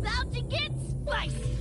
About to get spicy!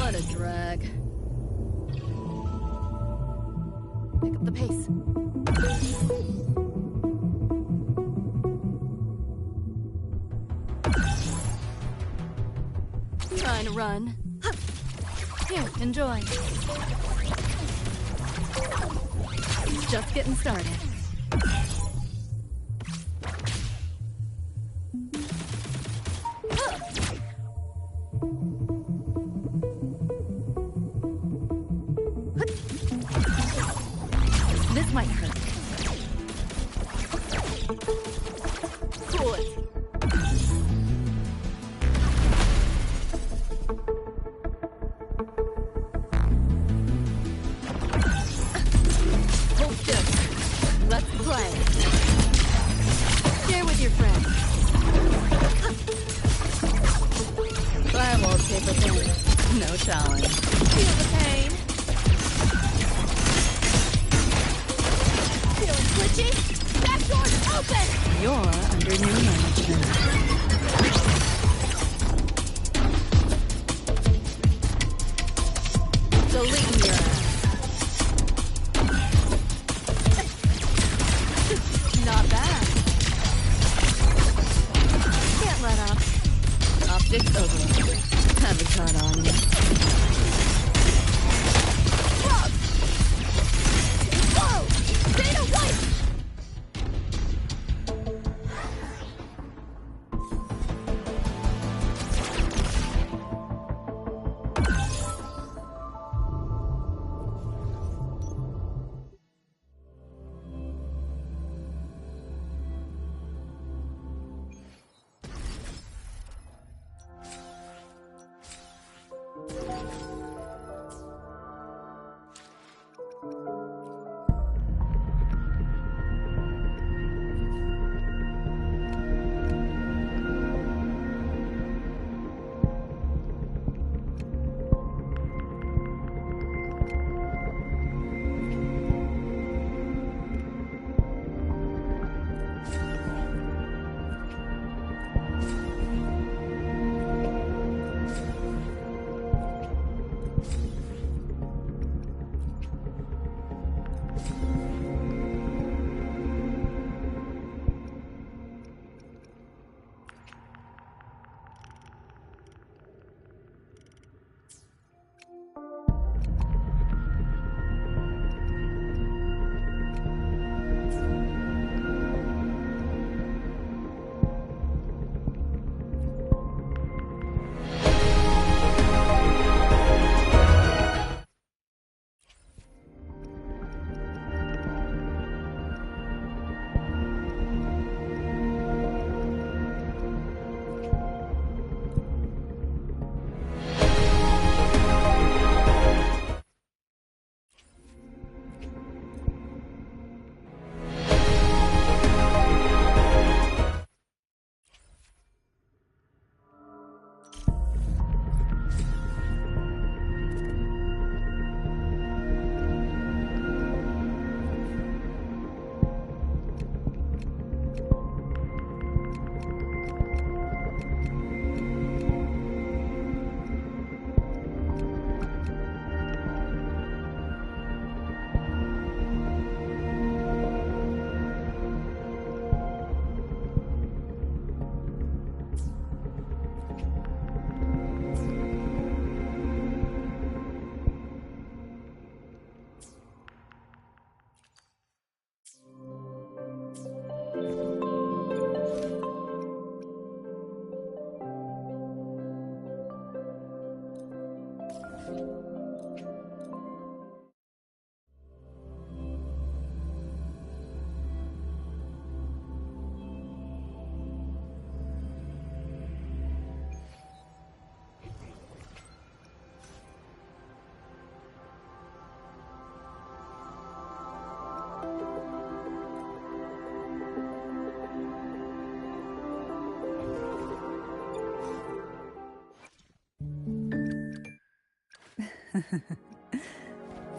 What a drag. Pick up the pace. run. Here, enjoy. Just getting started. This might hurt. Cool it. Hold still. Let's play. Share with your friends. Fire wallpaper thing. No challenge. Feel the pain. Feeling glitchy? Back doors open! You're under new management. Deleting your ass. Not bad. Can't let up. Optics over. Have a cut on you. Whoa! Data white!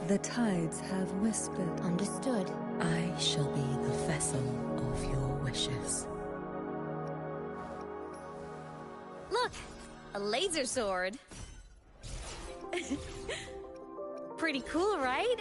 The tides have whispered. Understood. I shall be the vessel of your wishes. Look! A laser sword! Pretty cool, right?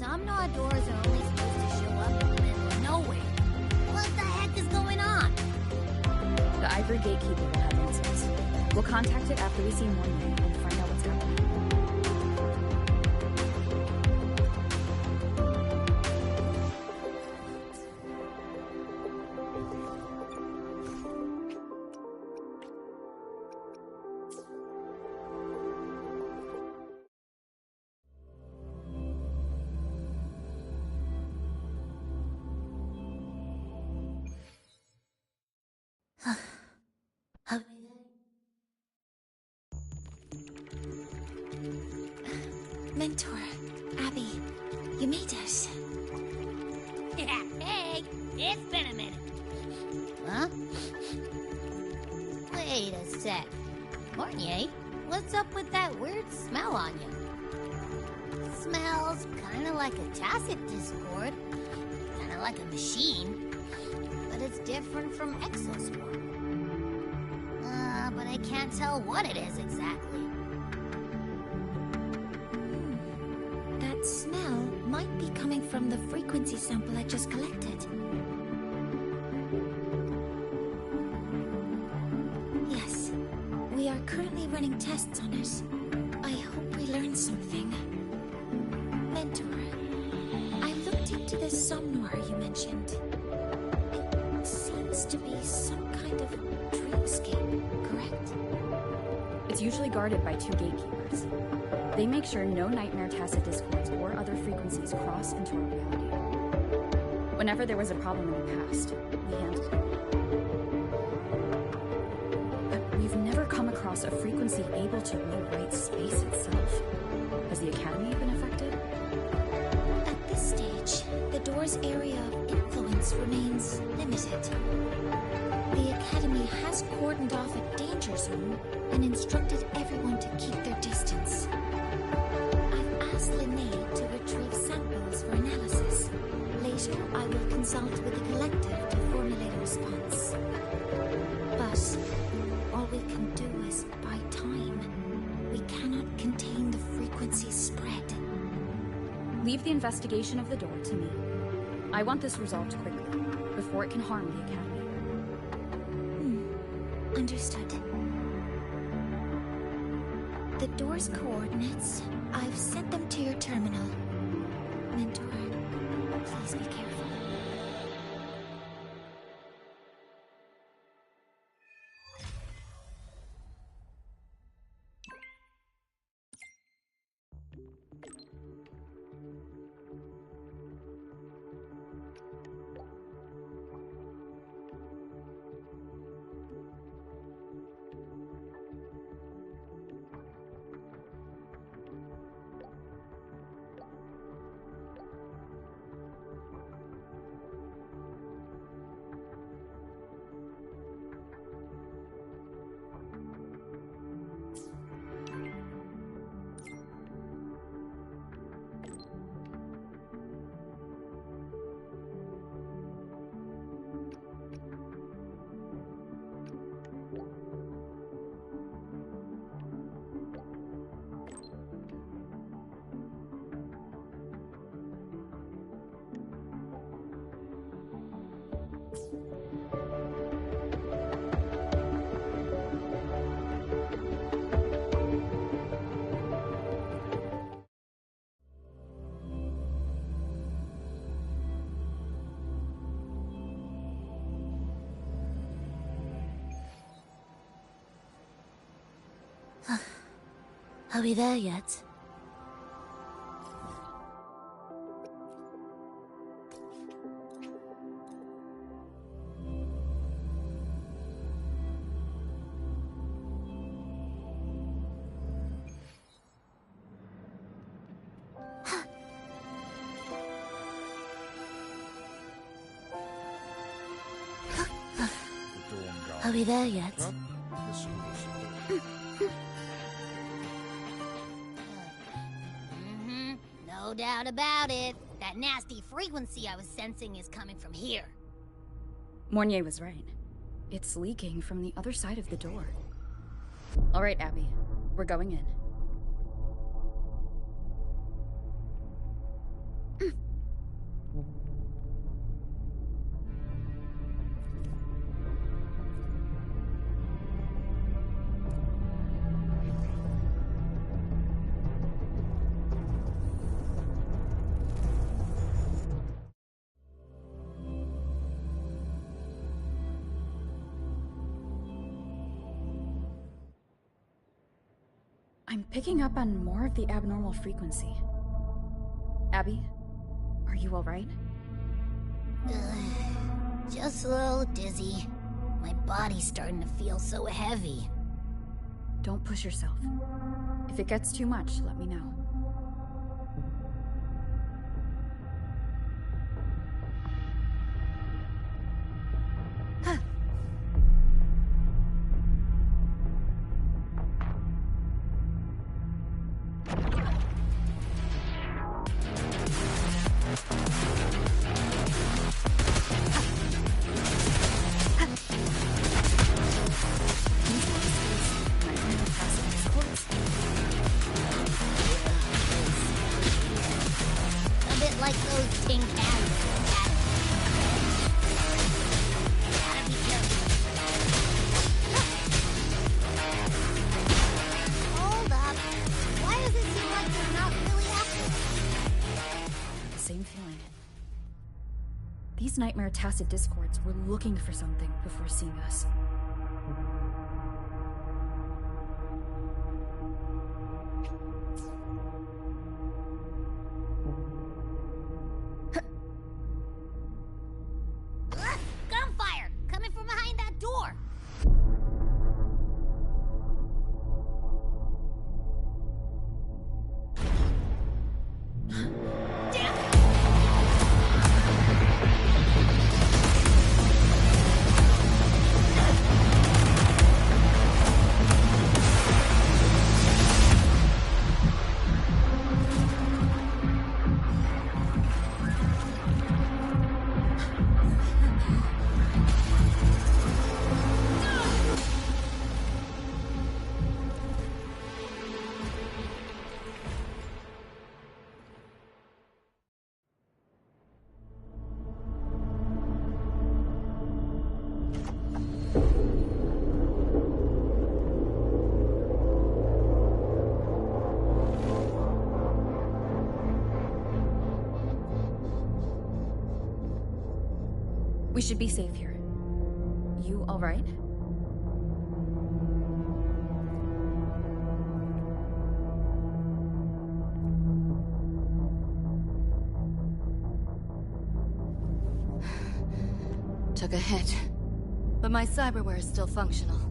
some Nod doors are only supposed to show up in the middle of nowhere. What the heck is going on? The Ivory Gatekeeper will have answers. We'll contact it after we see Morning and find out what's happening. Mentor, Abby, you made it. Hey, it's been a minute. Huh? Wait a sec. Mornier, what's up with that weird smell on you? Smells kinda like a tacit discord, kinda like a machine, but it's different from Exoswarm. But I can't tell what it is exactly. That smell might be coming from the frequency sample I just collected. Yes, we are currently running tests on it. I hope we learn something. Mentor, I looked into the somnoir you mentioned. It seems to be some kind of dreamscape, correct? It's usually guarded by 2 gatekeepers. They make sure no nightmare tacit discords or other frequencies cross into our reality. Whenever there was a problem in the past, we handled it. But we've never come across a frequency able to rewrite space itself. Has the Academy been affected? At this stage, the door's area of influence remains limited. The Academy has cordoned off a danger zone and instructed everyone to keep their distance. I've asked Linnae to retrieve samples for analysis. Later, I will consult with the collective to formulate a response. But all we can do is buy time. We cannot contain the frequency spread. Leave the investigation of the door to me. I want this resolved quickly, before it can harm the Academy. Understood. The door's coordinates, I've sent them to your terminal. Mentor, please be careful. Are we there yet? Are we there yet? No doubt about it. That nasty frequency I was sensing is coming from here. Mornier was right. It's leaking from the other side of the door. All right, Abby. We're going in. I'm picking up on more of the abnormal frequency. Abby, are you alright? Just a little dizzy. My body's starting to feel so heavy. Don't push yourself. If it gets too much, let me know. These nightmare tacit discords were looking for something before seeing us. Gunfire! Coming from behind that door! We should be safe here. You all right? Took a hit, but my cyberware is still functional.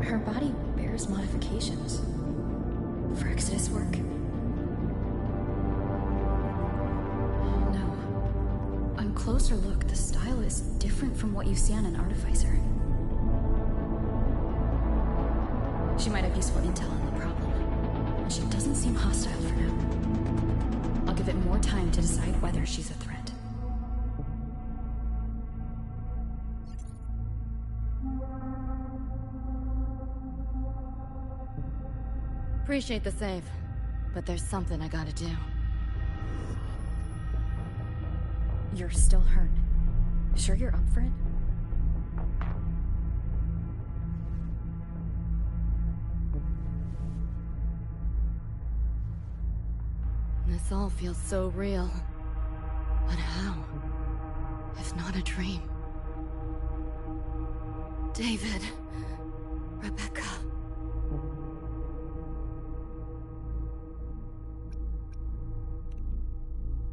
Her body bears modifications for Exodus work. No. On closer look, the style is different from what you see on an artificer. She might have useful intel on the problem, and she doesn't seem hostile for now. I'll give it more time to decide whether she's a threat. Appreciate the save, but there's something I gotta do. You're still hurt. Sure you're up for it? This all feels so real. But how? If not a dream? David. Rebecca.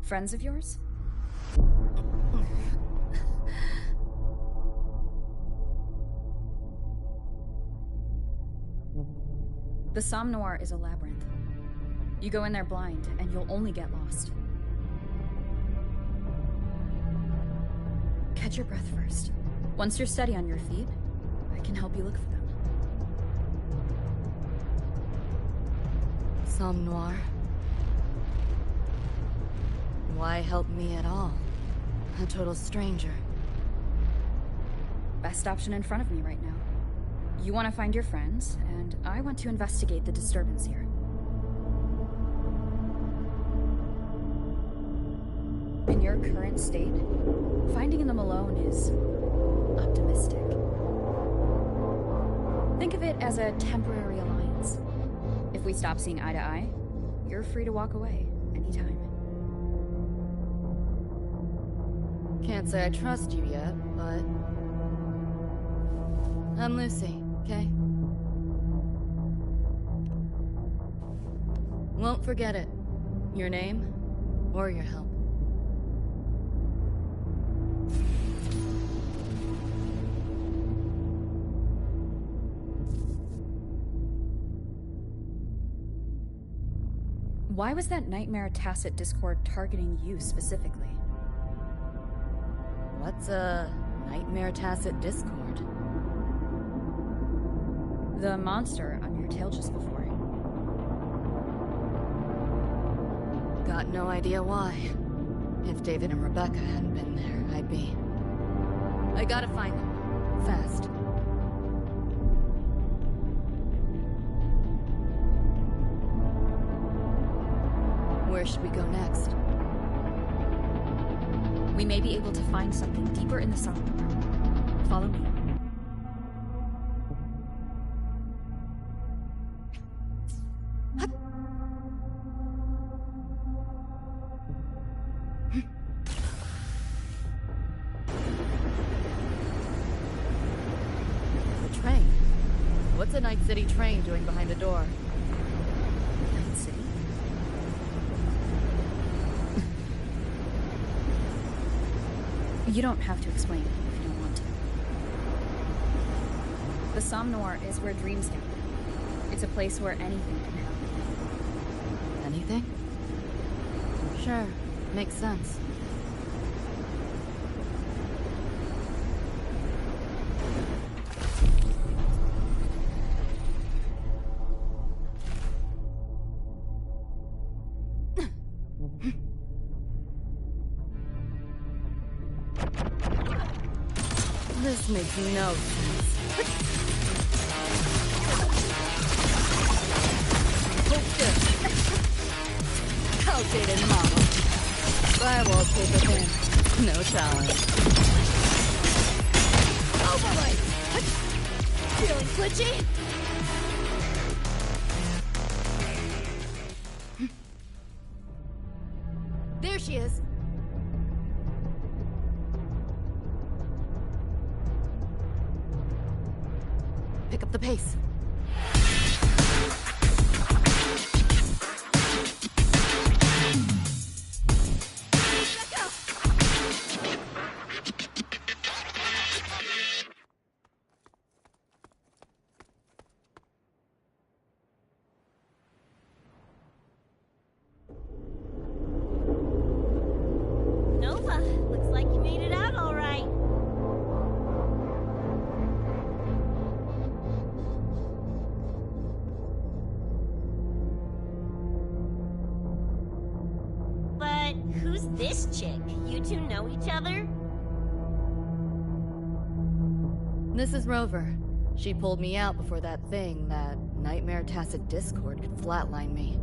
Friends of yours? The Somme Noir is a labyrinth. You go in there blind, and you'll only get lost. Catch your breath first. Once you're steady on your feet, I can help you look for them. Somme Noir? Why help me at all? A total stranger. Best option in front of me right now. You want to find your friends, and I want to investigate the disturbance here. In your current state, finding them alone is optimistic. Think of it as a temporary alliance. If we stop seeing eye to eye, you're free to walk away anytime. Can't say I trust you yet, but... I'm Lucy, okay? Won't forget it. Your name, or your help. Why was that Nightmare Tacit Discord targeting you specifically? What's a Nightmare Tacit Discord? The monster on your tail just before. Got no idea why. If David and Rebecca hadn't been there, I'd be... I gotta find them. Fast. Where should we go next? We may be able to find something deeper in the summer. Follow me. The train. What's a Night City train doing behind a door? Night City? You don't have to explain if you don't want to. The Somnoir is where dreams gather. It's a place where anything can happen. Anything? Sure, makes sense. This makes no sense. Outdated model. Firewall tape within. No challenge. Overwrite! Feeling glitchy? There she is. Pick up the pace. Nova, looks like you made it out all right. But who's this chick? You two know each other? This is Rover. She pulled me out before that thing, that Nightmare Tacit Discord, could flatline me.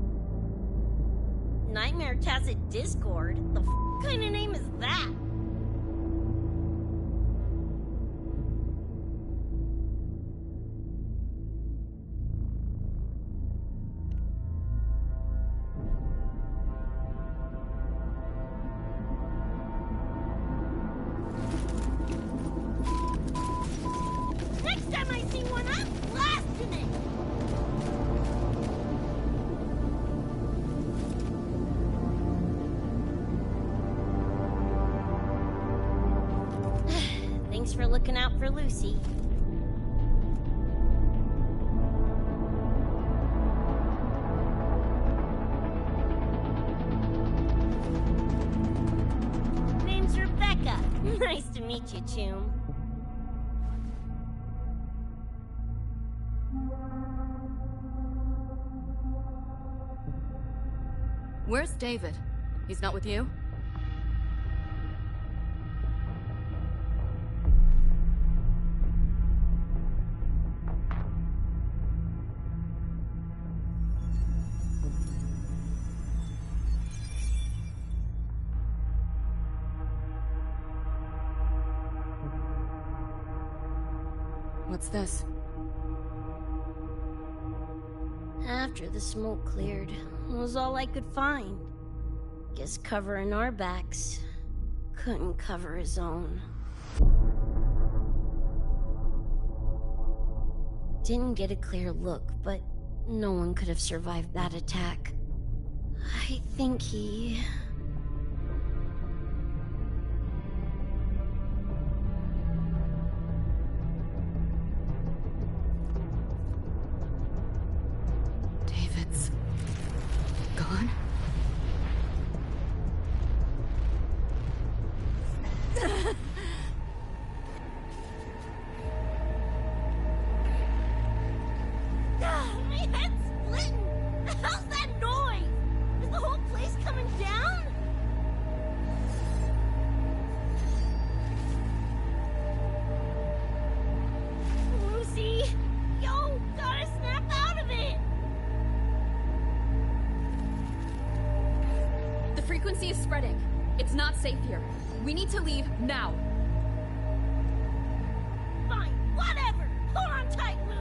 Nightmare Tacit Discord? The kind of name is that? Next time I see one, I'm blasting it! Thanks for looking out for Lucy. Name's Rebecca. Nice to meet you, Choom. Where's David? He's not with you? What's this? After the smoke cleared, it was all I could find. Guess covering our backs couldn't cover his own. Didn't get a clear look, but no one could have survived that attack. I think he... David's gone? My head's splitting! The hell's that noise? Is the whole place coming down? Lucy! Yo, gotta snap out of it! The frequency is spreading. It's not safe here. We need to leave now. Fine, whatever! Hold on tight, Luce!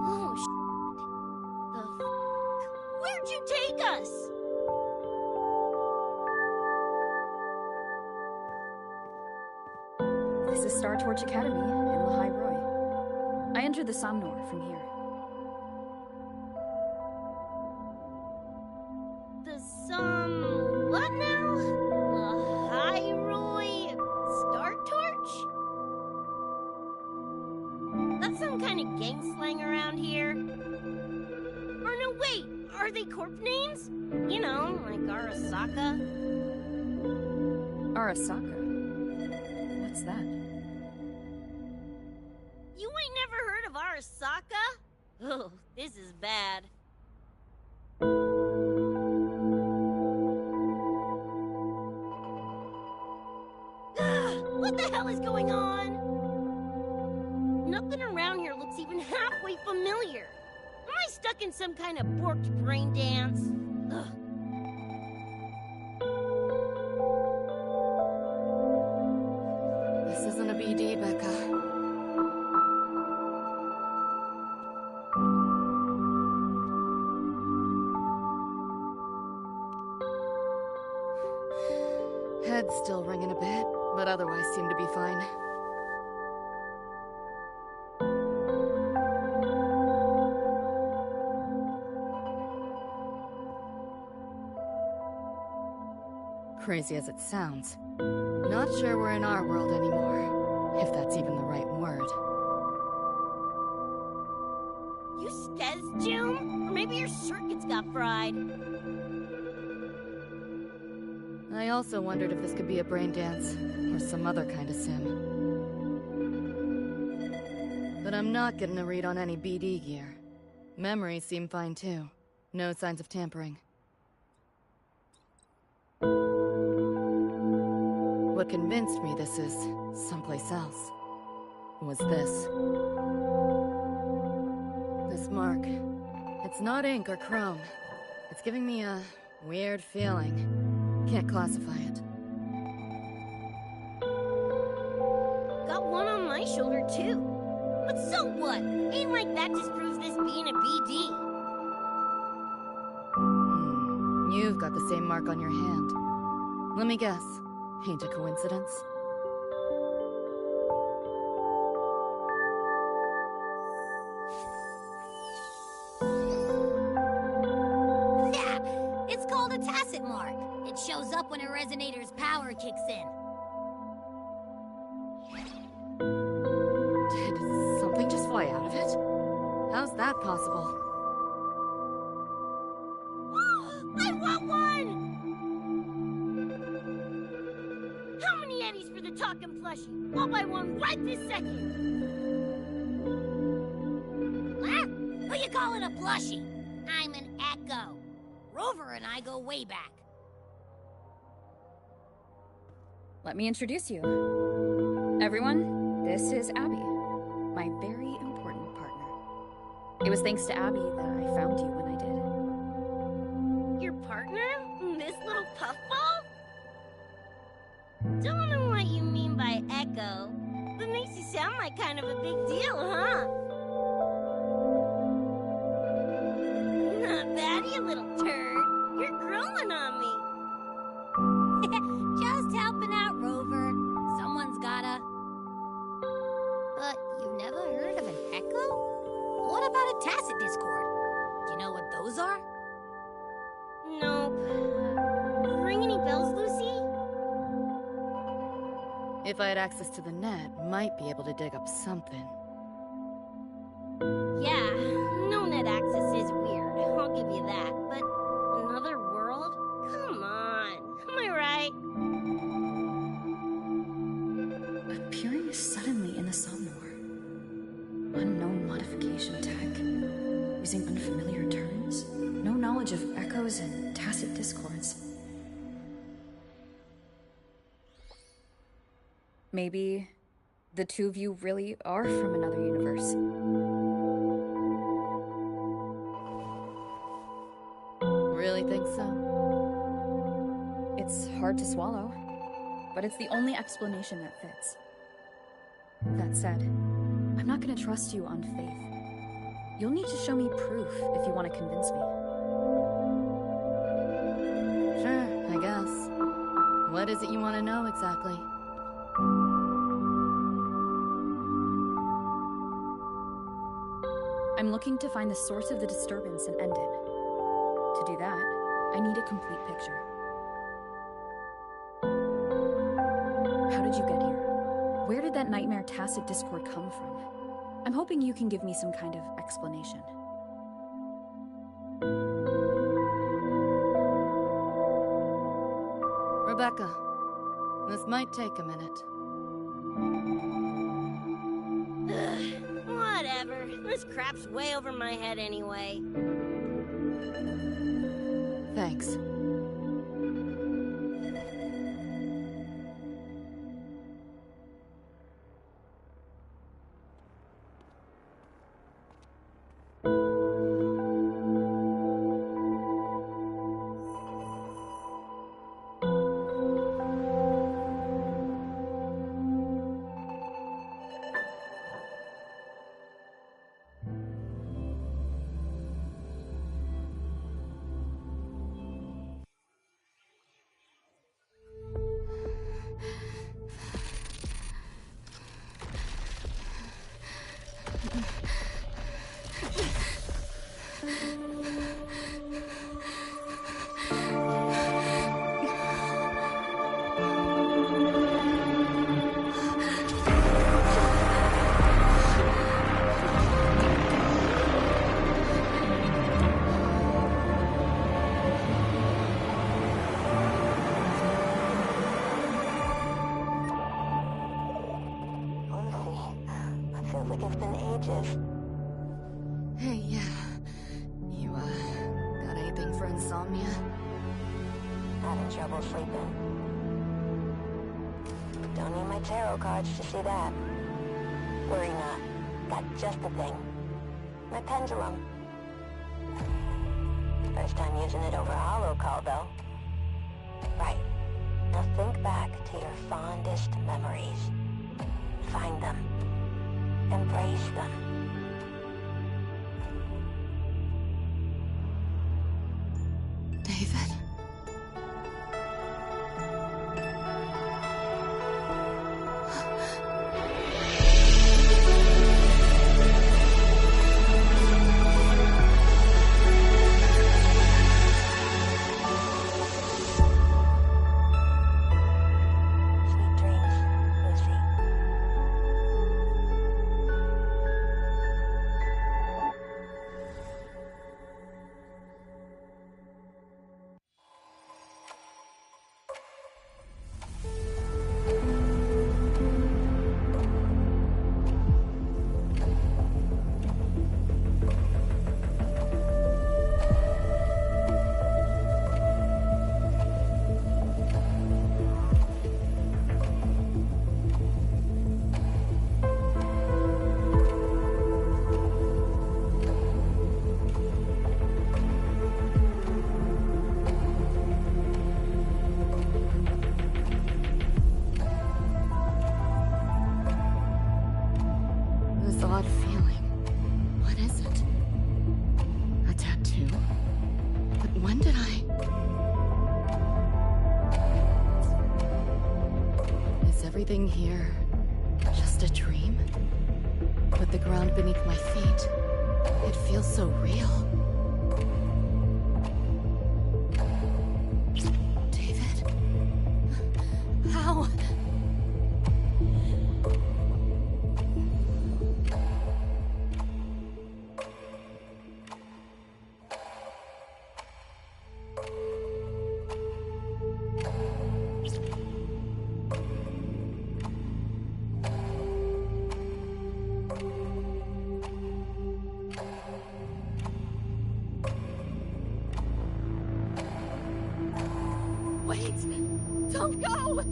Oh, The fuck? Where'd you take us? This is Star Torch Academy in Lahai Roy. I entered the Somnor from here. What now? Hyrule Star Torch? That's some kind of gang slang around here. Or no, wait, are they corp names? You know, like Arasaka? Arasaka? What's that? You ain't never heard of Arasaka? Oh, this is bad. What the hell is going on? Nothing around here looks even halfway familiar. Am I stuck in some kind of borked brain dance? Ugh. This isn't a BD, Becca. Head's still ringing a bit, but otherwise seem to be fine. Crazy as it sounds, not sure we're in our world anymore, if that's even the right word. You stez, June? Or maybe your circuits got fried. I also wondered if this could be a brain dance, or some other kind of sim. But I'm not getting a read on any BD gear. Memories seem fine too. No signs of tampering. What convinced me this is someplace else was this. This mark. It's not ink or chrome. It's giving me a weird feeling. Can't classify it. Got one on my shoulder, too. But so what? Ain't like that disproves this being a BD. You've got the same mark on your hand. Let me guess. Ain't a coincidence? Yeah, it's called a tacit mark. It shows up when a resonator's power kicks in. that possible? I want one! How many eddies for the talking plushie? I'll buy one right this second! What? Who you calling a plushie? I'm an Echo. Rover and I go way back. Let me introduce you. Everyone, this is Abby, my very important partner. It was thanks to Abby that I found you when I did. Your partner? This little puffball? Don't know what you mean by Echo, but makes you sound like kind of a big deal, huh? Not bad, you little turd. You're growing on me. Just helping out, Rover. Someone's gotta. But you've never heard of an Echo? What about a tacit discord? Do you know what those are? Nope. Ring any bells, Lucy? If I had access to the net, might be able to dig up something. Yeah, no net access is weird. I'll give you that. But another world? Come on. Am I right? Appearing suddenly in the Somnor. Unknown modification tech. Using unfamiliar terms. No knowledge of echoes and tacit discords. Maybe the two of you really are from another universe. Really think so? It's hard to swallow, but it's the only explanation that fits. That said, I'm not gonna trust you on faith. You'll need to show me proof if you want to convince me. Sure, I guess. What is it you want to know exactly? I'm looking to find the source of the disturbance and end it. To do that, I need a complete picture. How did you get here? Where did that nightmare tacit discord come from? I'm hoping you can give me some kind of explanation. Rebecca, this might take a minute. Whatever. This crap's way over my head anyway. Thanks. Hey, yeah. You, got anything for insomnia? Having trouble sleeping. Don't need my tarot cards to see that. Worry not. Got just the thing. My pendulum. First time using it over holo call, though. Right. Now think back to your fondest memories. Find them. Embrace them. David? Sweet dreams, Lucy. everything here just a dream? With the ground beneath my feet, it feels so real. David? How? Wait! Don't go!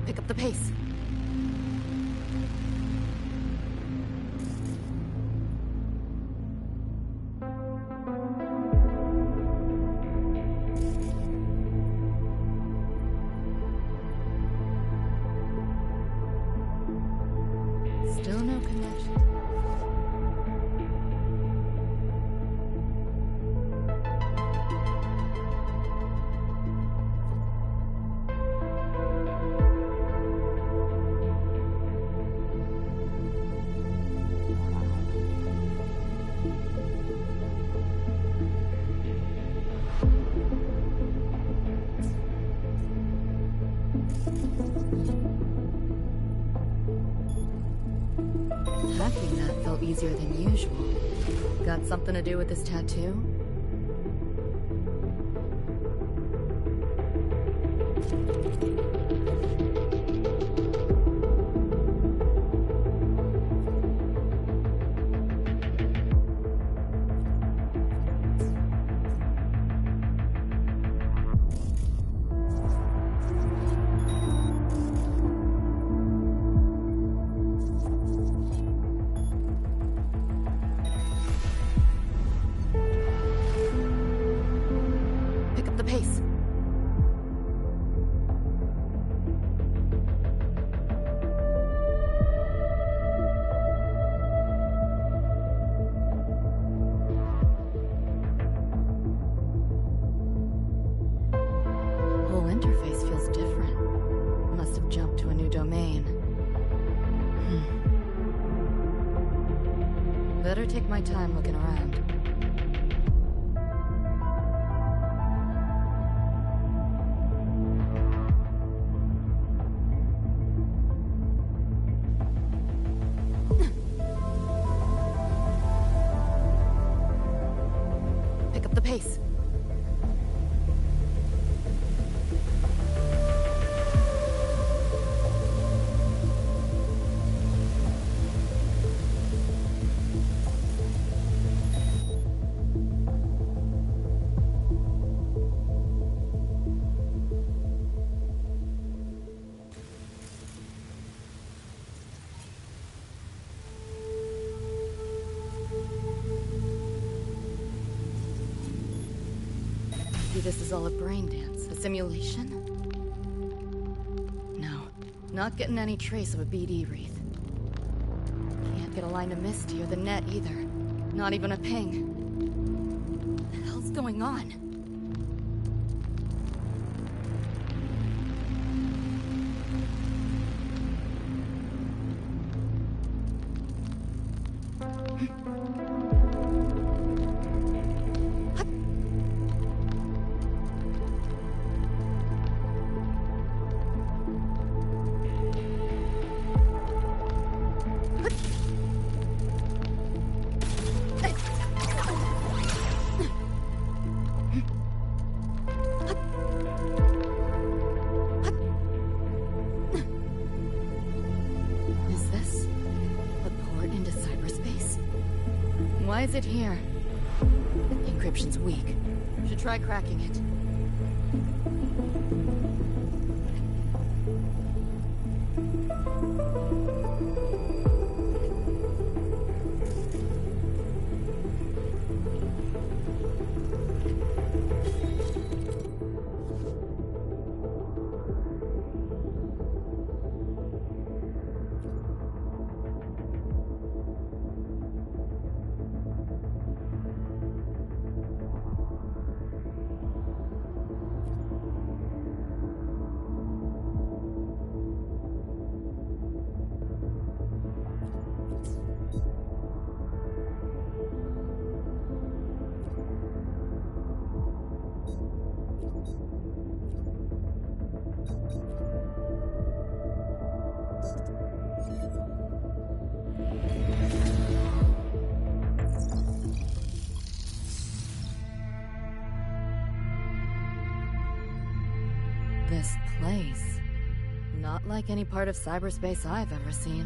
Pick up the pace. Still no connection. Hacking that felt easier than usual. Got something to do with this tattoo? Pick up the pace. Whole interface feels different. Must have jumped to a new domain. Better take my time looking around. Pick up the pace. Maybe this is all a brain dance, a simulation? No, not getting any trace of a BD wreath. Can't get a line of Misty or the net either. Not even a ping. What the hell's going on? Is this a port into cyberspace? Why is it here? The encryption's weak. Should try cracking it. This place. Not like any part of cyberspace I've ever seen.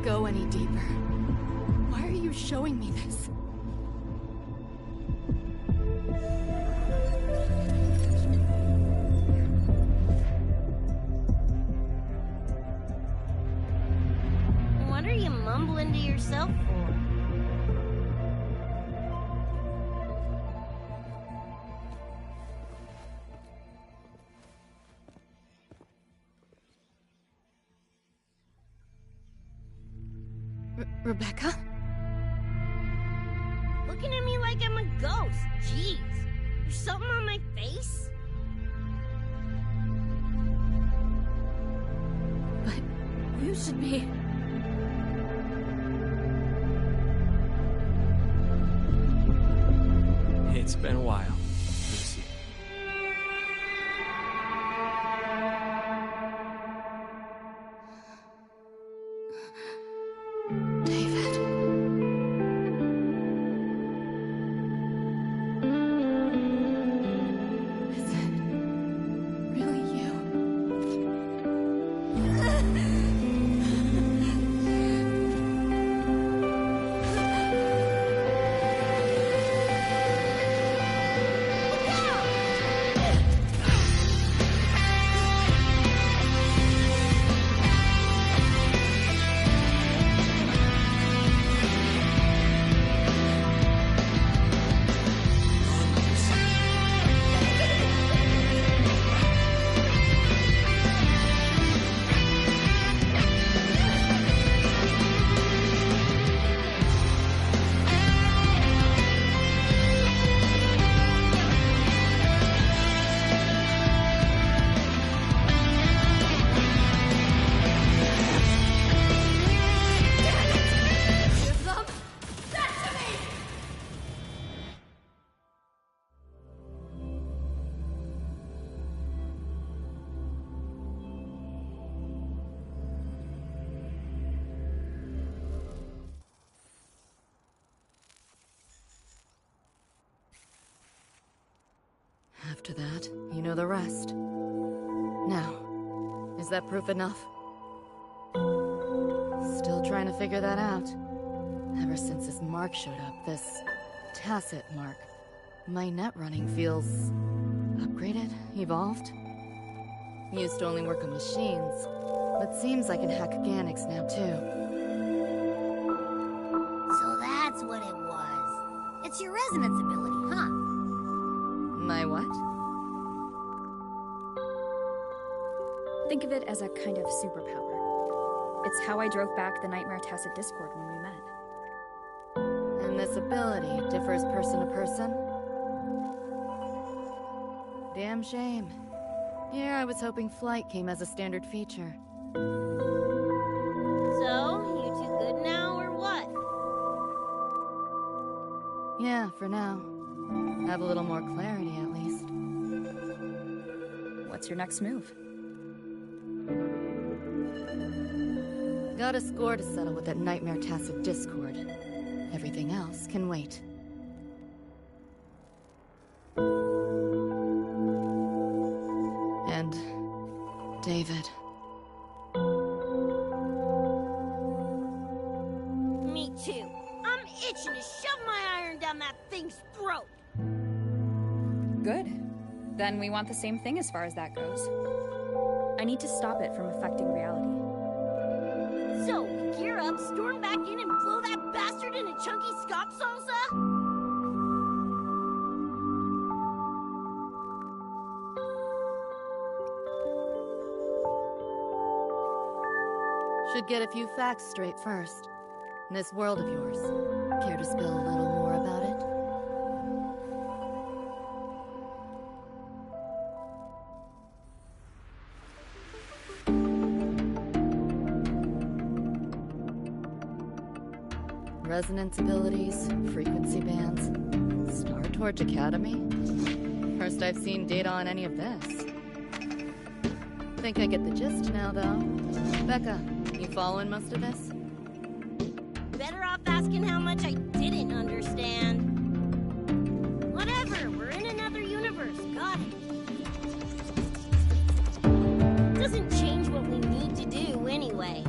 Go any deeper. Why are you showing me this? What are you mumbling to yourself for? Rebecca? Looking at me like I'm a ghost. Jeez. There's something on my face? But you should be... It's been a while. After that, you know the rest. Now, is that proof enough? Still trying to figure that out. Ever since this mark showed up, this tacit mark, my net running feels... upgraded? Evolved? Used to only work on machines, but seems I can hack organics now too. So that's what it was. It's your resonance ability, huh? My what? Think of it as a kind of superpower. It's how I drove back the Nightmare Tacit Discord when we met. And this ability differs person to person? Damn shame. Here I was hoping flight came as a standard feature. So, you two good now, or what? Yeah, for now. Have a little more clarity, at least. What's your next move? Got a score to settle with that Nightmare Tacit Discord. Everything else can wait. And... David. Me too. I'm itching to shove my thing's throat! Good. Then we want the same thing as far as that goes. I need to stop it from affecting reality. So, we gear up, storm back in, and blow that bastard in a chunky scop salsa? Should get a few facts straight first. This world of yours, care to spill a little more about it? Resonance abilities, frequency bands, Star Torch Academy? First I've seen data on any of this. Think I get the gist now, though. Becca, you following most of this? Better off asking how much I didn't understand. Whatever, we're in another universe, got it. Doesn't change what we need to do anyway.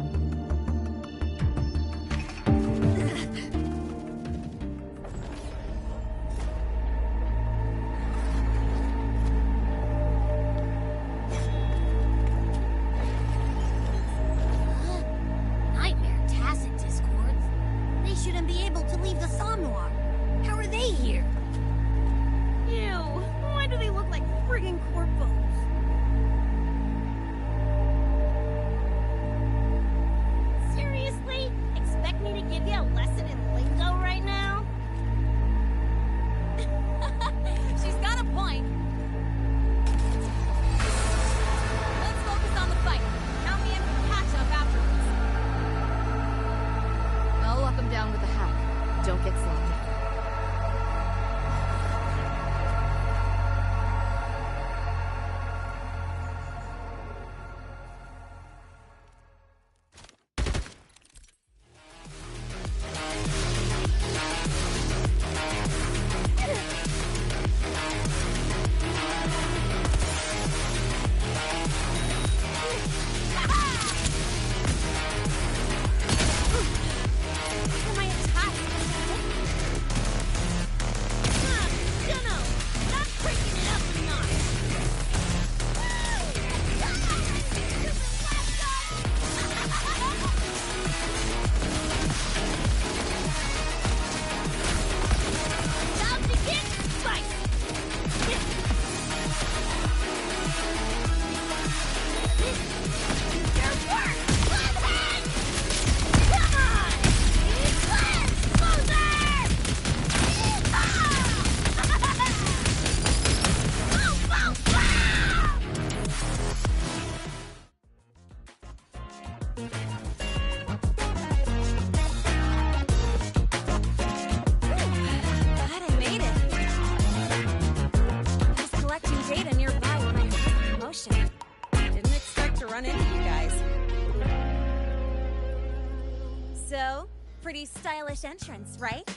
Pretty stylish entrance, right?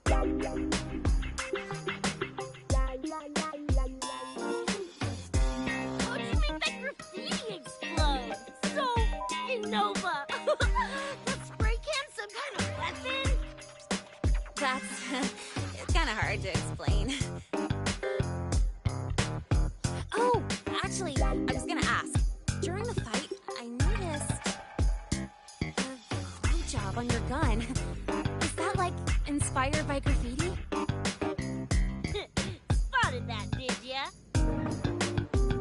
How'd you make that graffiti explode? So, Nova. That spray can some kind of weapon? That's it's kind of hard to explain. Oh, actually, I was gonna ask. During the fight, I noticed job on your gun. Is that, like, inspired by graffiti? Spotted that, did ya?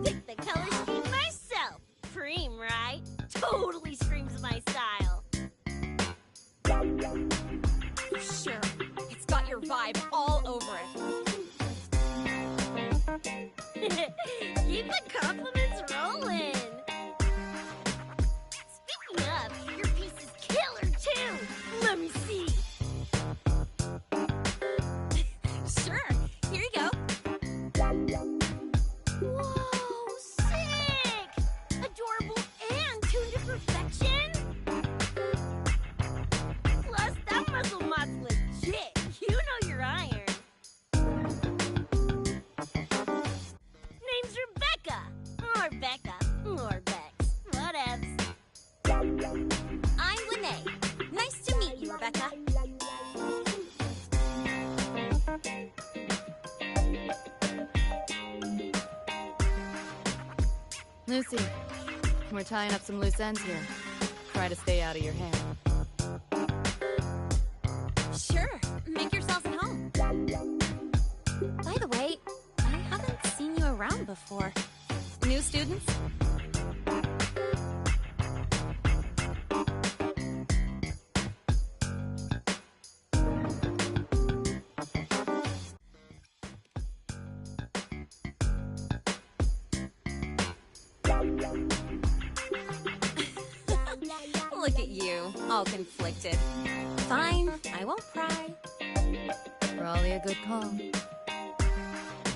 Picked the color scheme myself. Preem, right? Totally screams my style. Sure. It's got your vibe all over it. Keep the compliments rolling. Speaking of, your piece is killer too. Let me see. Lucy, we're tying up some loose ends here. Try to stay out of your hair. Sure, make yourselves at home. By the way, I haven't seen you around before. New students? Look at you, all conflicted. Fine, I won't pry. Probably a good call.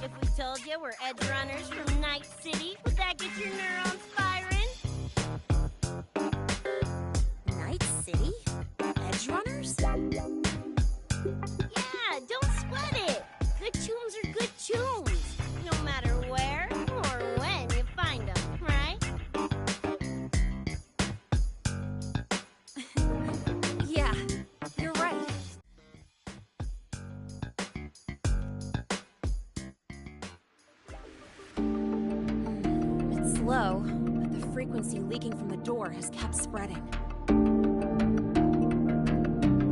If we told you we're edgerunners from Night City, would that get your neurons firing? Night City? Edgerunners? Yeah, don't sweat it. Good tunes are good tunes, no matter where or when you find them, right? Yeah, you're right. It's slow, but the frequency leaking from the door has kept spreading.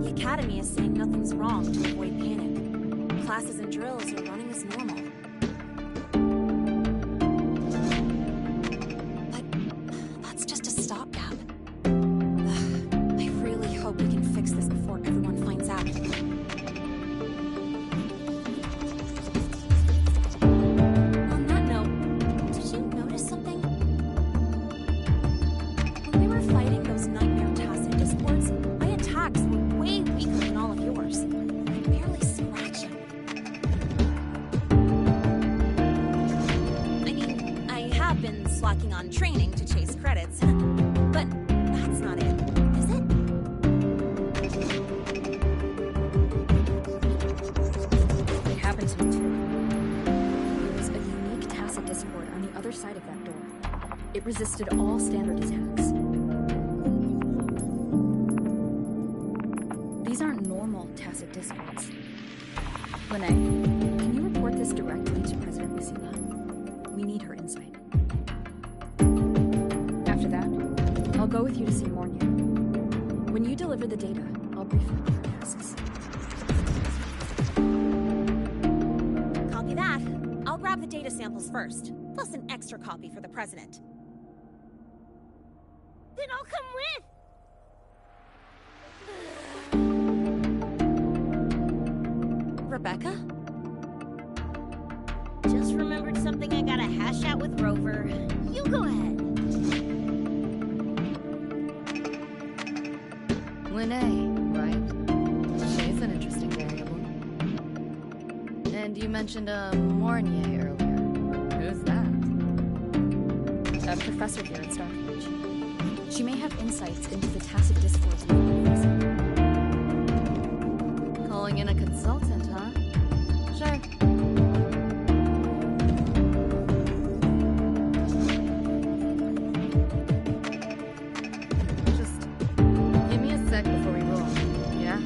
The Academy is saying nothing's wrong to avoid panic. Classes and drills are running as normal. But that's just a stopgap. I really hope we can fix this before everyone finds out. On that note, did you notice something? When we were fighting those nightmare tacit discords, my attacks were way weaker than all of yours. I barely scratched them. I mean, I have been slacking on training to chase credits, but that's not it, is it? It happened to me too. There was a unique tacit discord on the other side of that door. It resisted all standard attacks. These aren't normal tacit discords. Lene, can you report this directly to President Lucilla? We need her insight. After that, I'll go with you to see Mornia. When you deliver the data, I'll brief her on her tasks. Copy that. I'll grab the data samples first, plus an extra copy for the President. Then I'll come with. Rebecca? Just remembered something I gotta hash out with Rover. You go ahead. Lene, right? She's an interesting variable. And you mentioned a Mornier earlier. Who's that? A professor here at Starforge. She may have insights into the tacit discords we've been facing. Calling in a consultant, huh? Sure. Just give me a sec before we roll, yeah?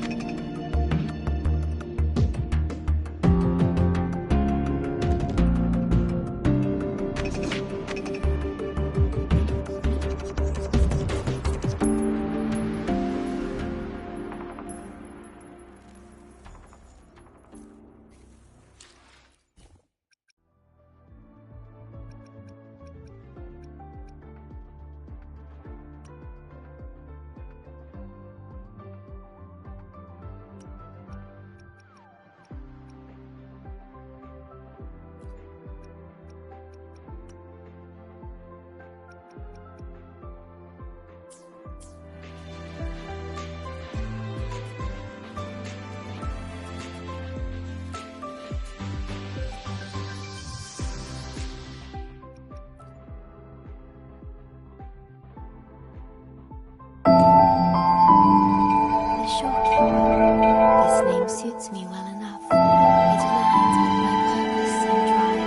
suits me well enough. It aligns with my purpose and drive.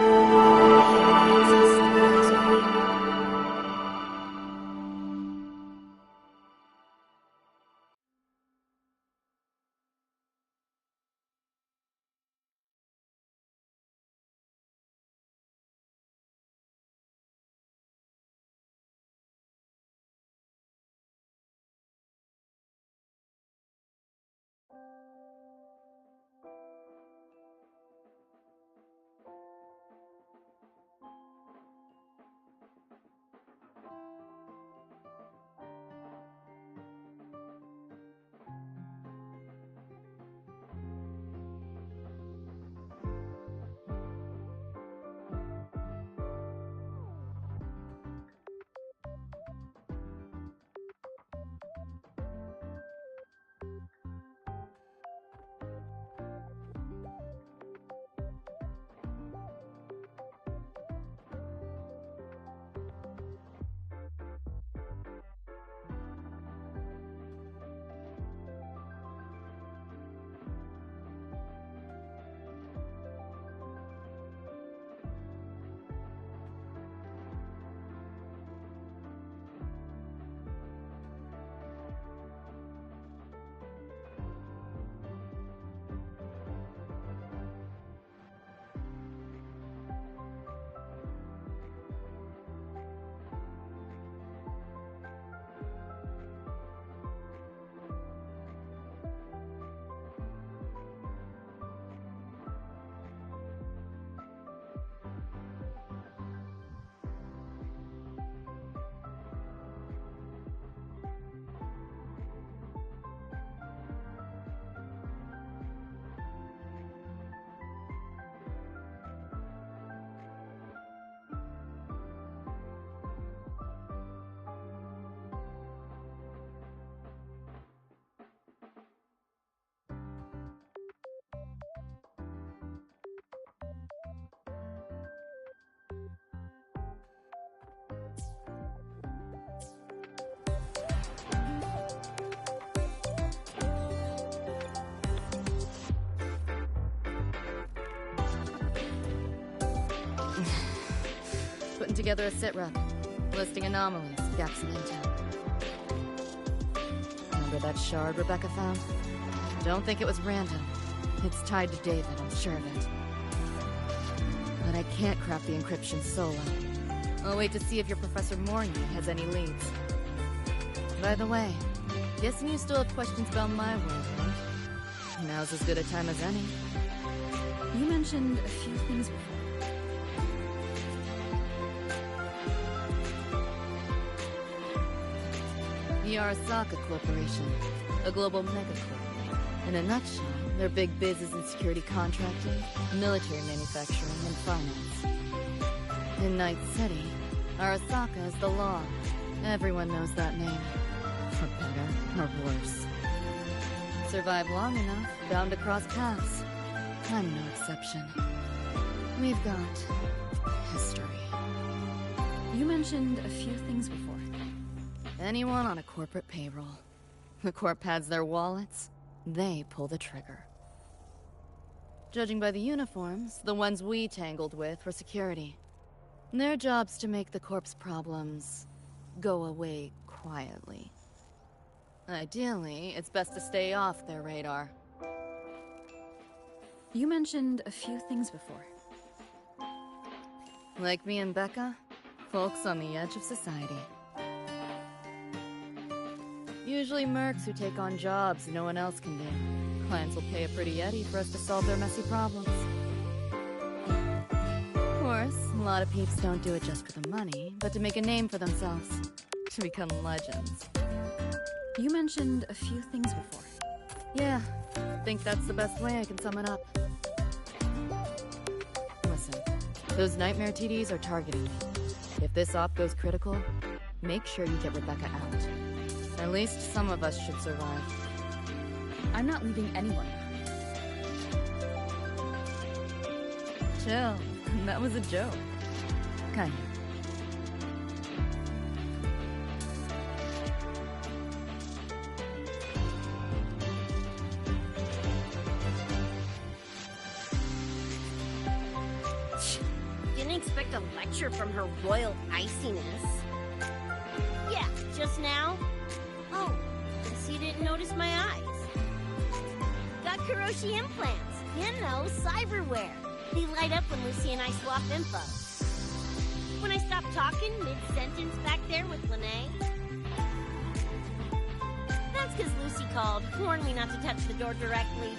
Here exist because of you. together a sit-rep, listing anomalies, gaps in intel. Remember that shard Rebecca found? Don't think it was random. It's tied to David, I'm sure of it. But I can't crack the encryption solo. I'll wait to see if your Professor Morney has any leads. By the way, guessing you still have questions about my world, right? Now's as good a time as any. You mentioned a few things before. The Arasaka Corporation, a global megacorp. In a nutshell, their big biz is in security contracting, military manufacturing, and finance. In Night City, Arasaka is the law. Everyone knows that name. For better or worse. Survive long enough, bound to cross paths. I'm no exception. We've got history. You mentioned a few things before. Anyone on a corporate payroll. The corp pads their wallets, they pull the trigger. Judging by the uniforms, the ones we tangled with were security. Their job's to make the corp's problems go away quietly. Ideally, it's best to stay off their radar. You mentioned a few things before. Like me and Becca, folks on the edge of society. Usually mercs who take on jobs no one else can do. Clients will pay a pretty eddy for us to solve their messy problems. Of course, a lot of peeps don't do it just for the money, but to make a name for themselves. To become legends. You mentioned a few things before. Yeah, I think that's the best way I can sum it up. Listen, those nightmare TDs are targeting me. If this op goes critical, make sure you get Rebecca out. At least some of us should survive. I'm not leaving anyone. Chill, that was a joke. Kind of. Didn't expect a lecture from her royal iciness. Yeah, just now. Oh, guess you didn't notice my eyes. Got Kuroshi implants. You know, cyberware. They light up when Lucy and I swap info. When I stop talking mid-sentence back there with Lene. That's because Lucy called, warned me not to touch the door directly.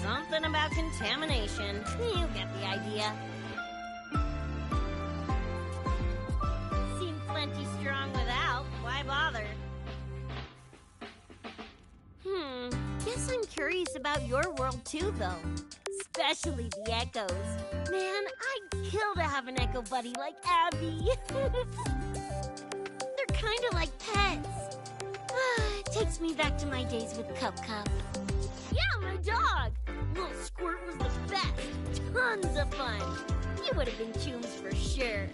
Something about contamination. You get the idea. Seemed plenty strong without. Why bother? Guess I'm curious about your world too, though. Especially the echoes. Man, I'd kill to have an echo buddy like Abby. They're kinda like pets. It takes me back to my days with Cup. Yeah, my dog! Little Squirt was the best. Tons of fun. You would have been chooms for sure.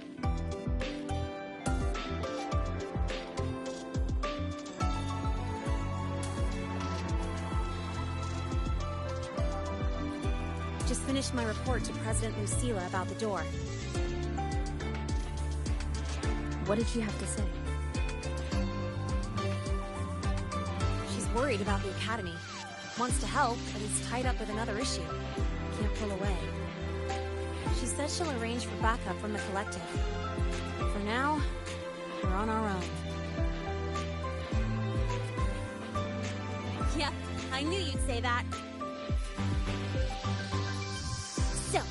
Just finished my report to President Lucilla about the door. What did she have to say? She's worried about the Academy. Wants to help, but is tied up with another issue. Can't pull away. She said she'll arrange for backup from the collective. For now, we're on our own. Yep, I knew you'd say that. So, are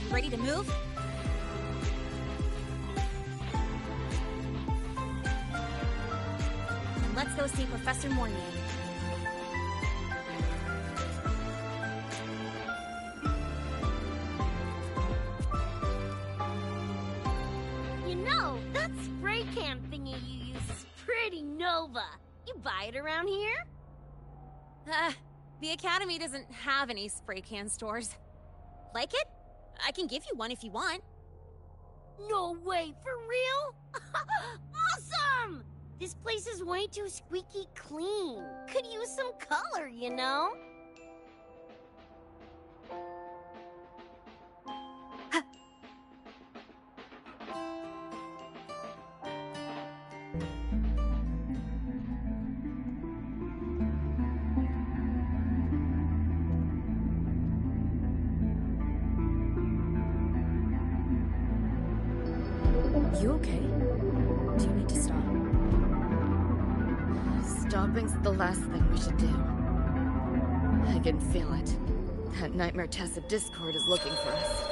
you ready to move? And let's go see Professor Mornier. You know, that spray can thingy you use is pretty Nova. You buy it around here? The Academy doesn't have any spray can stores. Like it? I can give you one if you want. No way, for real? Awesome! This place is way too squeaky clean. Could use some color, you know? You okay? Do you need to stop? Stopping's the last thing we should do. I can feel it. That nightmare Tacit Discord is looking for us.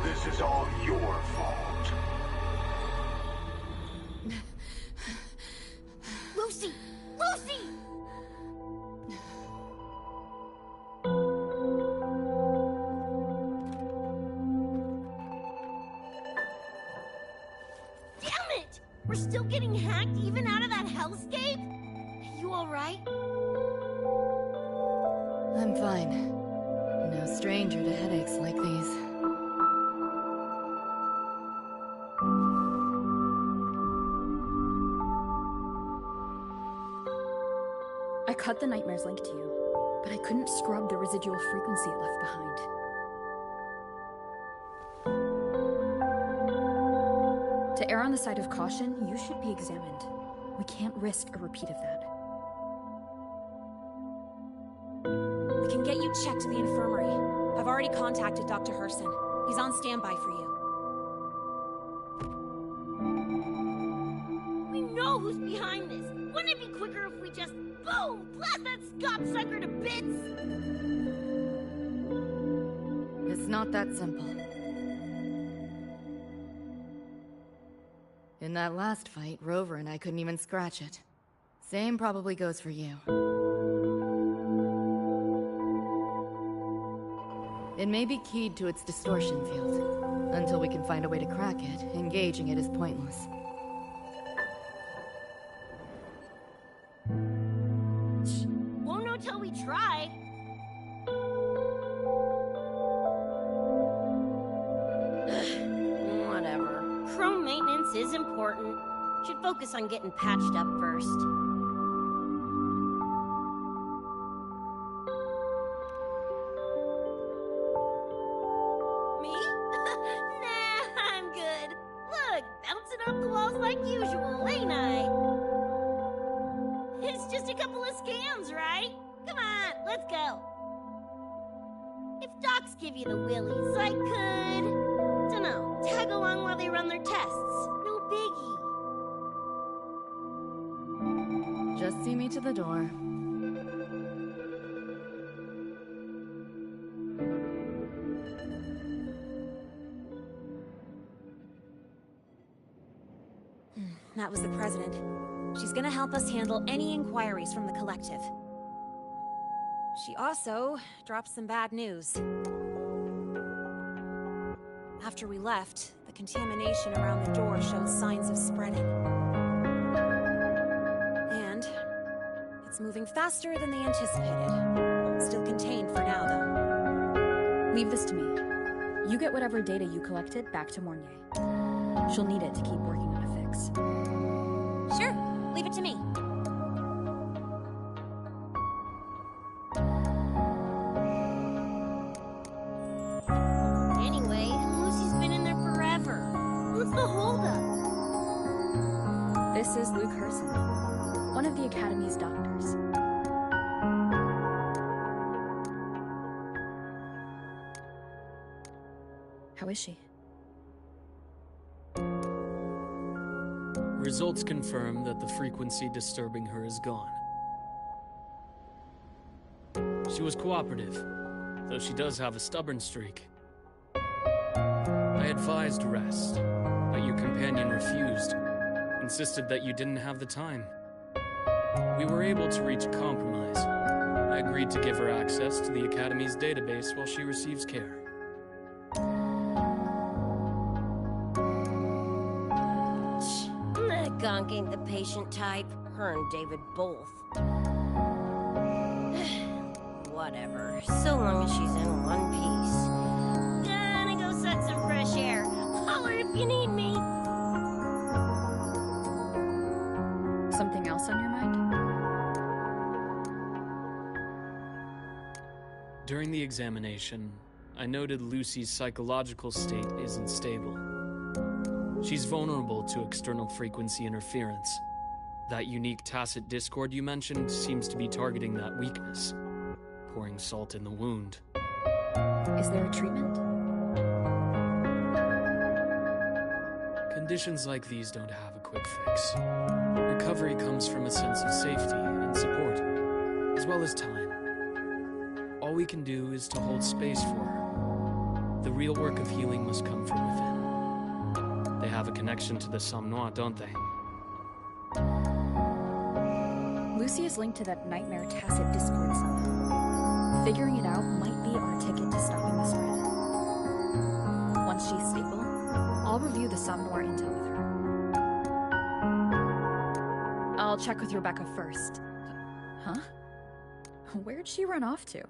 This is all your fault. Lucy! Lucy! Damn it! We're still getting hacked even out of that hellscape? You alright? I'm fine. No stranger to headaches like these. I cut the nightmares link to you, but I couldn't scrub the residual frequency it left behind. To err on the side of caution, you should be examined. We can't risk a repeat of that. We can get you checked to the infirmary. I've already contacted Dr. Herson. He's on standby for you. We know who's behind this. Wouldn't it be quicker if we just, boom, blast that scop-sucker to bits? It's not that simple. In that last fight, Rover and I couldn't even scratch it. Same probably goes for you. It may be keyed to its distortion field. Until we can find a way to crack it, engaging it is pointless. Won't know till we try. Whatever. Chrome maintenance is important. Should focus on getting patched up first. Me? Nah, I'm good. Look, bouncing off the walls like usual, ain't I? It's just a couple of scans, right? Come on, let's go. If docs give you the willies, I could... dunno, tag along while they run their tests. No biggie. Just see me to the door. That was the president. She's gonna help us handle any inquiries from the collective. She also dropped some bad news. After we left, the contamination around the door showed signs of spreading. And it's moving faster than they anticipated. Still contained for now, though. Leave this to me. You get whatever data you collected back to Mornier. She'll need it to keep working on a fix. Sure, leave it to me. Anyway, Lucy's been in there forever. What's the holdup? This is Luke Herson, one of the Academy's doctors. How is she? Results confirm that the frequency disturbing her is gone. She was cooperative, though she does have a stubborn streak. I advised rest, but your companion refused, insisted that you didn't have the time. We were able to reach a compromise. I agreed to give her access to the Academy's database while she receives care. That gonk ain't the patient type. Her and David both. Whatever, so long as she's in one piece. Gonna go suck some fresh air. Holler if you need me. Something else on your mind? During the examination, I noted Lucy's psychological state isn't stable. She's vulnerable to external frequency interference. That unique tacit discord you mentioned seems to be targeting that weakness, pouring salt in the wound. Is there a treatment? Conditions like these don't have a quick fix. Recovery comes from a sense of safety and support, as well as time. All we can do is to hold space for her. The real work of healing must come from within. They have a connection to the Somnois, don't they? Lucy is linked to that nightmare tacit discord somehow. Figuring it out might be our ticket to stopping the spread. Once she's stable, I'll review the Somnoir intel with her. I'll check with Rebecca first. Huh? Where'd she run off to?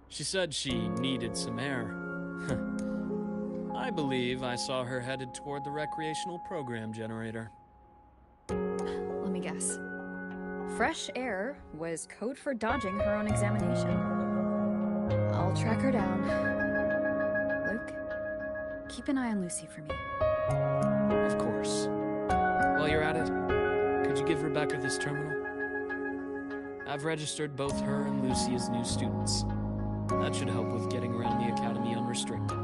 She said she needed some air. I believe I saw her headed toward the recreational program generator. Let me guess. Fresh air was code for dodging her own examination. I'll track her down. Luke, keep an eye on Lucy for me. Of course. While you're at it, could you give Rebecca this terminal? I've registered both her and Lucy as new students. That should help with getting around the Academy unrestricted.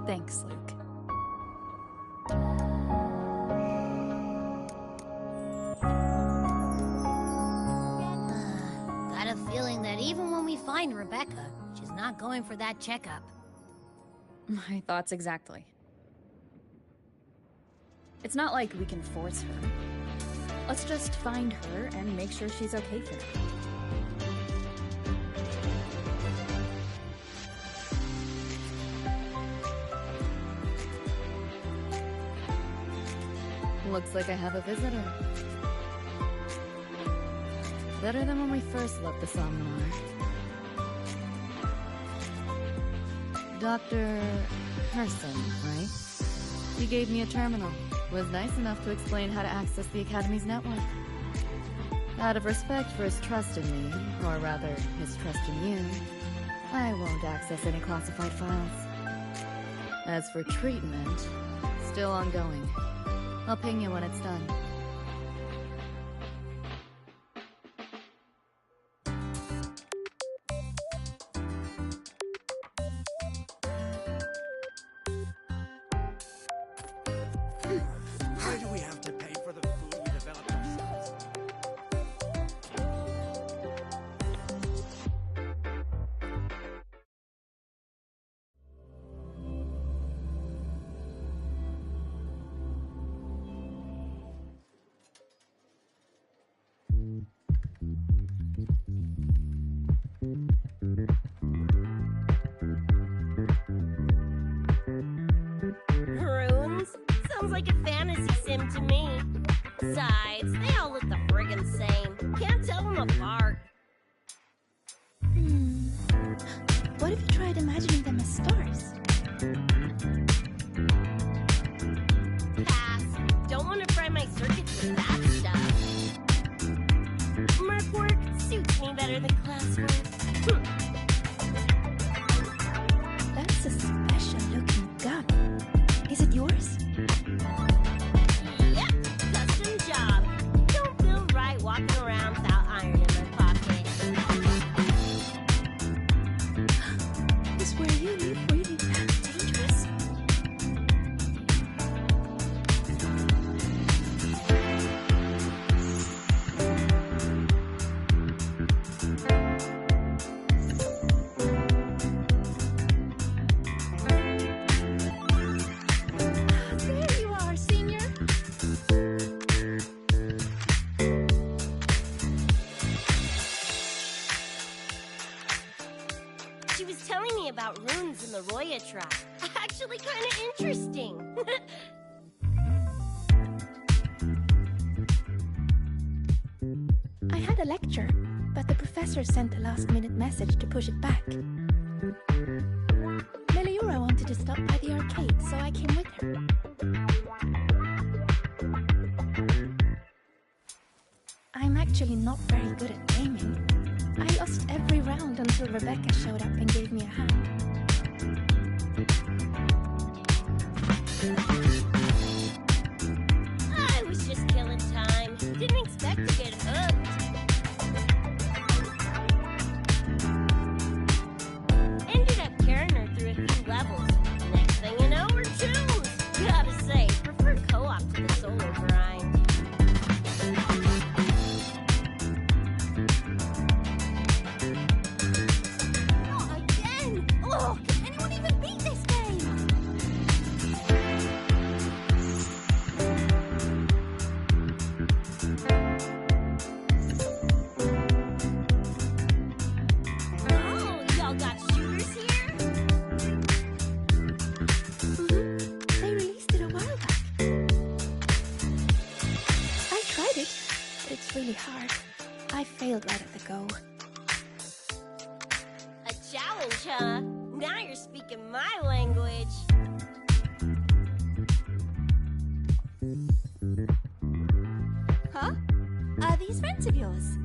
Thanks, Luke. Got a feeling that even when we find Rebecca, she's not going for that checkup. My thoughts exactly. It's not like we can force her. Let's just find her and make sure she's okay for now. Looks like I have a visitor. Better than when we first left the Somnoir. Dr. Person, right? He gave me a terminal. Was nice enough to explain how to access the Academy's network. Out of respect for his trust in me, or rather, his trust in you, I won't access any classified files. As for treatment, still ongoing. I'll ping you when it's done. Why do we have to pay for the food we developed ourselves? Runes? Sounds like a fantasy sim to me. Besides, they all look the friggin' same. Can't tell them apart. What if you tried imagining them as stars? Pass. Don't want to fry my circuits with that stuff. Merc work suits me better than classwork. That's a special looking gun. Is it yours? Yep, custom job. Don't feel right walking around without iron in my pocket. Is where you live really dangerous? was telling me about runes in the Roya tribe. Actually kind of interesting. I had a lecture, but the professor sent a last-minute message to push it back. Meliora wanted to stop by the arcade, so I came with her. I'm actually not very good at gaming. I lost every round until Rebecca showed up and gave me a hand. I was just killing time. Didn't expect to get hooked. Ended up carrying her through a few levels. Next thing you know, we're tunes. Gotta say, prefer co-op to the solo grind. Not again! Oh, can anyone even beat this game? Oh, y'all got shooters here? They released it a while back. I tried it, but it's really hard. I failed right at the go. A challenge, huh? Now you're speaking my language. Huh? Are these friends of yours?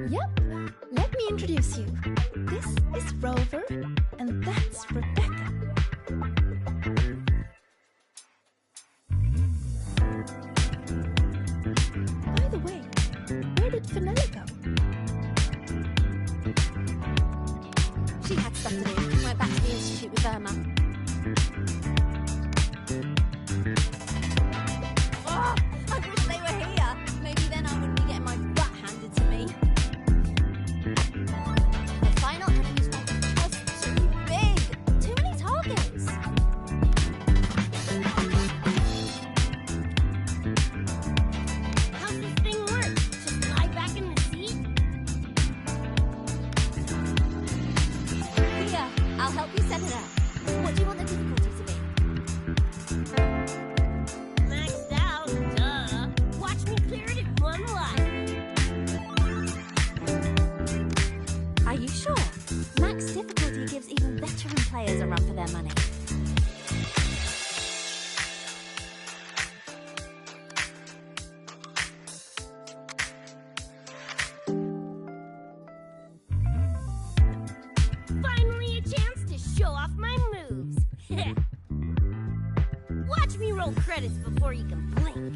Yep. Let me introduce you. This is Rover, and that's Rebecca. By the way, where did Fenella go? She had stuff to do. Went back to the institute with Irma. Oh, I wish they were here. Maybe then I wouldn't be getting my butt handed to me. The final enemy spot was too big. Too many targets. How's this thing work? Just lie back in the seat? Here, I'll help you set it up. What do you want the difficulty to be? Maxed out, duh. Watch me clear it in one life. Are you sure? Max difficulty gives even veteran players a run for their money. Finally a chance to show off my moves. Watch me roll credits before you can blink.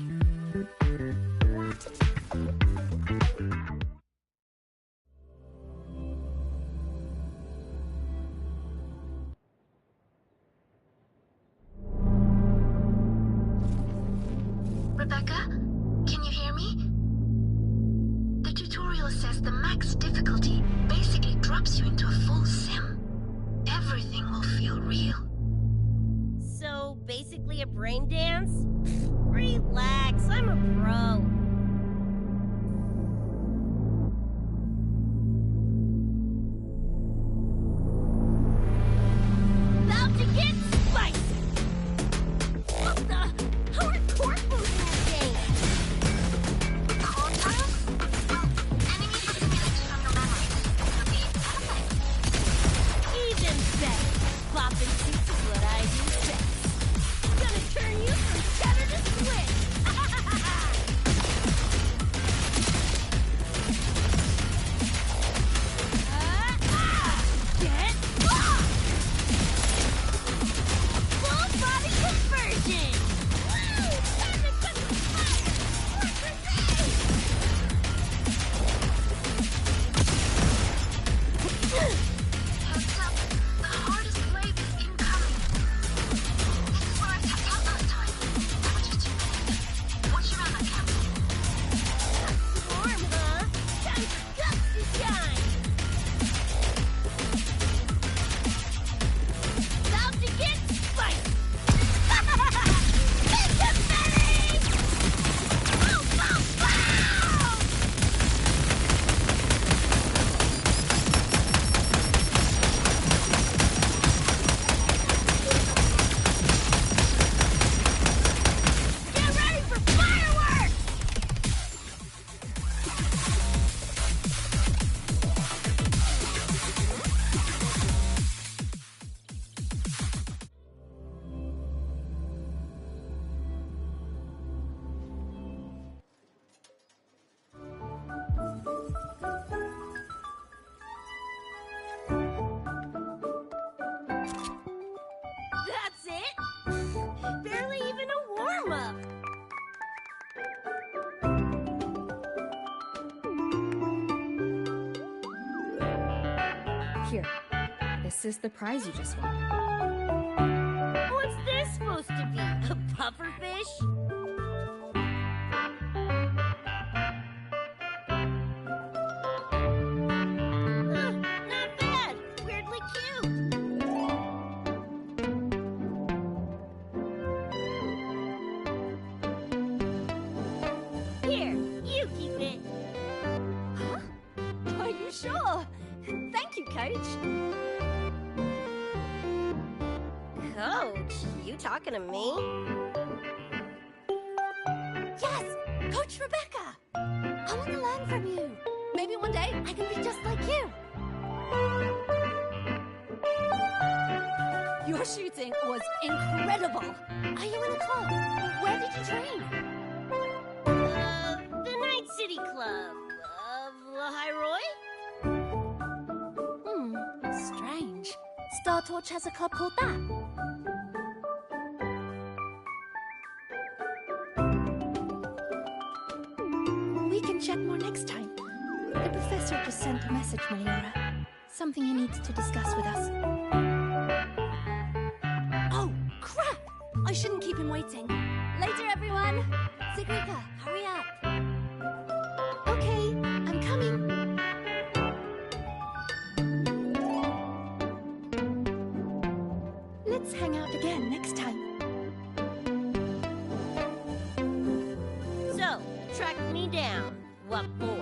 Rebecca, can you hear me? The tutorial says the max difficulty basically drops you into a full sim. Everything will feel real. So, basically a brain dance? Relax, I'm a pro. About to get spicy! What the? How are court moves in this game? Corto? Well, enemy disconnected from your memory. Could be perfect. Even better. Bopping suits is what I do best. Gonna turn you from cheddar to Swiss. Here. This is the prize you just won. What's this supposed to be? A pufferfish? Not bad. Weirdly cute. Here, you keep it. Huh? Are you sure? Thank you, Coach. Coach, you talking to me? Yes! Coach Rebecca! I want to learn from you. Maybe one day I can be just like you. Your shooting was incredible. Are you in a club? Where did you train? The Night City Club of Hyrule? Strange. Star Torch has a club called that. We can chat more next time. The professor just sent a message, Meliora. Something he needs to discuss with us. Oh, crap! I shouldn't keep him waiting. Later, everyone. Sigrika, hurry up. Okay, I'm coming. Let's hang out again next time. So, track me down. What for?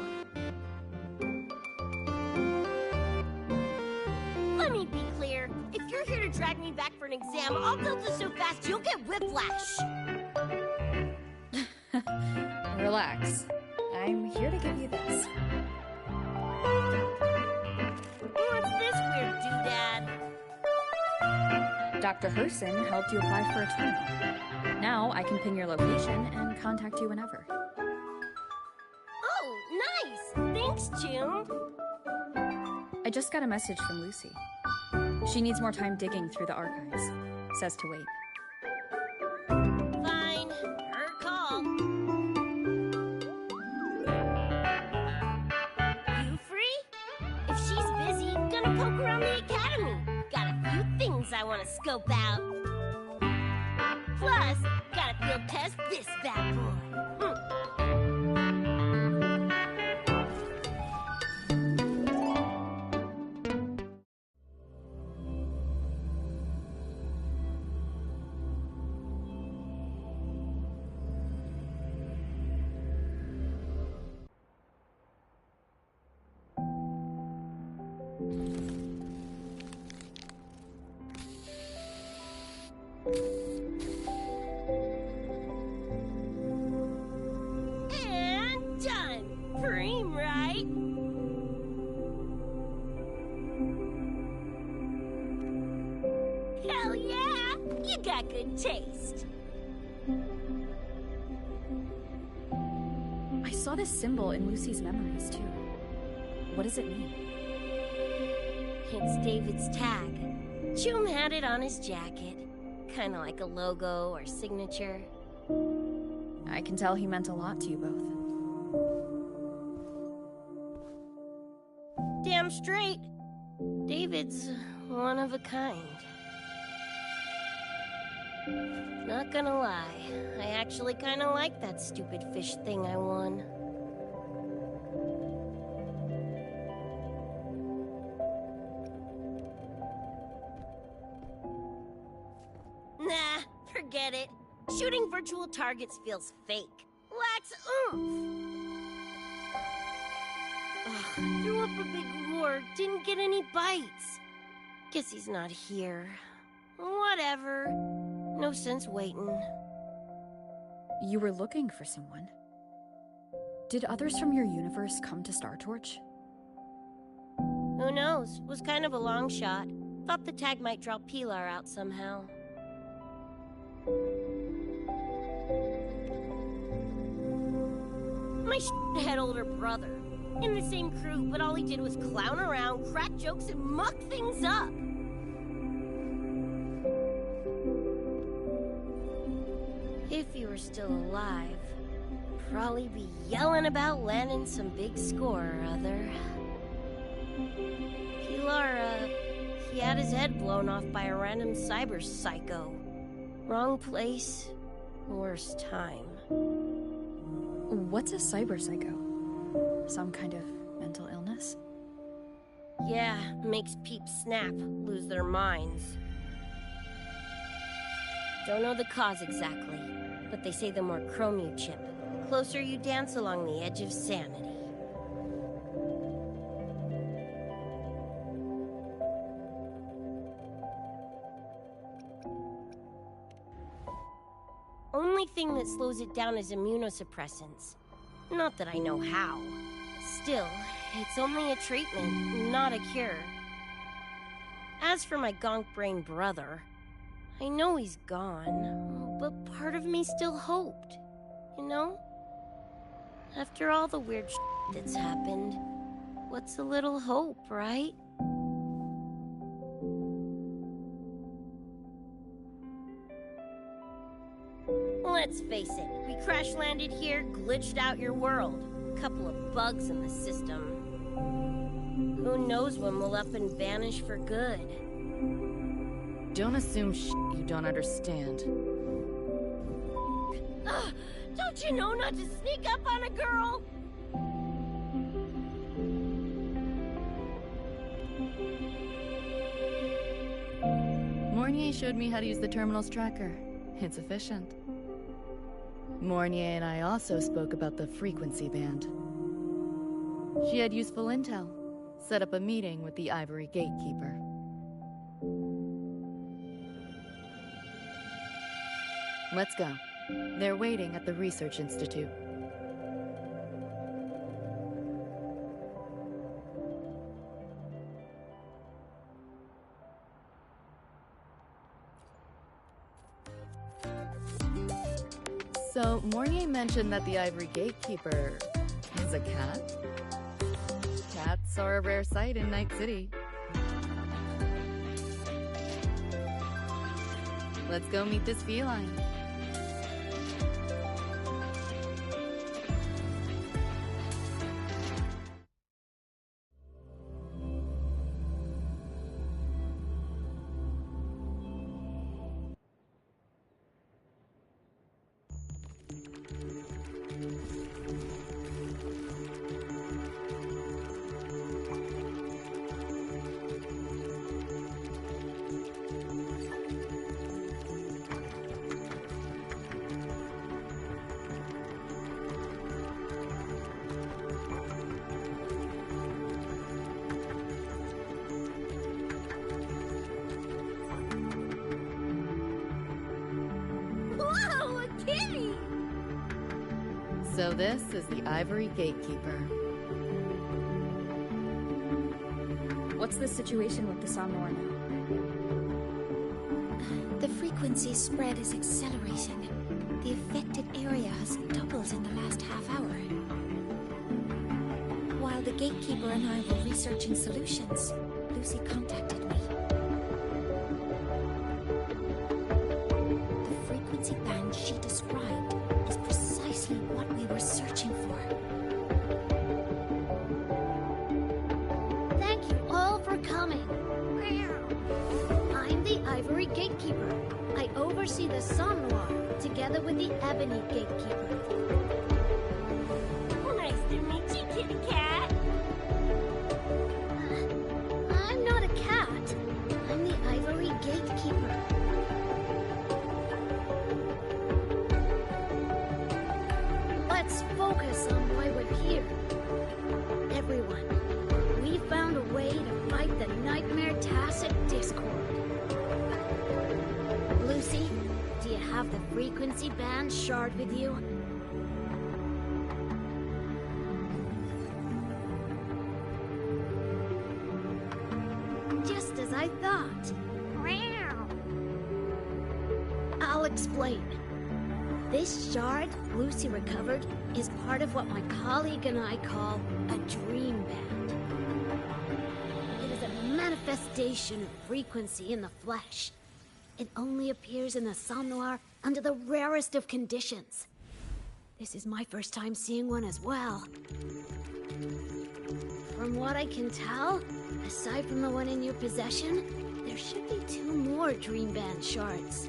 Let me be clear. If you're here to drag me back for an exam, I'll tilt it so fast you'll get whiplash. Relax. I'm here to give you this. What's this weird doodad? Dr. Herson helped you apply for a terminal. Now I can ping your location and contact you whenever. Oh, nice! Thanks, June. I just got a message from Lucy. She needs more time digging through the archives. Says to wait. Fine. Her call. You free? If she's busy, gonna poke around the academy. Got a few things I want to scope out. Plus, gotta field test this bad boy. And done. Preem, right? Hell yeah! You got good taste. I saw this symbol in Lucy's memories, too. What does it mean? It's David's tag. June had it on his jacket. Kinda like a logo or signature. I can tell he meant a lot to you both. Damn straight. David's one of a kind. Not gonna lie, I actually kinda like that stupid fish thing I won. Nah, forget it. Shooting virtual targets feels fake. Lacks oomph. Ugh, threw up a big roar, didn't get any bites. Guess he's not here. Whatever. No sense waiting. You were looking for someone. Did others from your universe come to Star Torch? Who knows? Was kind of a long shot. Thought the tag might draw Pilar out somehow. My shithead older brother. In the same crew, but all he did was clown around, crack jokes, and muck things up. If he were still alive, probably be yelling about landing some big score or other. Pilar, he had his head blown off by a random cyber psycho. Wrong place, worst time. What's a cyber psycho? Some kind of mental illness? Yeah, makes peeps snap, lose their minds. Don't know the cause exactly, but they say the more chrome you chip, the closer you dance along the edge of sanity. Only thing that slows it down is immunosuppressants. Not that I know how. Still, it's only a treatment, not a cure. As for my gonk-brain brother, I know he's gone, but part of me still hoped, you know? After all the weird shit that's happened, what's a little hope, right? Let's face it, we crash-landed here, glitched out your world. Couple of bugs in the system. Who knows when we'll up and vanish for good? Don't assume you don't understand. Don't you know not to sneak up on a girl? Mornier showed me how to use the terminal's tracker. It's efficient. Mornier and I also spoke about the frequency band. She had useful intel. Set up a meeting with the Ivory Gatekeeper. Let's go. They're waiting at the Research Institute. So, Mornier mentioned that the Ivory Gatekeeper is a cat? Cats are a rare sight in Night City. Let's go meet this feline. So this is the Ivory Gatekeeper. What's the situation with the Somnor now? The frequency spread is accelerating. The affected area has doubled in the last half hour. While the Gatekeeper and I were researching solutions, Lucy contacted me. The frequency band she described is precisely what we were searching for. Thank you all for coming. I'm the Ivory Gatekeeper. I oversee the Somnoir, together with the Ebony Gatekeeper. Nice to meet you, kitty cat. I'm not a cat. I'm the Ivory Gatekeeper. Let's focus on why we're here. Everyone, we found a way to fight the Nightmare Tacit Discord. Lucy, do you have the frequency band shard with you? Just as I thought. I'll explain. This shard Lucy recovered is part of what my colleague and I call a dream band. It is a manifestation of frequency in the flesh. It only appears in the Somnoir under the rarest of conditions. This is my first time seeing one as well. For From what I can tell, aside from the one in your possession, there should be 2 more Dream Band shards.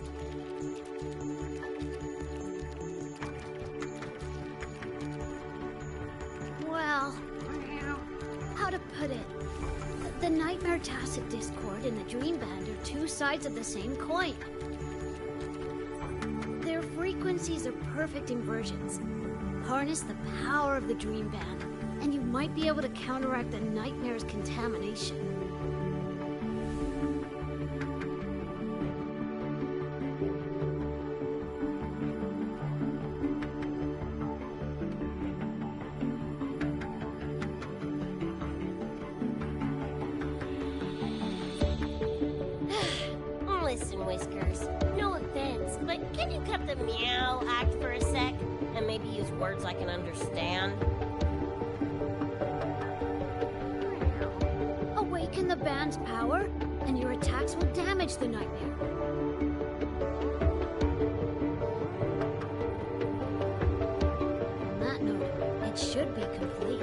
Well, how to put it? The Nightmare Tacit Discord and the Dream Band are 2 sides of the same coin. Their frequencies are perfect inversions. Harness the power of the Dream Band, and you might be able to counteract the Nightmare's contamination. Listen, Whiskers, no offense, but can you cut the meow act for a sec? And maybe use words I can understand? Awaken the band's power, and your attacks will damage the Nightmare. On that note, it should be complete.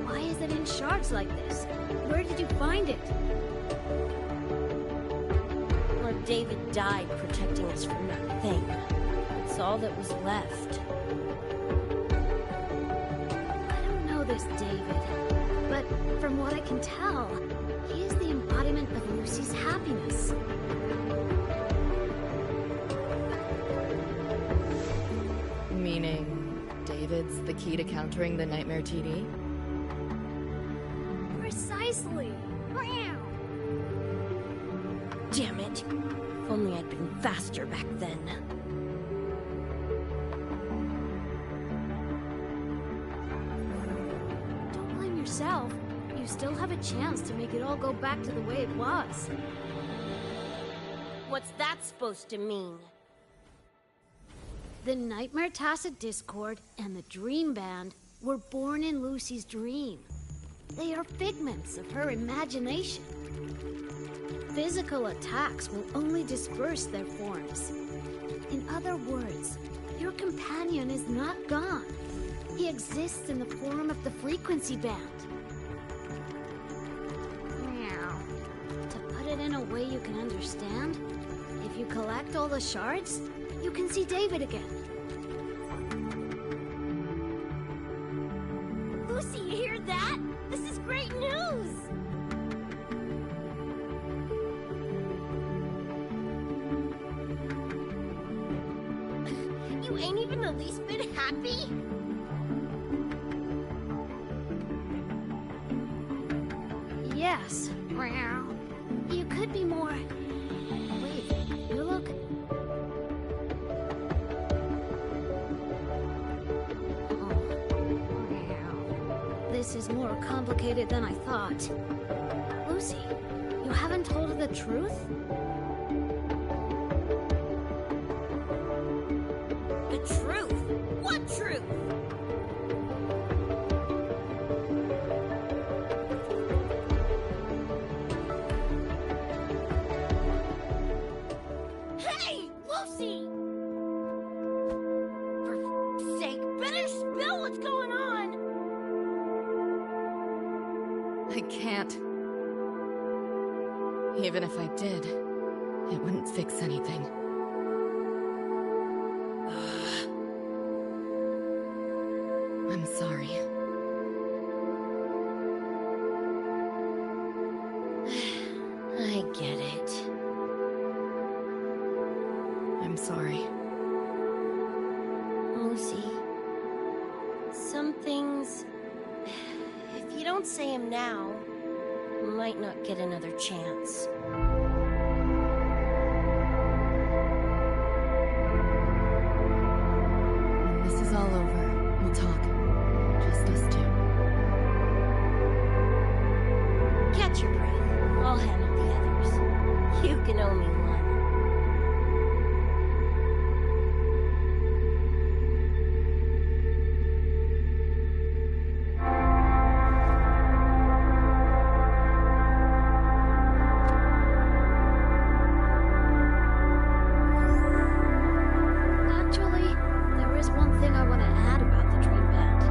Why is it in shards like this? Where did you find it? Well, David died protecting us from that thing. It's all that was left. I don't know this David, but from what I can tell, he is the embodiment of Lucy's happiness. Meaning, David's the key to countering the Nightmare TD? Precisely! Damn it! If only I'd been faster back then. Don't blame yourself. You still have a chance to make it all go back to the way it was. What's that supposed to mean? The Nightmare Tacit Discord and the Dream Band were born in Lucy's dream. They are figments of her imagination. Physical attacks will only disperse their forms. In other words, your companion is not gone. He exists in the form of the frequency band. Meow. To put it in a way you can understand, if you collect all the shards, you can see David again. Lucy, you hear that? This is great news! You ain't even the least bit happy? Yes. Meow. You could be more... Wait, you look... This is more complicated than I thought. Lucy, you haven't told her the truth? The truth? What truth? Hey, Lucy! For f***'s sake, better spill what's going on! I can't. Even if I did, it wouldn't fix anything. I'm sorry. I get it. I'm sorry. Lucy, some things, if you don't say them now, you might not get another chance. When this is all over, we'll talk. Just us two. Catch your breath. I'll handle the others. You can owe me one. Actually, there is one thing I want to add about the Dream Band.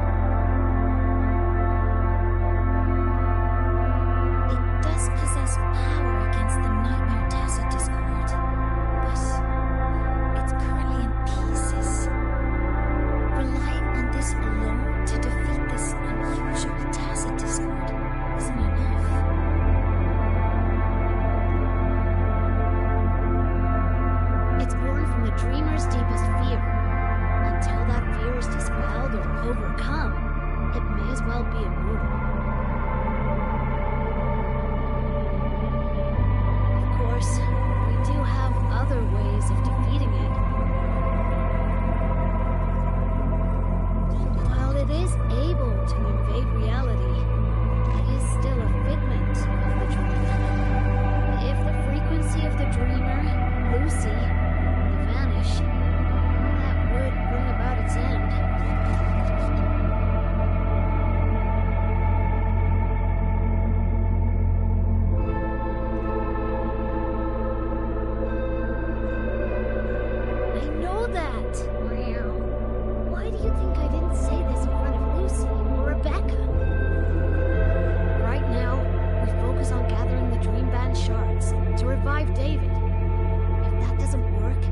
revive David. If that doesn't work,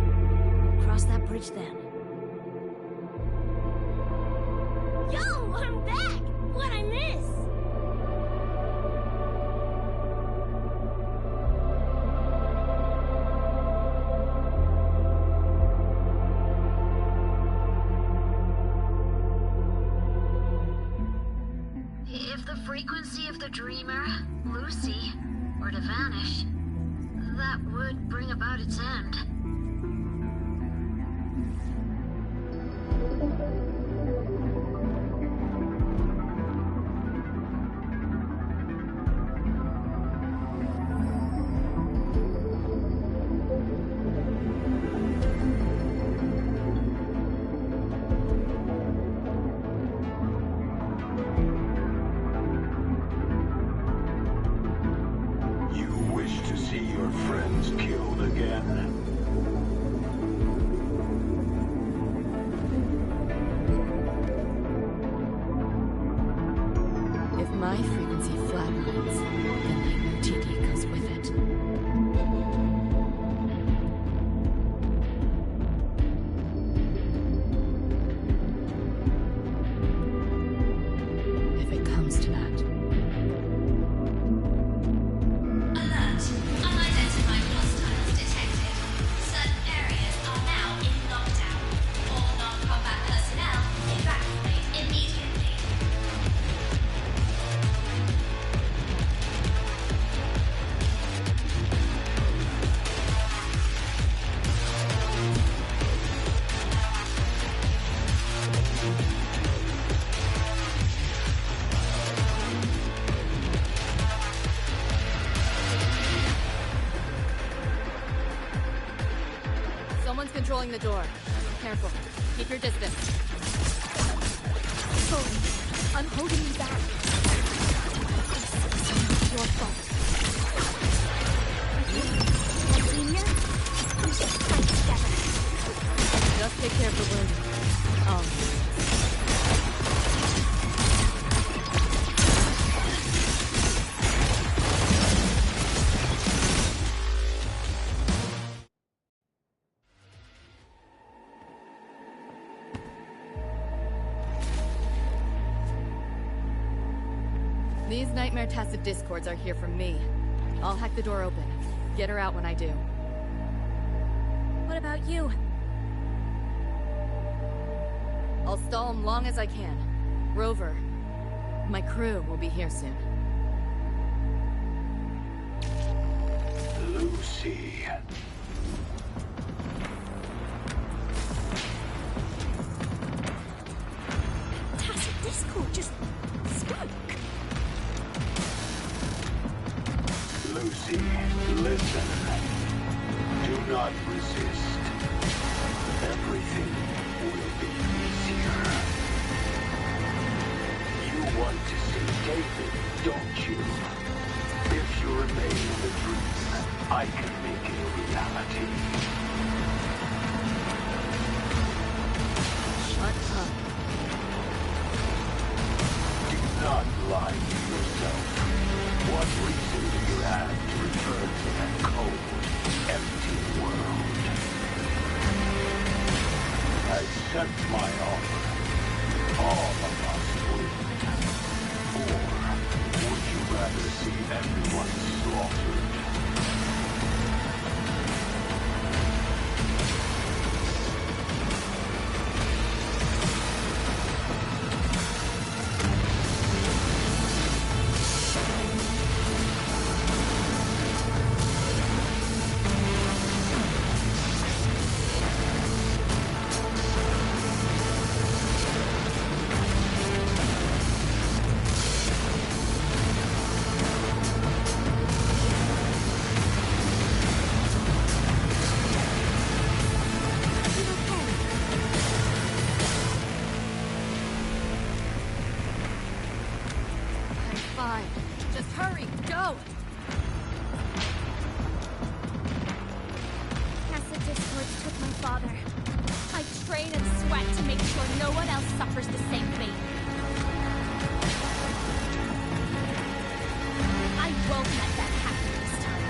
we'll cross that bridge then. Yo, I'm back! What'd I miss? If the frequency of the dreamer, Lucy, were to vanish, that would bring about its end. My frequency flatlines, the nightmare TD goes with it. If it comes to that. Alert! Unidentified hostiles detected. Certain areas are now in lockdown. All non-combat personnel evacuate immediately. Someone's controlling the door. Careful. Keep your distance. Sorry. I'm holding you back. It's your fault. Senior? We should fight together. Just take care of the wounded. These nightmare tacit discords are here from me. I'll hack the door open. Get her out when I do. What about you? I'll stall them long as I can. Rover, my crew will be here soon. Lucy. Tacit discord just spoke. Lucy, listen. Do not resist. Everything will be easier. You want to see David, don't you? If you remain in the dream, I can make it a reality. Shut up. Do not lie to yourself. What reason do you have to return to that cold, empty world? Accept my offer. All of us win. Or would you rather see everyone slaughtered? Fine. Just hurry, go! Tacit discords took my father. I train and sweat to make sure no one else suffers the same fate. I won't let that happen this time.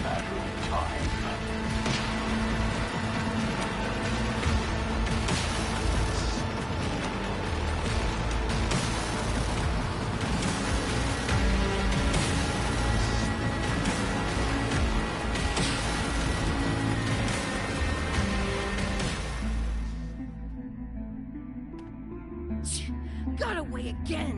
matter of time. Got away again!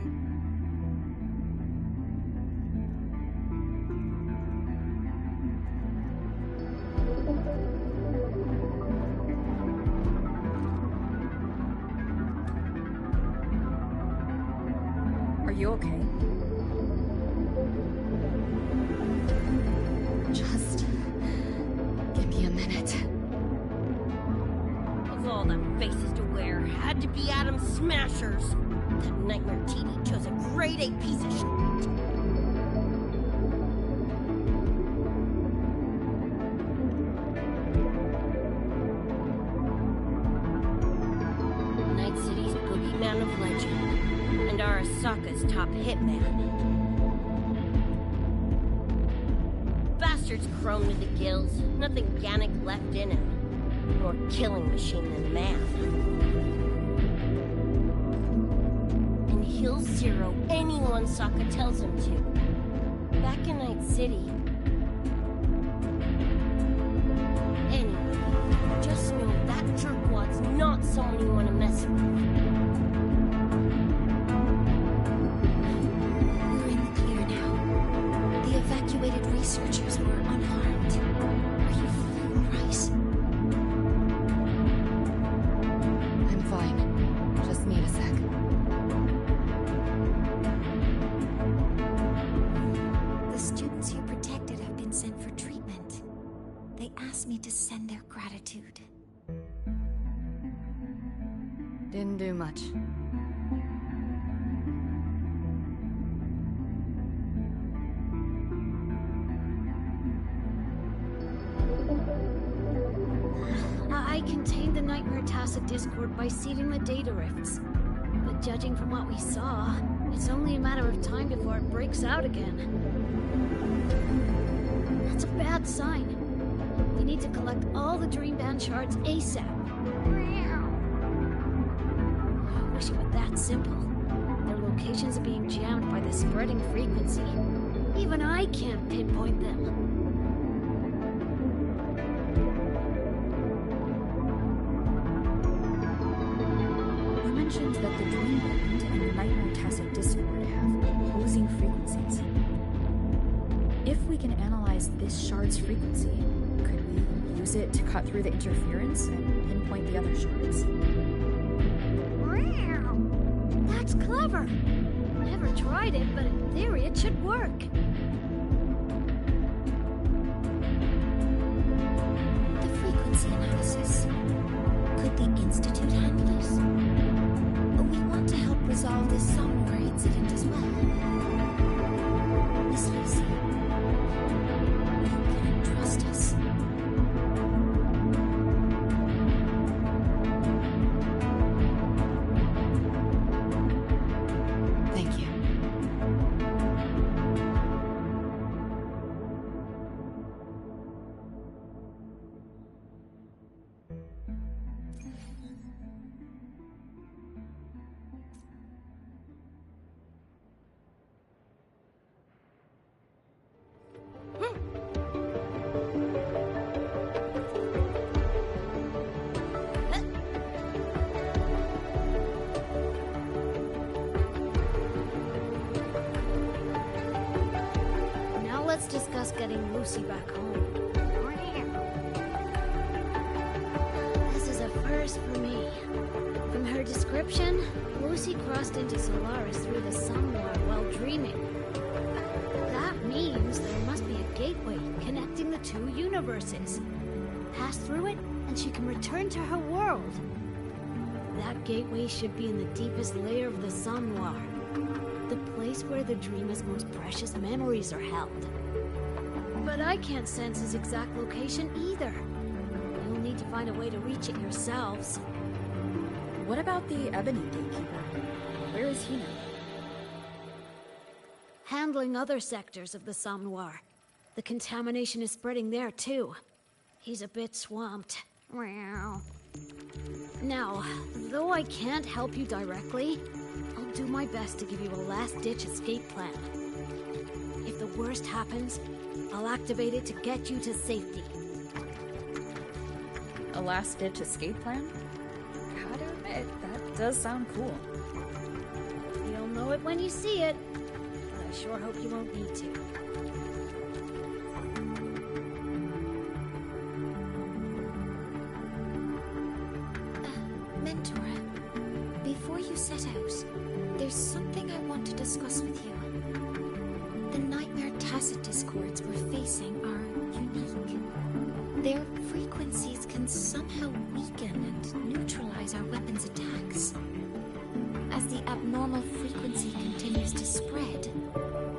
Are you okay? Just give me a minute. Of all the faces to wear, had to be Adam Smashers. That nightmare TD chose a grade A piece of shit. Night City's boogeyman of legend, and Arasaka's top hitman. Bastard's chrome to the gills, nothing organic left in him. More killing machine than man. And he'll zero anyone Sokka tells him to. Back in Night City. Anyway, just know that jerkwad's not someone you want to mess with. We're in the clear now. The evacuated researchers were unharmed. Are you feeling all right? I'm fine. Just need a sec. The students you protected have been sent for treatment. They asked me to send their gratitude. Didn't do much. I contained the Nightmare Tacit Discord by seeding the data rifts. But judging from what we saw, it's only a matter of time before it breaks out again. That's a bad sign. We need to collect all the Dream Band shards ASAP. I wish it were that simple. Their locations are being jammed by the spreading frequency. Even I can't pinpoint them. You mentioned that the Dream Band and the Nightmare Tacit Discord have opposing frequencies. If we can analyze this shard's frequency, could we use it to cut through the interference and pinpoint the other shards? That's clever. Never tried it, but in theory it should work. The frequency analysis. Could the Institute handle this? We want to help resolve this somewhere incident as well. Miss Lucy, you can trust us. Thank you. Now let's discuss getting Lucy back home. This is a first for me. From her description, Lucy crossed into Solaris through the Sun War while dreaming. That means there must be a gateway connecting the two universes. Pass through it, and she can return to her world. That gateway should be in the deepest layer of the Sun War. The place where the dreamer's most precious memories are held. But I can't sense his exact location either. You'll need to find a way to reach it yourselves. What about the Ebony Gatekeeper? Where is he now? Handling other sectors of the Sun War. The contamination is spreading there, too. He's a bit swamped. Meow. Now, though I can't help you directly, I'll do my best to give you a last-ditch escape plan. If the worst happens, I'll activate it to get you to safety. A last-ditch escape plan? Gotta admit, that does sound cool. You'll know it when you see it, but I sure hope you won't need to. Mentor, before you set out, there's something I want to discuss with you. The nightmare tacit discords we're facing are unique. Their frequencies can somehow weaken and neutralize our weapons' attacks. As the abnormal frequency continues to spread,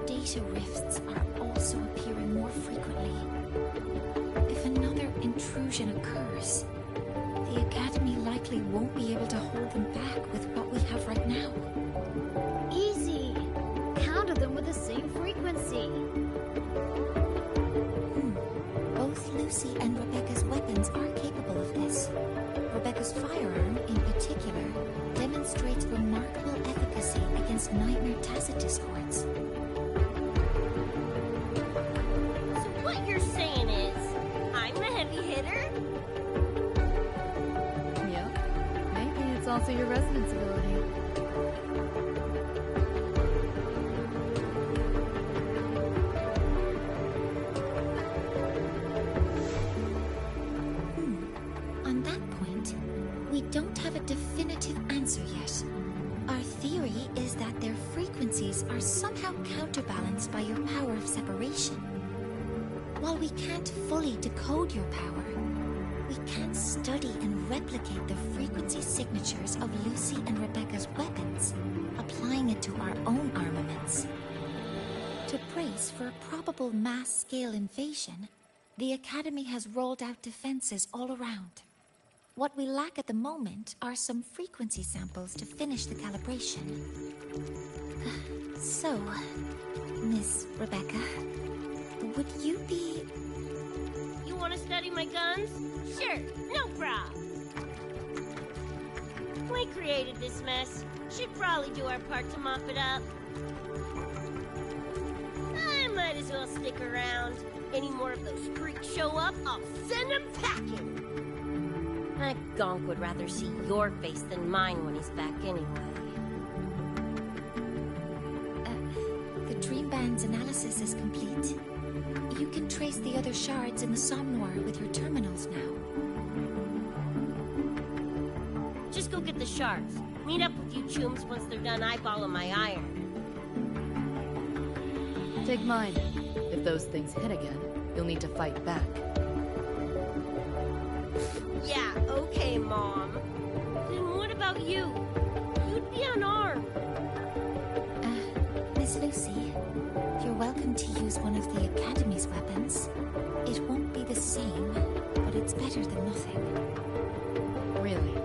data rifts are also appearing more frequently. If another intrusion occurs, the Academy likely won't be able to hold them back with what we have right now. Easy! Counter them with the same frequency. Both Lucy and Rebecca's weapons are capable of this. Rebecca's firearm, in particular, demonstrates remarkable efficacy against nightmare tacit discords. So what you're saying is, I'm the heavy hitter? Yep. Maybe it's also your resonance ability. On that point, we don't have a definitive answer yet. Our theory is that their frequencies are somehow counterbalanced by your power of separation. While we can't fully decode your power, we can study and replicate the frequency signatures of Lucy and Rebecca's weapons, applying it to our own armaments. To brace for a probable mass-scale invasion, the Academy has rolled out defenses all around. What we lack at the moment are some frequency samples to finish the calibration. So, Miss Rebecca, would you be... You want to study my guns? Sure, no prob. We created this mess. Should probably do our part to mop it up. I might as well stick around. Any more of those freaks show up, I'll send them packing. That gonk would rather see your face than mine when he's back anyway. The Dream Band's analysis is complete. You can trace the other shards in the Somnoir with your terminals now. Just go get the shards. Meet up with you chooms once they're done eyeballing my iron. Take mine. If those things hit again, you'll need to fight back. Yeah, okay, Mom. Then what about you? You'd be unarmed. Miss Lucy, you're welcome to use one of the Academy's weapons. It won't be the same, but it's better than nothing. Really?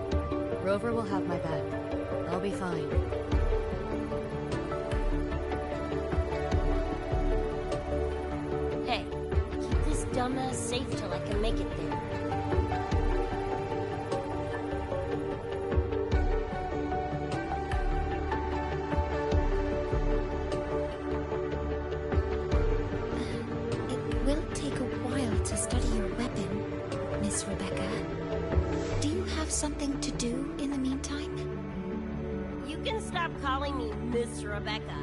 Rover will have my back. I'll be fine. Hey, keep this dumbass safe till I can make it there. It will take a while to study your weapon, Miss Rebecca. Do you have something to do in the meantime? You can stop calling me Miss Rebecca.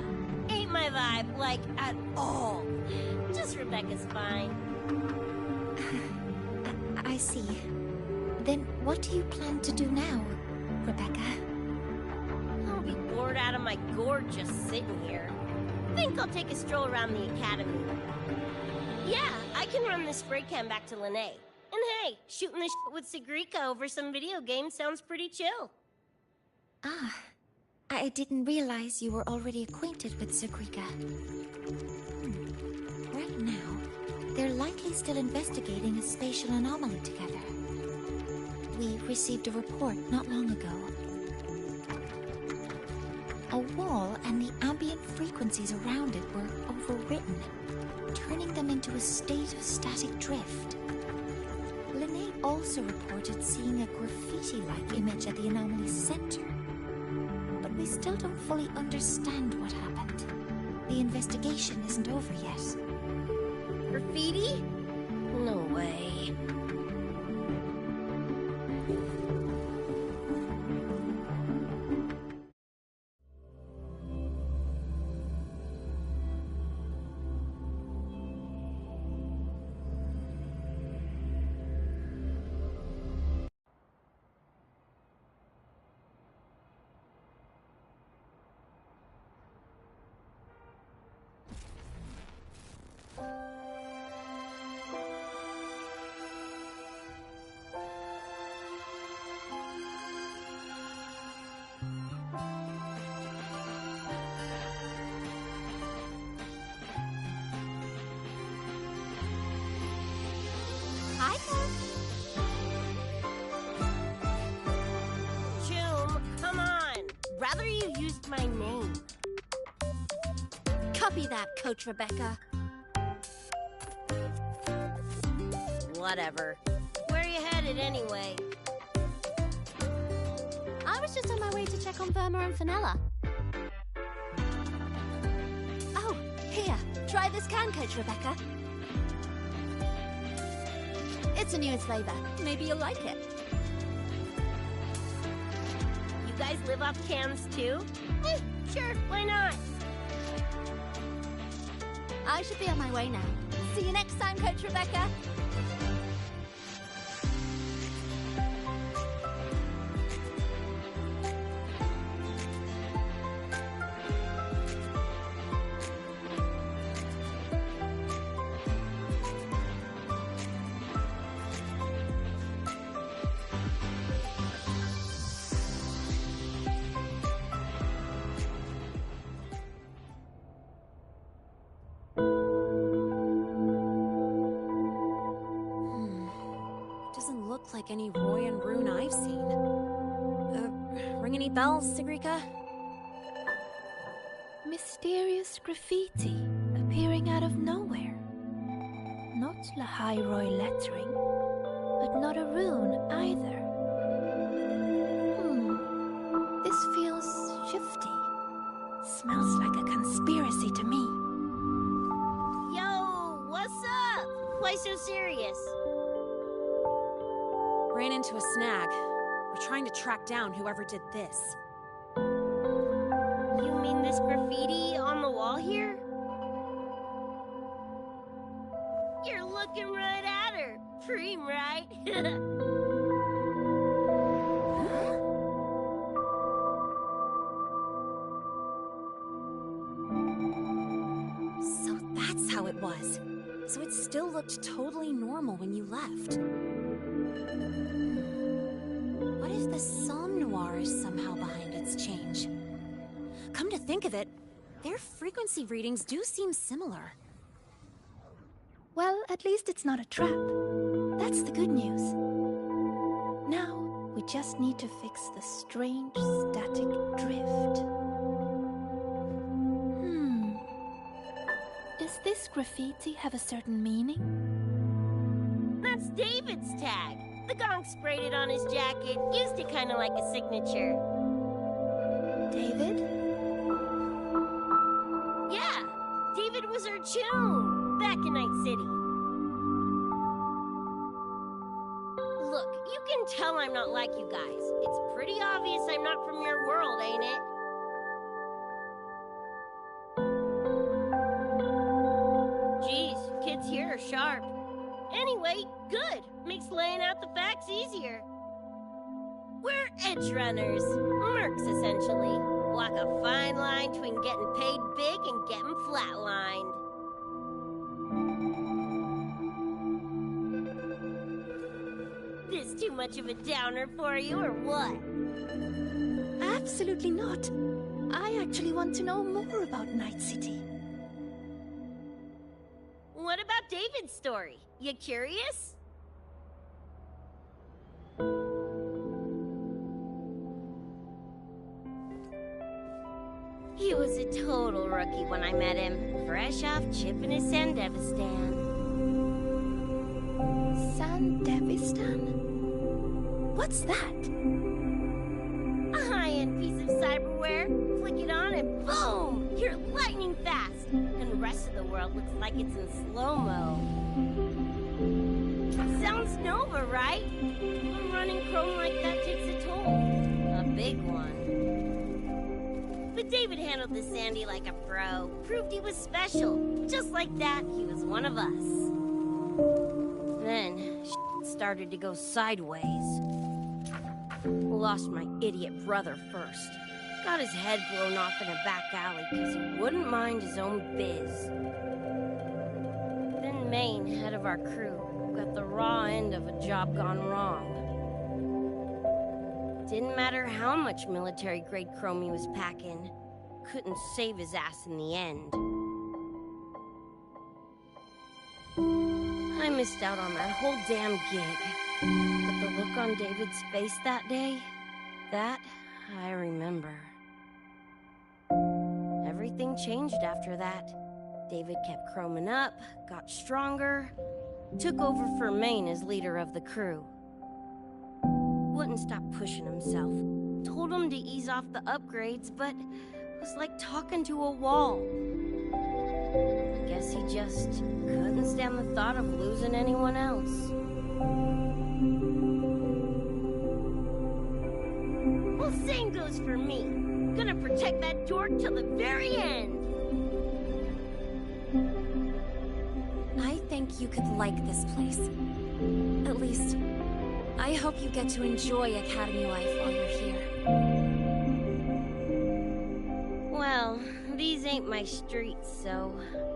Ain't my vibe, like, at all. Just Rebecca's fine. I see. Then what do you plan to do now, Rebecca? I'll be bored out of my gourd just sitting here. Think I'll take a stroll around the Academy. Yeah, I can run this spray can back to Lene. And hey, shooting the shit with Sigrika over some video game sounds pretty chill. Ah, I didn't realize you were already acquainted with Sigrika. Right now, they're likely still investigating a spatial anomaly together. We received a report not long ago. A wall and the ambient frequencies around it were overwritten. turning them into a state of static drift. Lene also reported seeing a graffiti-like image at the anomaly's center. But we still don't fully understand what happened. The investigation isn't over yet. Graffiti? No way. Hi there. Choom, come on. Rather you used my name. Copy that, Coach Rebecca. Whatever. Where are you headed anyway? I was just on my way to check on Verma and Fenella. Oh, here. Try this can, Coach Rebecca. It's a newest flavor. Maybe you'll like it. You guys live off cans too? Sure, why not? I should be on my way now. See you next time, Coach Rebecca. Like any Roy and Rune I've seen. Ring any bells, Sigrika? Mysterious graffiti appearing out of nowhere. Not Lahai Roy lettering, but not a rune either. This feels shifty. Smells like a conspiracy to me. Yo, what's up? Why so serious? Ran into a snag. We're trying to track down whoever did this. You mean this graffiti on the wall here? You're looking right at her. Preem, right? So that's how it was. So it still looked totally normal when you left. What if the Somme Noir is somehow behind its change? Come to think of it, their frequency readings do seem similar. Well, at least it's not a trap. That's the good news. Now, we just need to fix the strange static drift. Does this graffiti have a certain meaning? That's David's tag. The gong sprayed it on his jacket, used it kind of like a signature. David? Yeah, David was our choom back in Night City. Look, you can tell I'm not like you guys. It's pretty obvious I'm not from your world, ain't it? Geez, kids here are sharp. Anyway, good. Makes laying out the facts easier. We're edgerunners. Mercs, essentially. Walk a fine line between getting paid big and getting flatlined. This too much of a downer for you, or what? Absolutely not. I actually want to know more about Night City. What about David's story? You curious? He was a total rookie when I met him, fresh off chipping his Sandevistan. Sandevistan? What's that? A high-end piece of cyberware. Flick it on and boom! You're lightning fast! And the rest of the world looks like it's in slow-mo. Sounds Nova, right? But running chrome like that takes a toll. A big one. But David handled the Sandy like a pro. Proved he was special. Just like that, he was one of us. Then, started to go sideways. Lost my idiot brother first. Got his head blown off in a back alley because he wouldn't mind his own biz. Then Maine, head of our crew, got the raw end of a job gone wrong. Didn't matter how much military-grade chrome he was packing. Couldn't save his ass in the end. I missed out on that whole damn gig. But the look on David's face that day, that I remember. Everything changed after that. David kept chroming up, got stronger, took over for Maine as leader of the crew. Wouldn't stop pushing himself. Told him to ease off the upgrades, but was like talking to a wall. I guess he just couldn't stand the thought of losing anyone else. Well, same goes for me. Gonna protect that dork till the very end. I think you could like this place. At least, I hope you get to enjoy Academy life while you're here. Well, these ain't my streets, so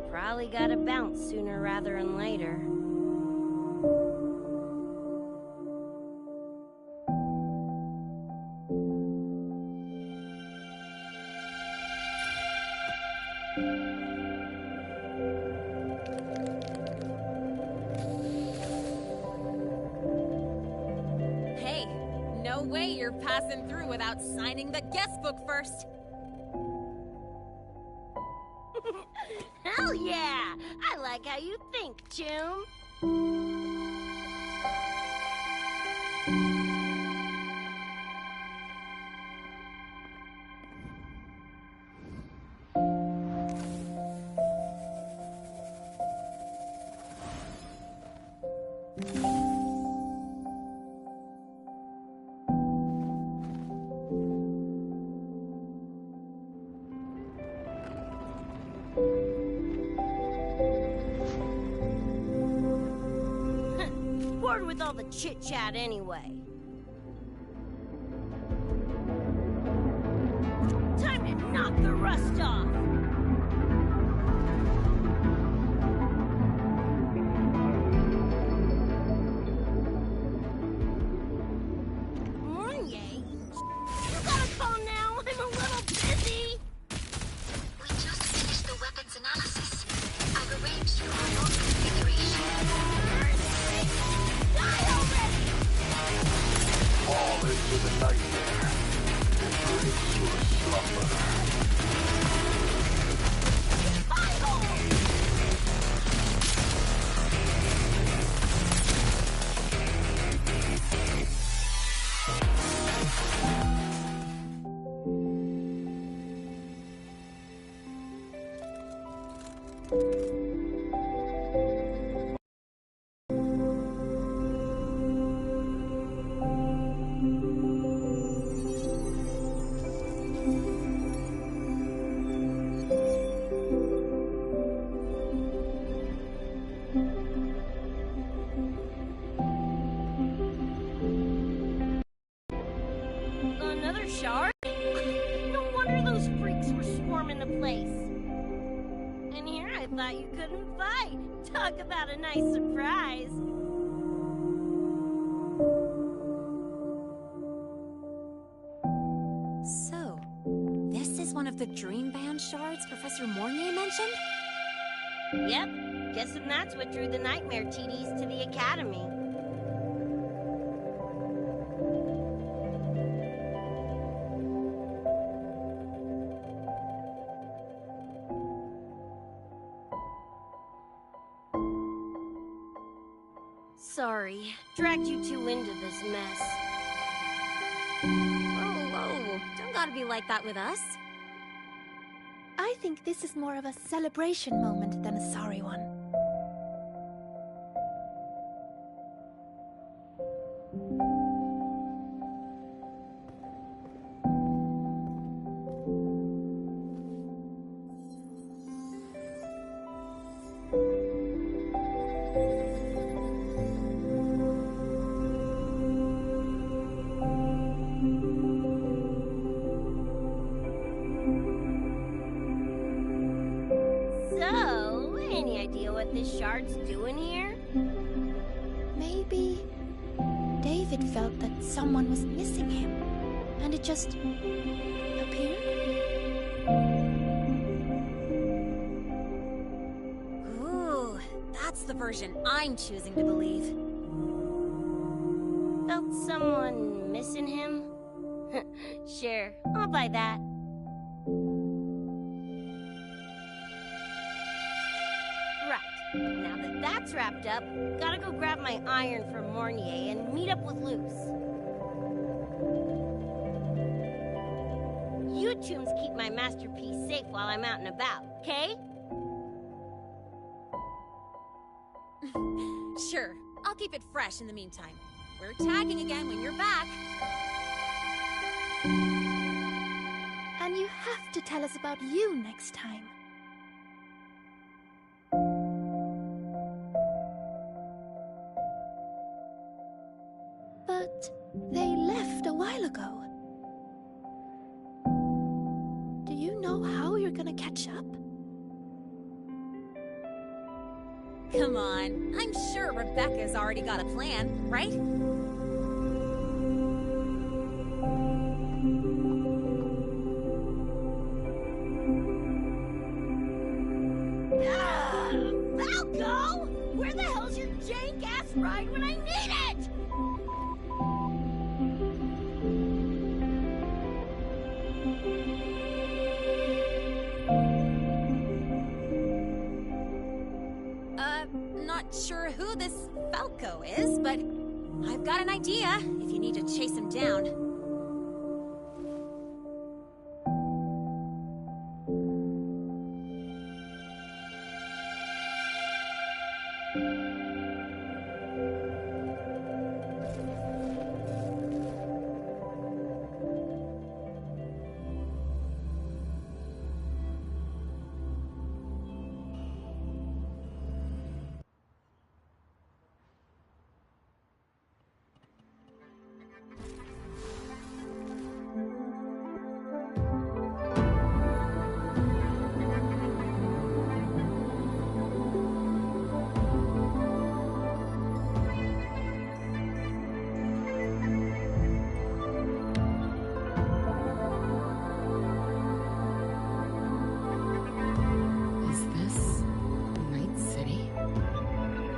probably gotta bounce sooner rather than later. Hey, no way you're passing through without signing the guest book first. Hell yeah! I like how you think, Choom. Bored with all the chit-chat anyway. Time to knock the rust off! Mornier? You got a call now? I'm a little busy! We just finished the weapons analysis. I've arranged your remote configuration. Fall into the nightmare. Embrace your slumber. Another shard? No wonder those freaks were swarming the place. And here I thought you couldn't fight. Talk about a nice surprise. So, this is one of the Dream Band shards Professor Mornier mentioned? Yep, guessing that's what drew the Nightmare TDs to the Academy. Sorry, dragged you two into this mess. Whoa, don't gotta be like that with us. I think this is more of a celebration moment than a sorry one. So, any idea what this shard's doing here? Maybe David felt that someone was missing him, and it just appeared? Ooh, that's the version I'm choosing to believe. Felt someone missing him? Sure, I'll buy that. Right, now that that's wrapped up, gotta go grab my iron from Mornier and meet up with Luce. You tombs keep my masterpiece safe while I'm out and about, okay? Sure, I'll keep it fresh in the meantime. We're tagging again when you're back. And you have to tell us about you next time. But they left a while ago. Do you know how you're gonna catch up? Come on, I'm sure Rebecca's already got a plan, right? Falco! Where the hell's your jank-ass ride when I need it? Not sure who this Falco is, but I've got an idea if you need to chase him down.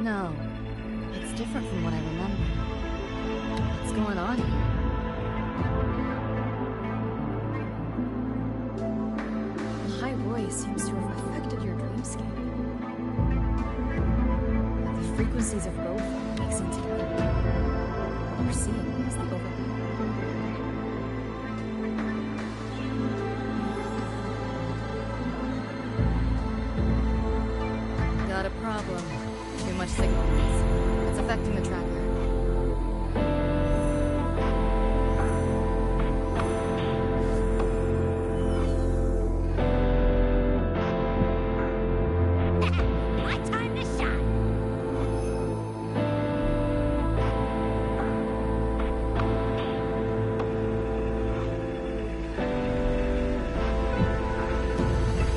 No, it's different from what I remember. What's going on here? The High Roy seems to have affected your dreamscape. The frequencies of both are mixing together. What you're seeing is the overlap. Got a problem. Too much signal. It's affecting the tracker. My time to shine!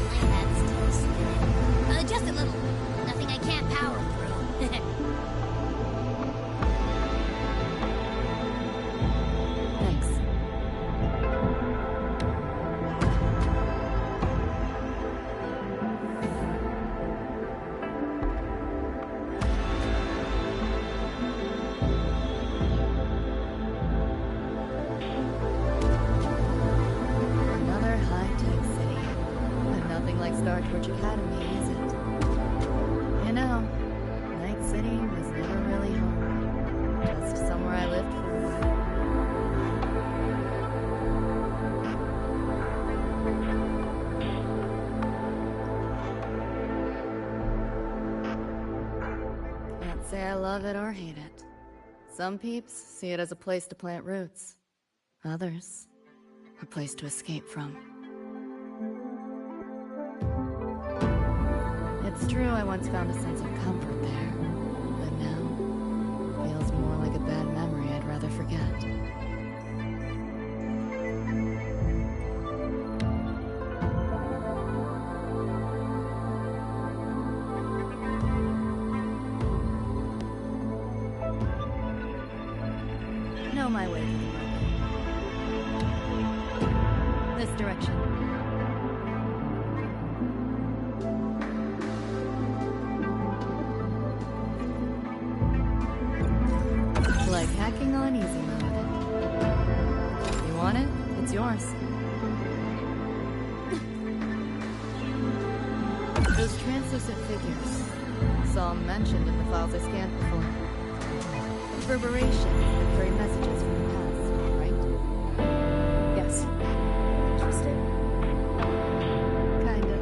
My head's still spinning. Just a little. Nothing I can't power through. Thanks. Another high-tech city. But nothing like Startorch Academy, is it? You know, Night City was never really home. love it or hate it. Some peeps see it as a place to plant roots. Others, a place to escape from. It's true I once found a sense of comfort there, but now feels more like a bad memory I'd rather forget. Know my way to the market. This direction. Like hacking on easy mode. You want it? It's yours. Those translucent figures. Saw them mentioned in the files I scanned before. Reverberations that carry messages from the past, right? Yes. Interested? Kinda.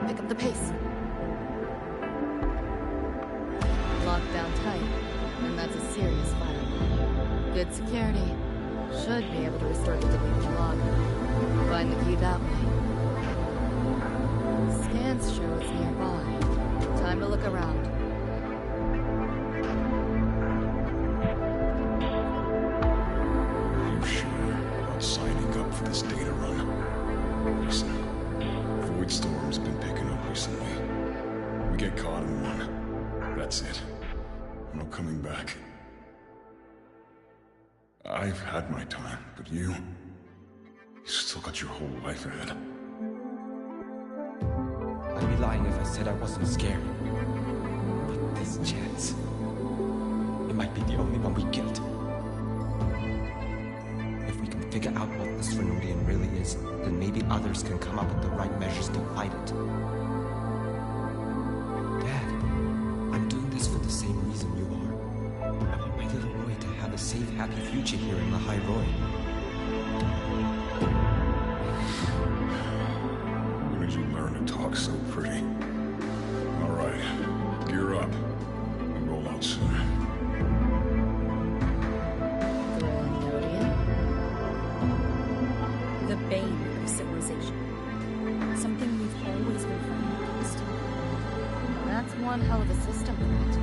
Pick up the pace. Locked down tight, and that's a serious firewall. Good security. Should be able to restore the deleted log. Find the key that way. Scans show it's nearby. Time to look around. Are you sure about signing up for this data run? Listen, Void Storm's been picking up recently. We get caught in one. That's it. No coming back. I've had my time, but you still got your whole life ahead. I'd be lying if I said I wasn't scared. But this chance, it might be the only one we get. If we can figure out what this Renodian really is, then maybe others can come up with the right measures to fight it. Dad, I'm doing this for the same reason you are. I want my little Roy to have a safe, happy future here in the High Roy. When did you learn to talk so pretty? All right, gear up. We roll out soon. The bane of civilization. Something we've always been fighting against. That's one hell of a system threat.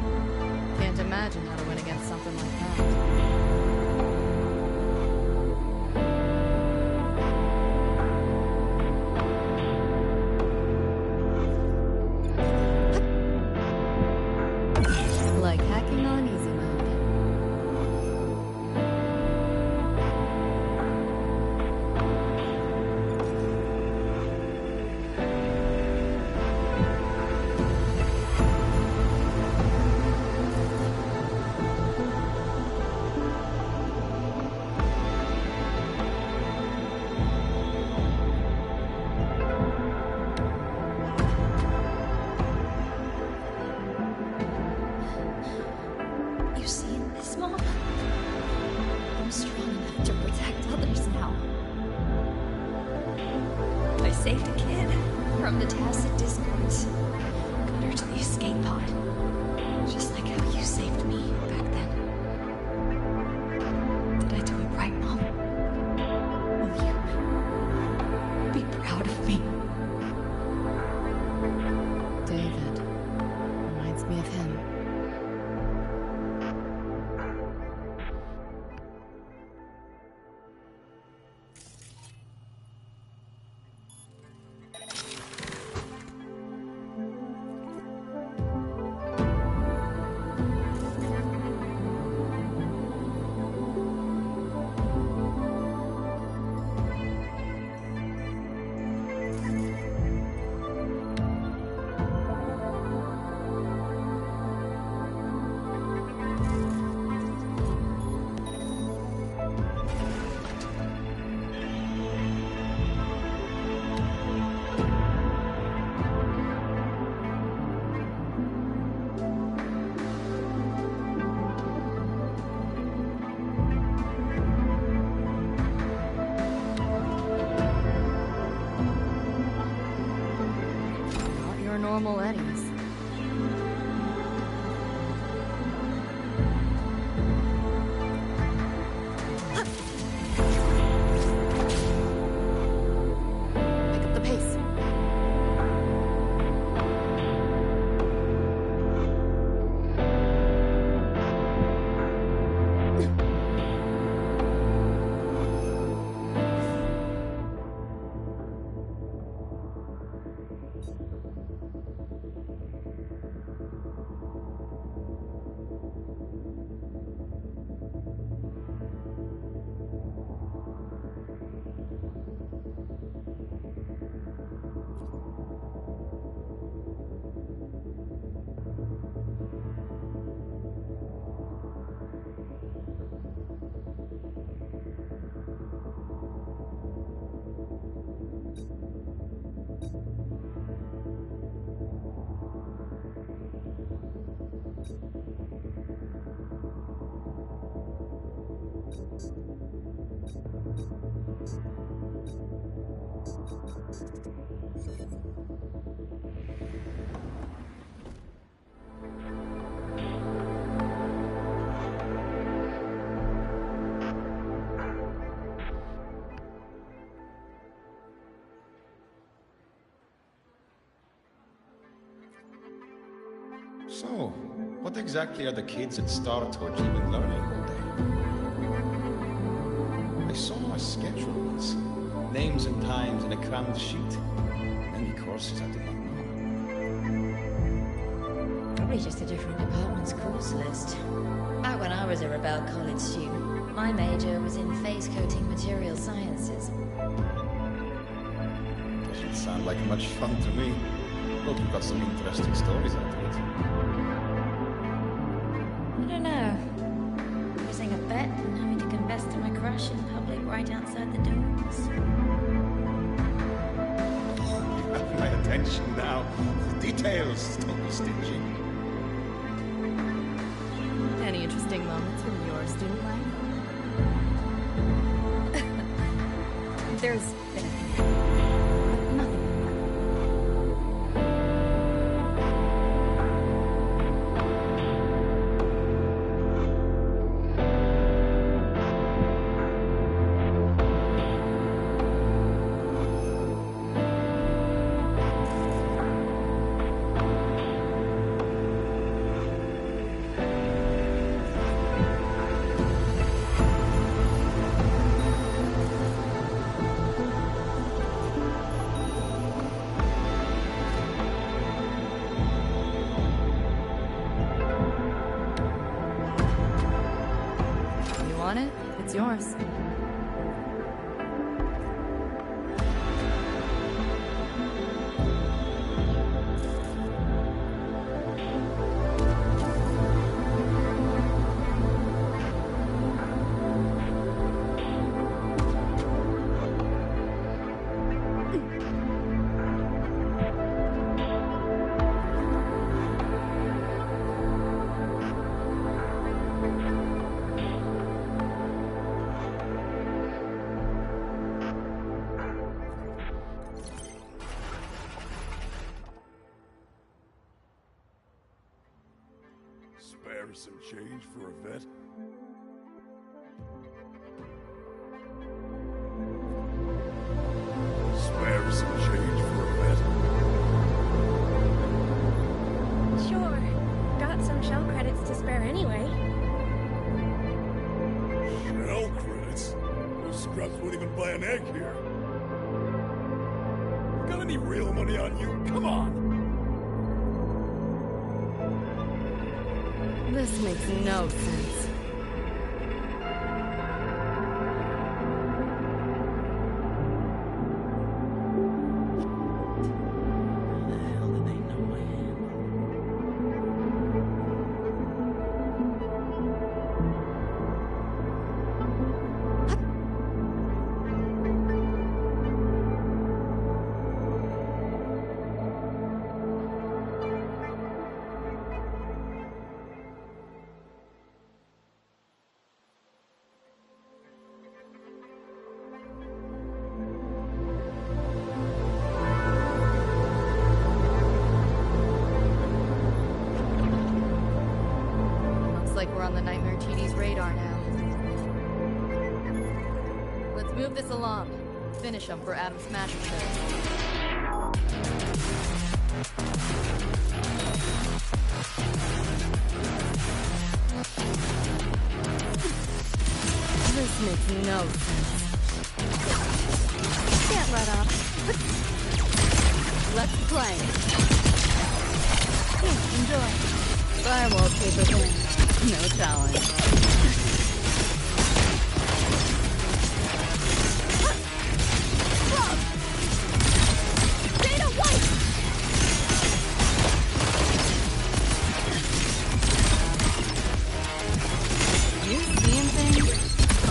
Can't imagine how to win against something like that. Like hacking on easy mode. You seen this, Mom? I'm strong enough to protect others now. I saved a kid from the tacit discords. Got her to the escape pod. Just like how you saved me back then. Did I do it right, Mom? Will you be proud of me? David. Reminds me of him. normal eddies. Pick up the pace. So, what exactly are the kids at Star Torch even learning all day? I saw a schedule once. Names and times in a crammed sheet. Many courses I did not know. Probably just a different department's course list. Back when I was a Rebel college student, my major was in phase coating material sciences. Doesn't sound like much fun to me. Hope you've got some interesting stories out of it. I don't know. Losing a bet and having to confess to my crush in public right outside the doors. You have my attention now. Details, don't be stingy. Any interesting moments from your student life? There's been a few. Nothing. It's yours. Spare some change for a vet? Spare some change for a vet? Sure. Got some shell credits to spare anyway. Shell credits? Those scrubs won't even buy an egg here. Got any real money on you? Come on! This makes no sense. like we're on the Nightmare TD's radar now. Let's move this along. Finish them for Adam Smasher shows. This makes no sense. Can't let up. Let's play. Enjoy. Firewall paper thing. No challenge. Data white! You seeing things?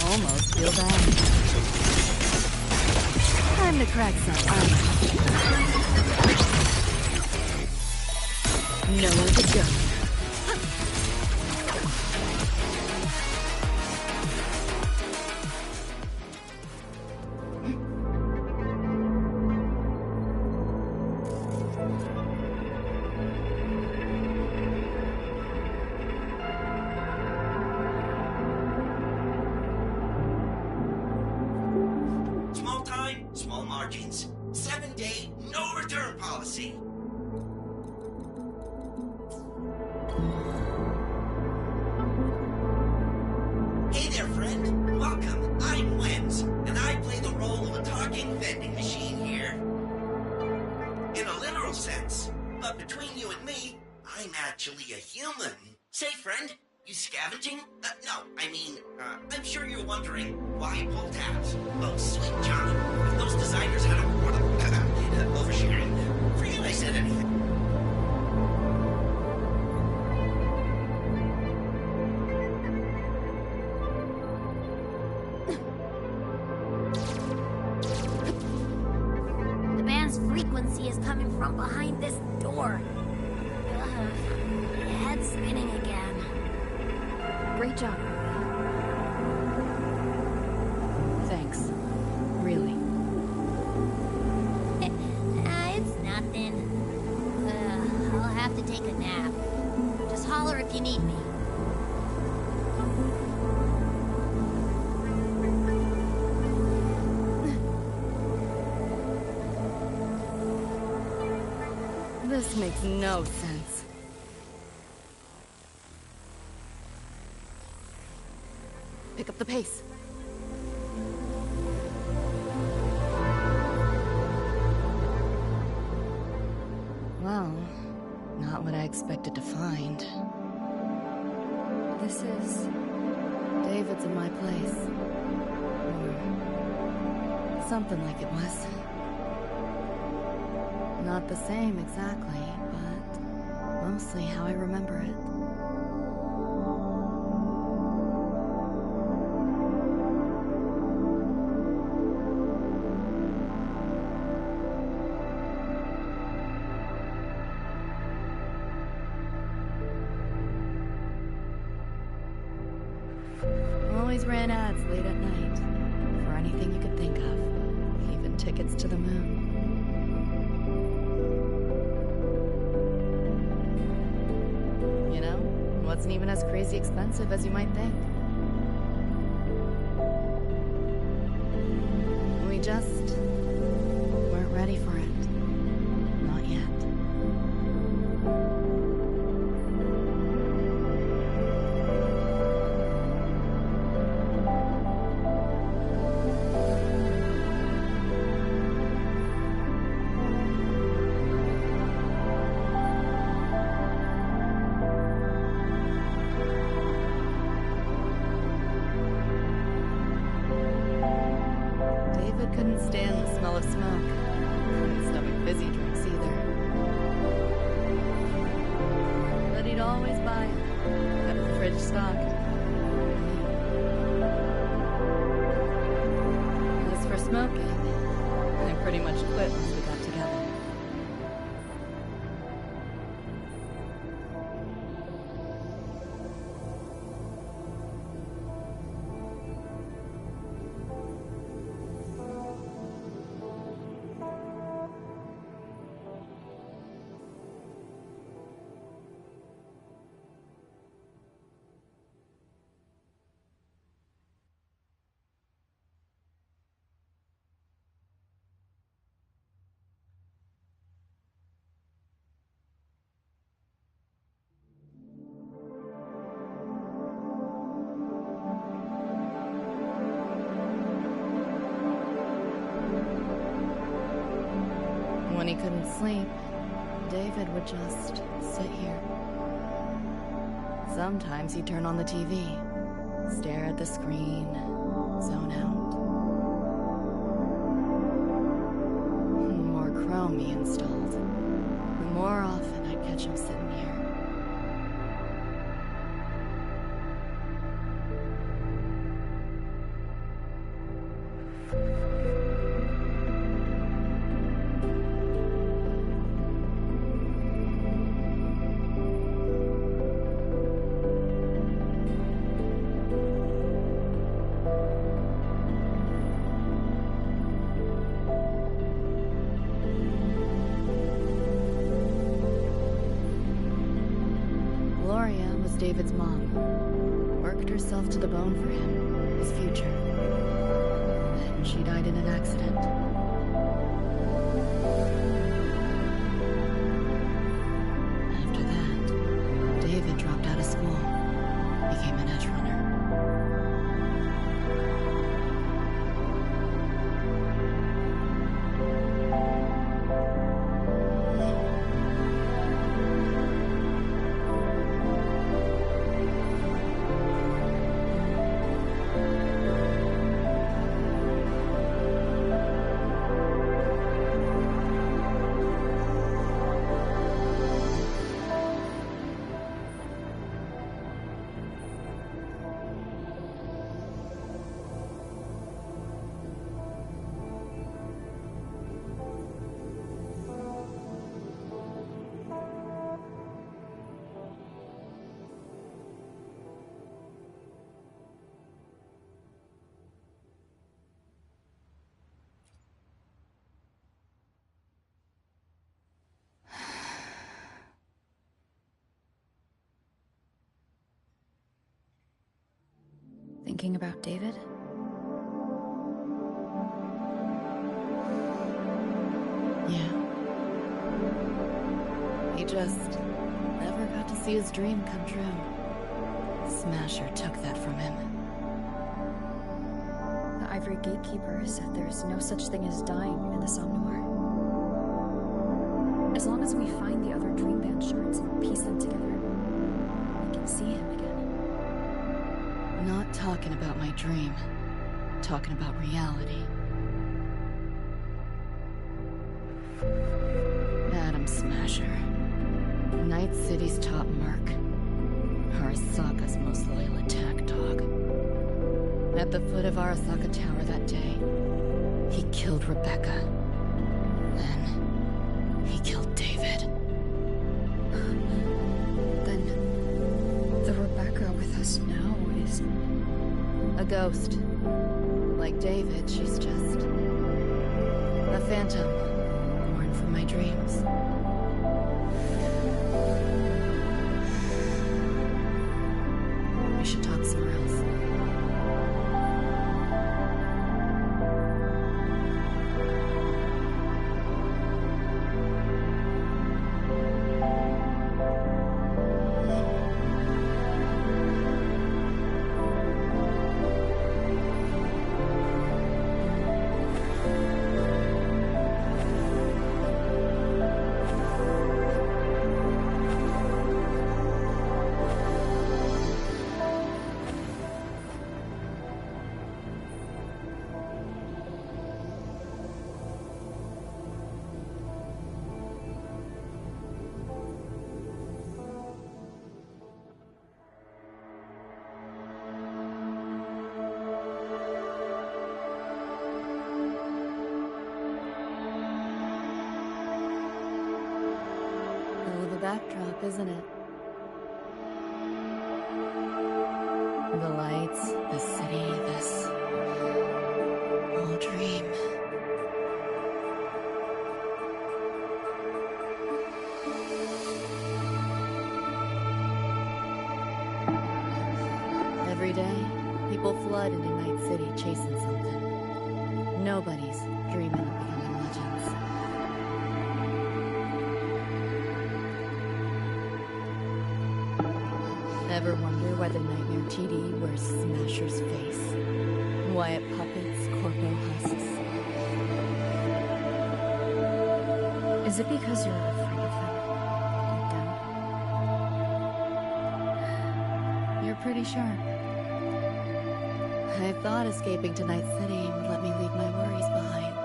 Almost feel bad. Time to crack some ice. Nowhere to go. Small time, small margins. 7-day, no return policy. Hey there, friend. Welcome. I'm Wims, and I play the role of a talking vending machine here. In a literal sense. But between you and me, I'm actually a human. Say, friend, you scavenging? No, I'm sure you're wondering why pull tabs. Oh, sweet Johnny. If those designers had a oversharing. Forget I said anything. The band's frequency is coming from behind this door. Head's spinning again. Great job. Thanks. Really. It's nothing. I'll have to take a nap. Just holler if you need me. This makes no sense. Pick up the pace. Well, not what I expected to find. This is... David's in my place. Or something like it was. Not the same exactly, but mostly how I remember it. Always ran ads late at night for anything you could think of, even tickets to the moon. You know, it wasn't even as crazy expensive as you might think. We just weren't ready for it. Not yet. Couldn't stand the smell of smoke. Couldn't stomach fizzy drinks either. But he'd always buy it. Got the fridge stocked. As for smoking, I pretty much quit once we got together. he couldn't sleep, David would just sit here. Sometimes he'd turn on the TV, stare at the screen, zone out. The more Chrome he installed, the more often I'd catch him sitting here. David's mom worked herself to the bone for him, his future. Then she died in an accident. After that, David dropped out of school, became an edge runner. Thinking about David? Yeah. He just never got to see his dream come true. Smasher took that from him. The Ivory Gatekeeper said there's no such thing as dying in the Somnoir. As long as we find the other Dream Band shards and piece them together, we can see him again. Not talking about my dream. Talking about reality. Adam Smasher. Night City's top merc. Arasaka's most loyal attack dog. At the foot of Arasaka Tower that day, he killed Rebecca. Then, he killed David. Then, the Rebecca with us now is... a ghost. Like David, she's just... a phantom, born from my dreams. We should talk somewhere else. Backdrop, isn't it? The lights, the city, this whole dream. Every day, people flood into Night City chasing something. Nobody's dreaming of becoming legends. Ever wonder why the Nightmare TD wears Smasher's face? Why it puppets Corpo husks? Is it because you're afraid of them? Deep down? You're pretty sharp. I thought escaping to Night City would let me leave my worries behind.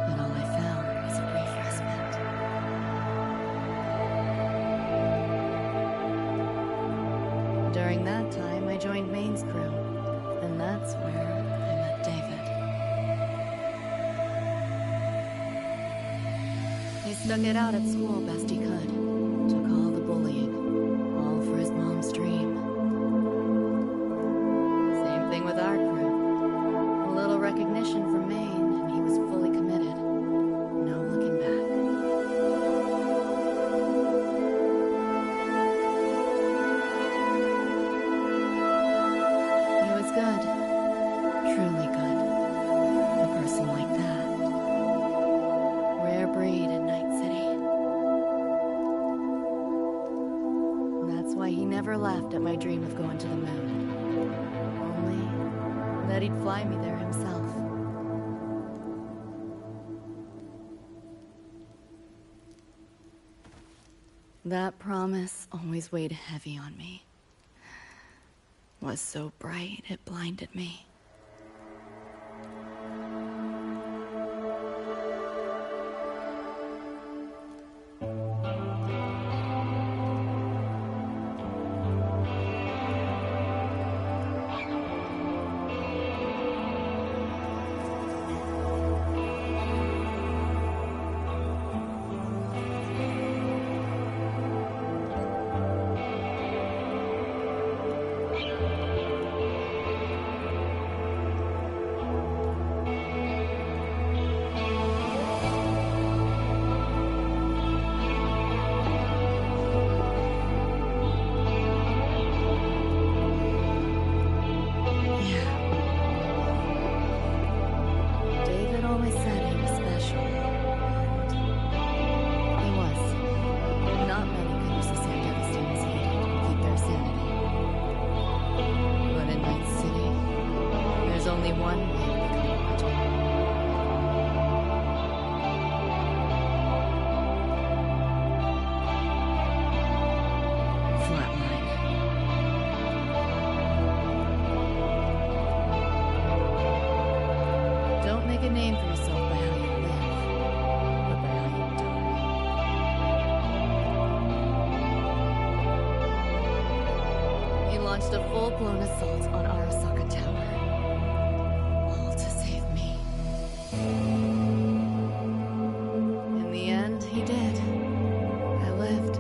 But all I found was a brief respite. During that time, I joined Maine's crew. And that's where I met David. He stuck it out at school best he could. Took all the bullying. All for his mom's dream. Same thing with our crew. A little recognition from Maine, and he was fully committed. No looking back. He was good. Truly good. A person like that. Rare breed in Night City. That's why he never laughed at my dream of going to the moon. Only that he'd fly me there himself. That promise always weighed heavy on me. Was so bright it blinded me. David always said he was special. And he was. Not many could resist their devastating heat and keep their sanity. But in Night City, there's only one way to become immortal. Flatline. Don't make a name for yourself by how you live, but by how you die. He launched a full-blown assault on Arasaka Tower. All to save me. In the end, he did. I lived.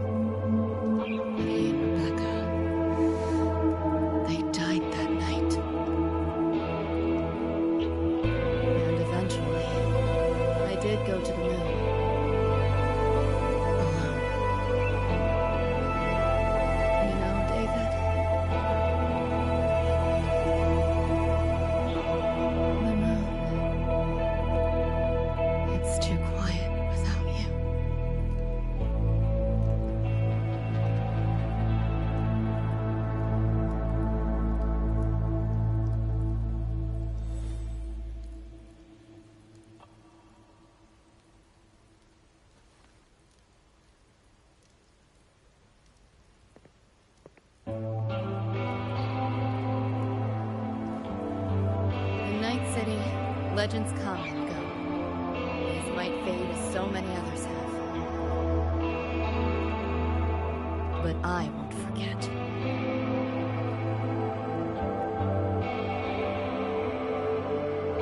But he and Rebecca, they died that night. And eventually, I did go to the moon. Alone. You know, David? The moon. It's too quiet without you. In Night City, legends come and go. These might fade as so many others have. But I won't forget.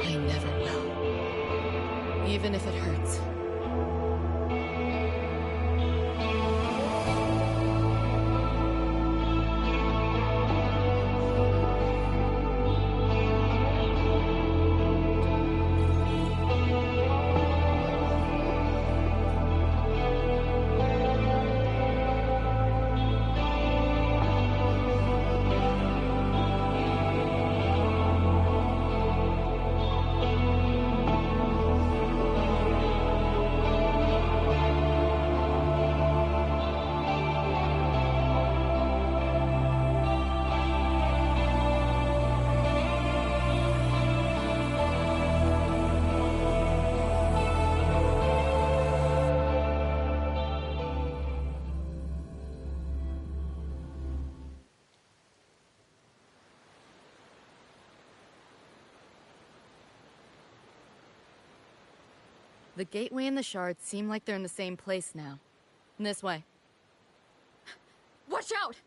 I never will. Even if it hurts. The gateway and the shards seem like they're in the same place now. This way. Watch out!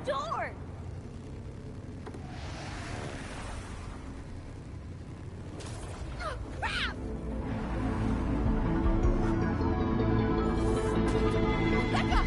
door! Oh, crap! Back up!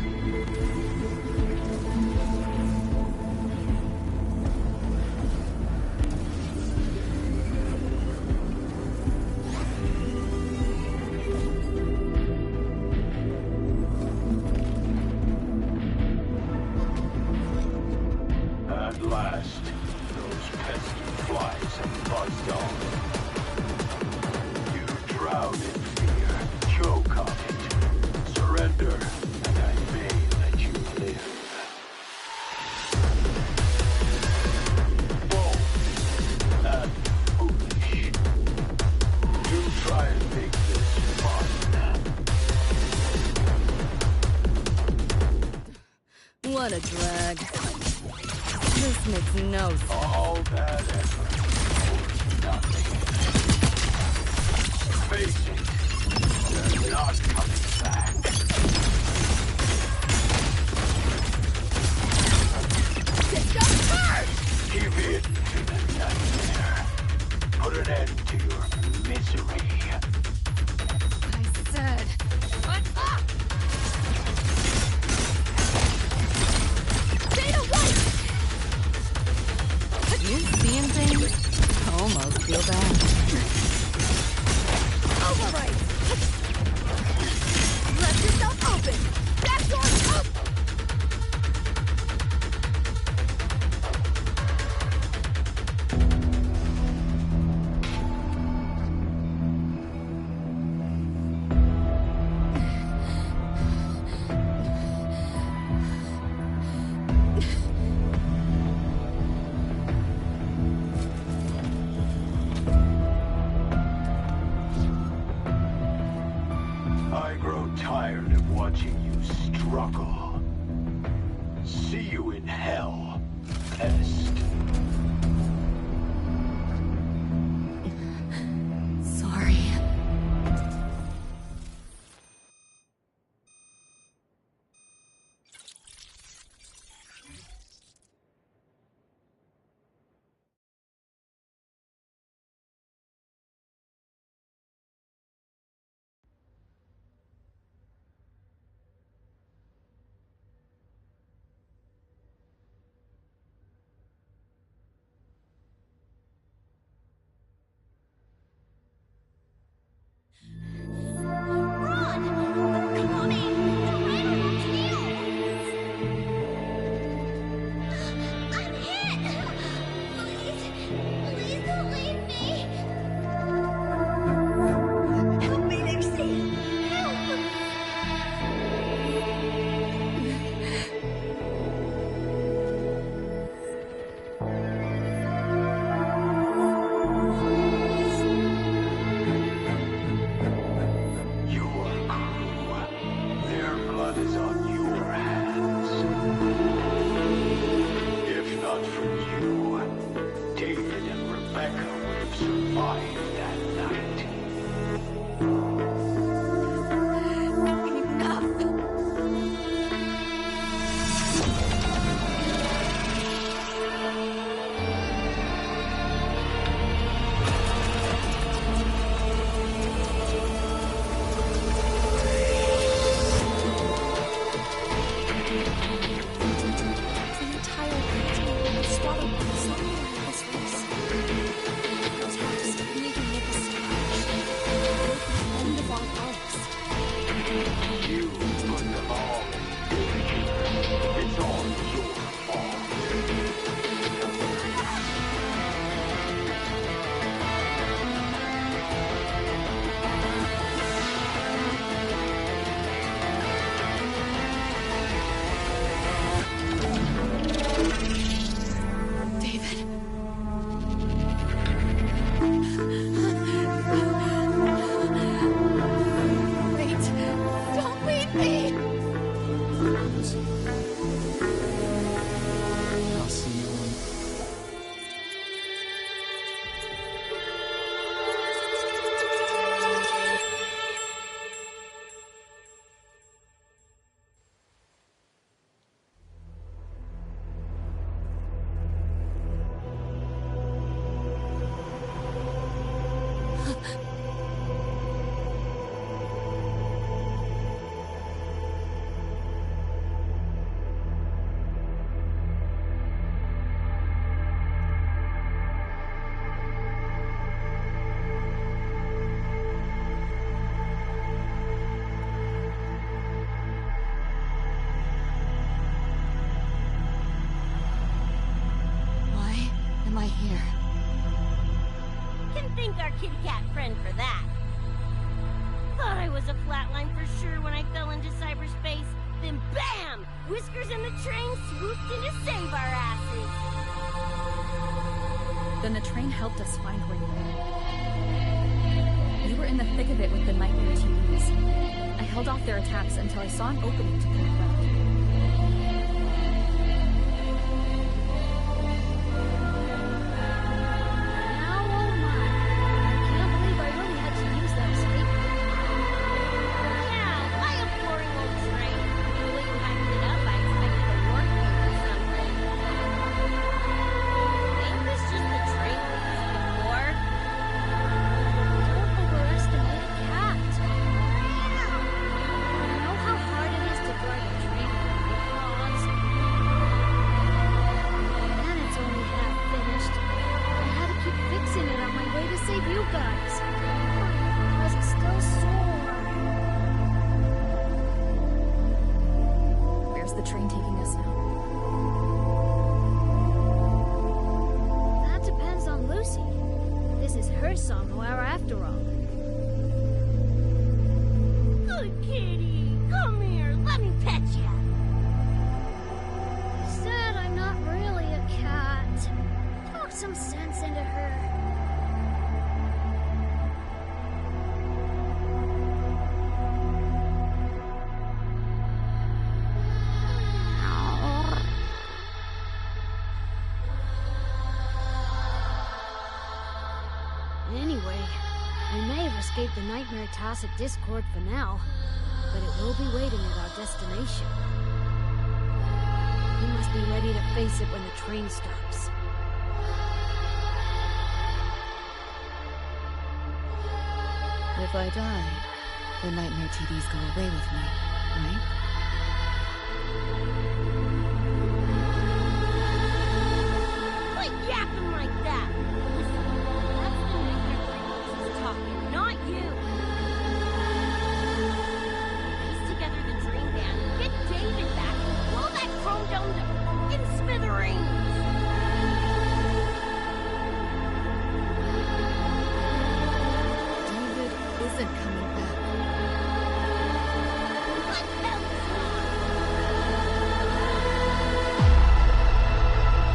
What a drag. This makes no sense. All that effort for nothing. Face it, they're not coming back. Give in to the nightmare. Put an end to your misery. I said, shut up! Data White! You seeing things? I almost feel bad. Overwrite! Let yourself open! Back door's up! I grow tired of watching you struggle. See you in hell, pest. Sorry. kitty cat friend for that. Thought I was a flatline for sure when I fell into cyberspace. Then BAM! Whiskers and the train swooped in to save our asses. Then the train helped us find where you were. You were in the thick of it with the nightmare TVs. I held off their attacks until I saw an opening to pull it back. after all. Good kitty. Come here. Let me pet you. Said I'm not really a cat. Talk some sense into her. Anyway, we may have escaped the Nightmare Tacit Discord for now, but it will be waiting at our destination. We must be ready to face it when the train stops. If I die, the Nightmare TVs go away with me, right? Quit yapping like that. Listen, that's the nightmare frequencies talking, not you. Piece together the dream band, get David back, and blow that chrome dome to fucking smithereens. David isn't coming back. What else?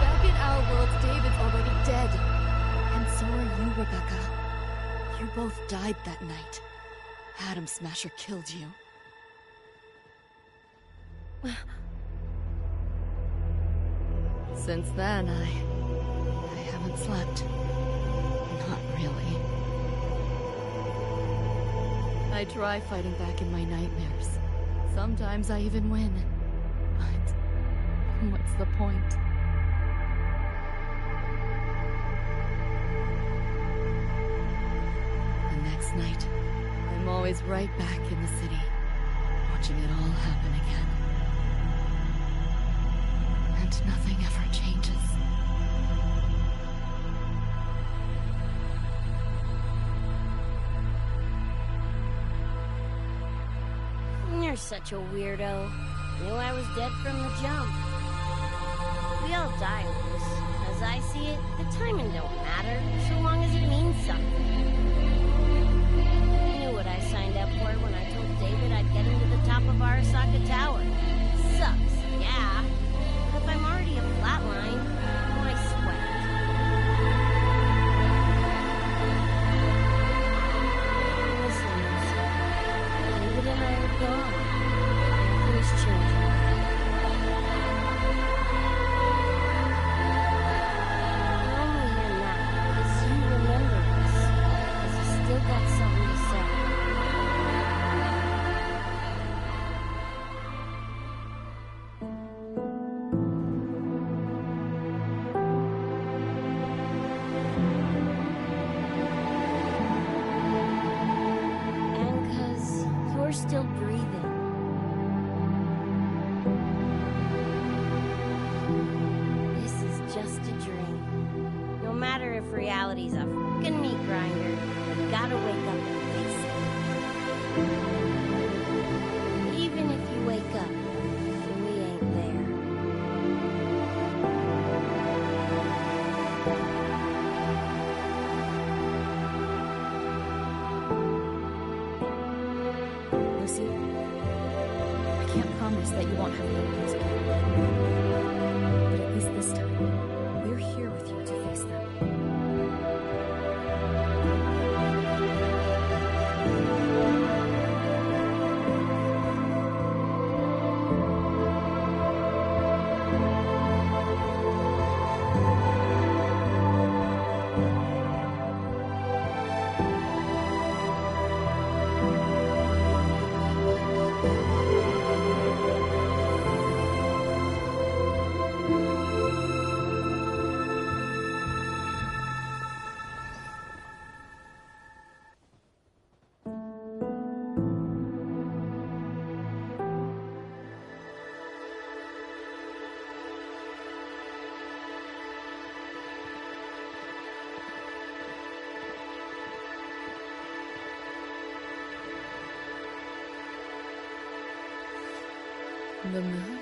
Back in our world, David's already dead. And so are you, Rebecca. You both died that night. Atom Smasher killed you. Since then, I haven't slept. Not really. I try fighting back in my nightmares. Sometimes I even win. But what's the point? The next night, I'm always right back in the city, watching it all happen again. And nothing ever changes. You're such a weirdo. Knew I was dead from the jump. We all die once. As I see it, the timing don't matter, so long as it means something. I knew what I signed up for when I told David I'd get him to the top of Arasaka Tower. Sucks, yeah. But if I'm already a flatline, why sweat? Listen, David and I are gone. Things change. We're only here now because you remember us. Because you still got something to say. And because you're still breathing. This is just a dream. No matter if reality's a fucking meat grinder, you gotta wake up and face it. Even if you wake up and we ain't there. Lucy, I can't promise that you won't have nightmares again. But at least this time, we're here with you to face them. The moon?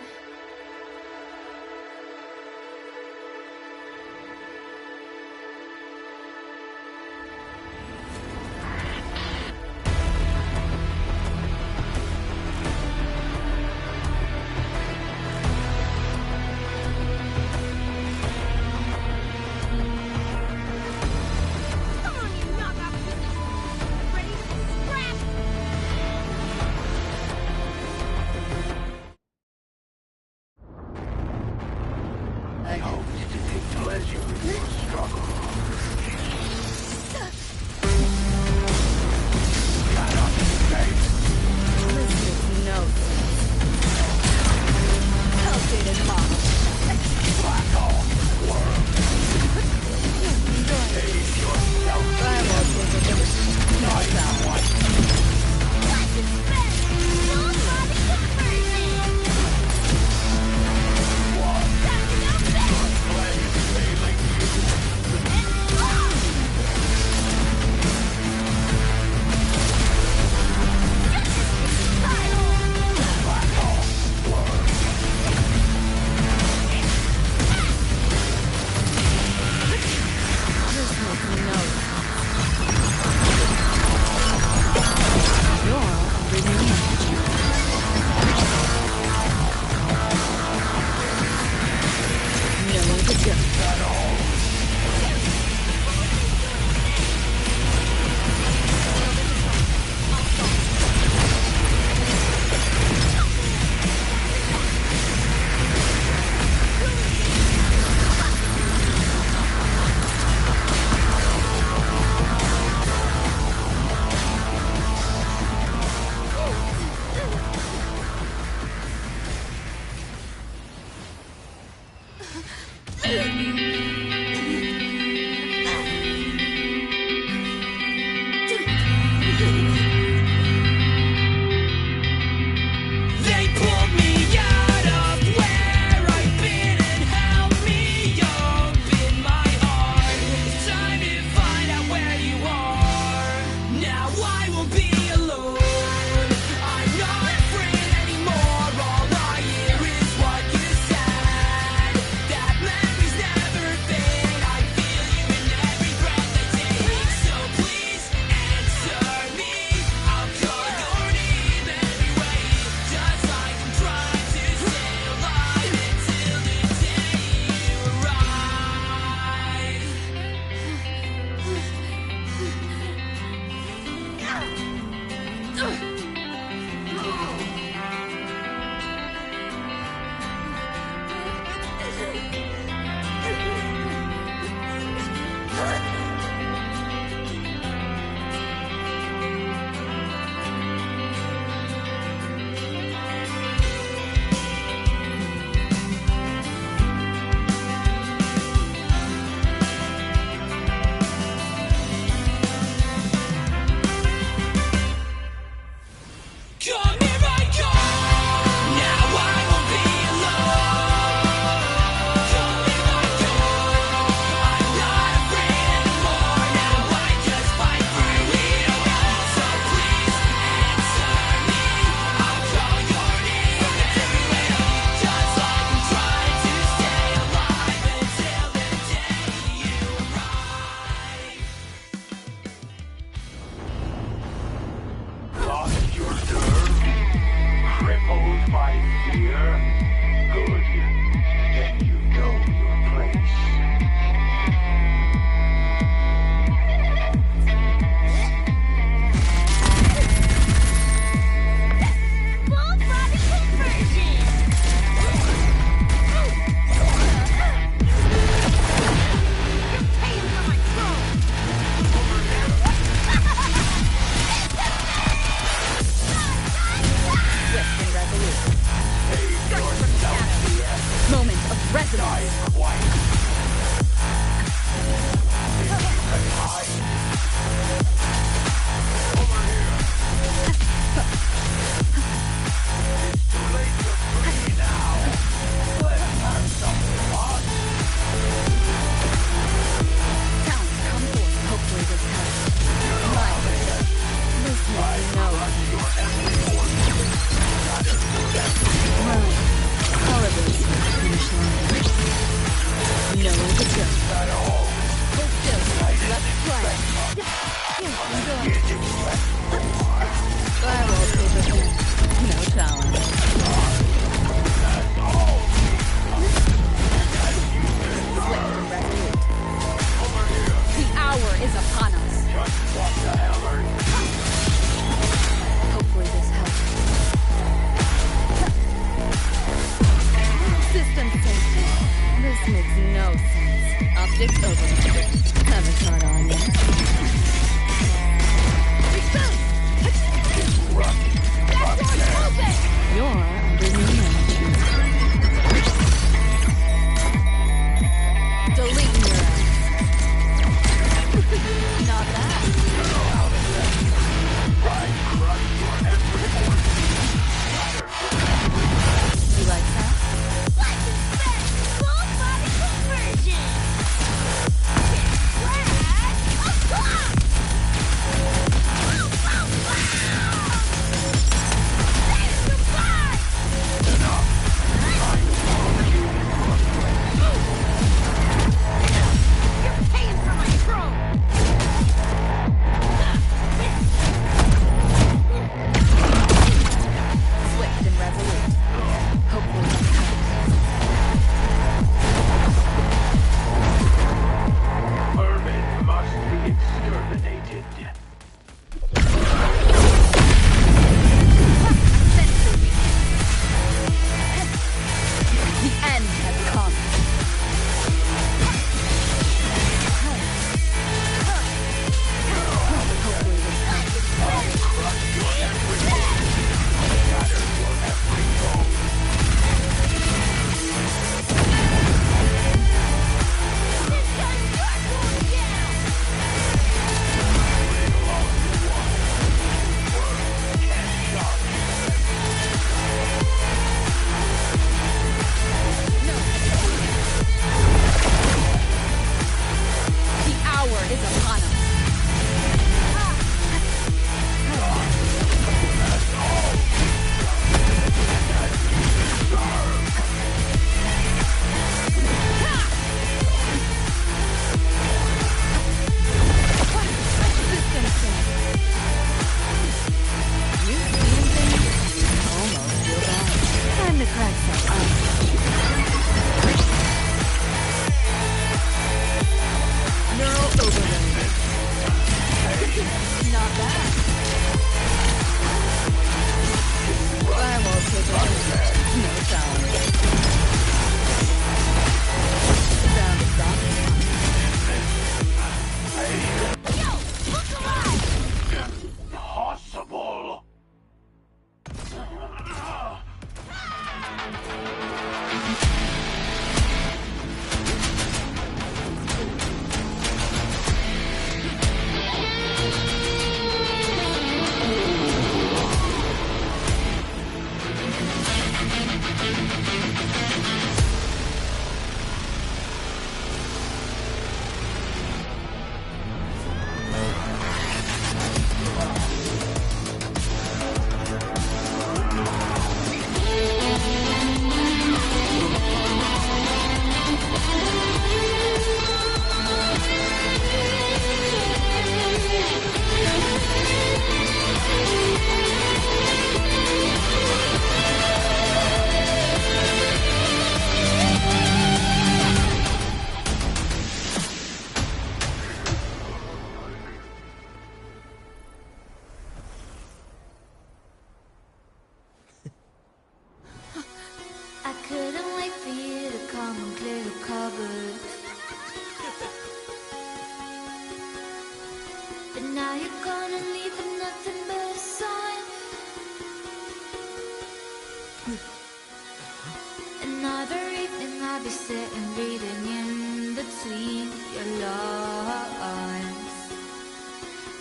I'd be sitting reading in between your lines,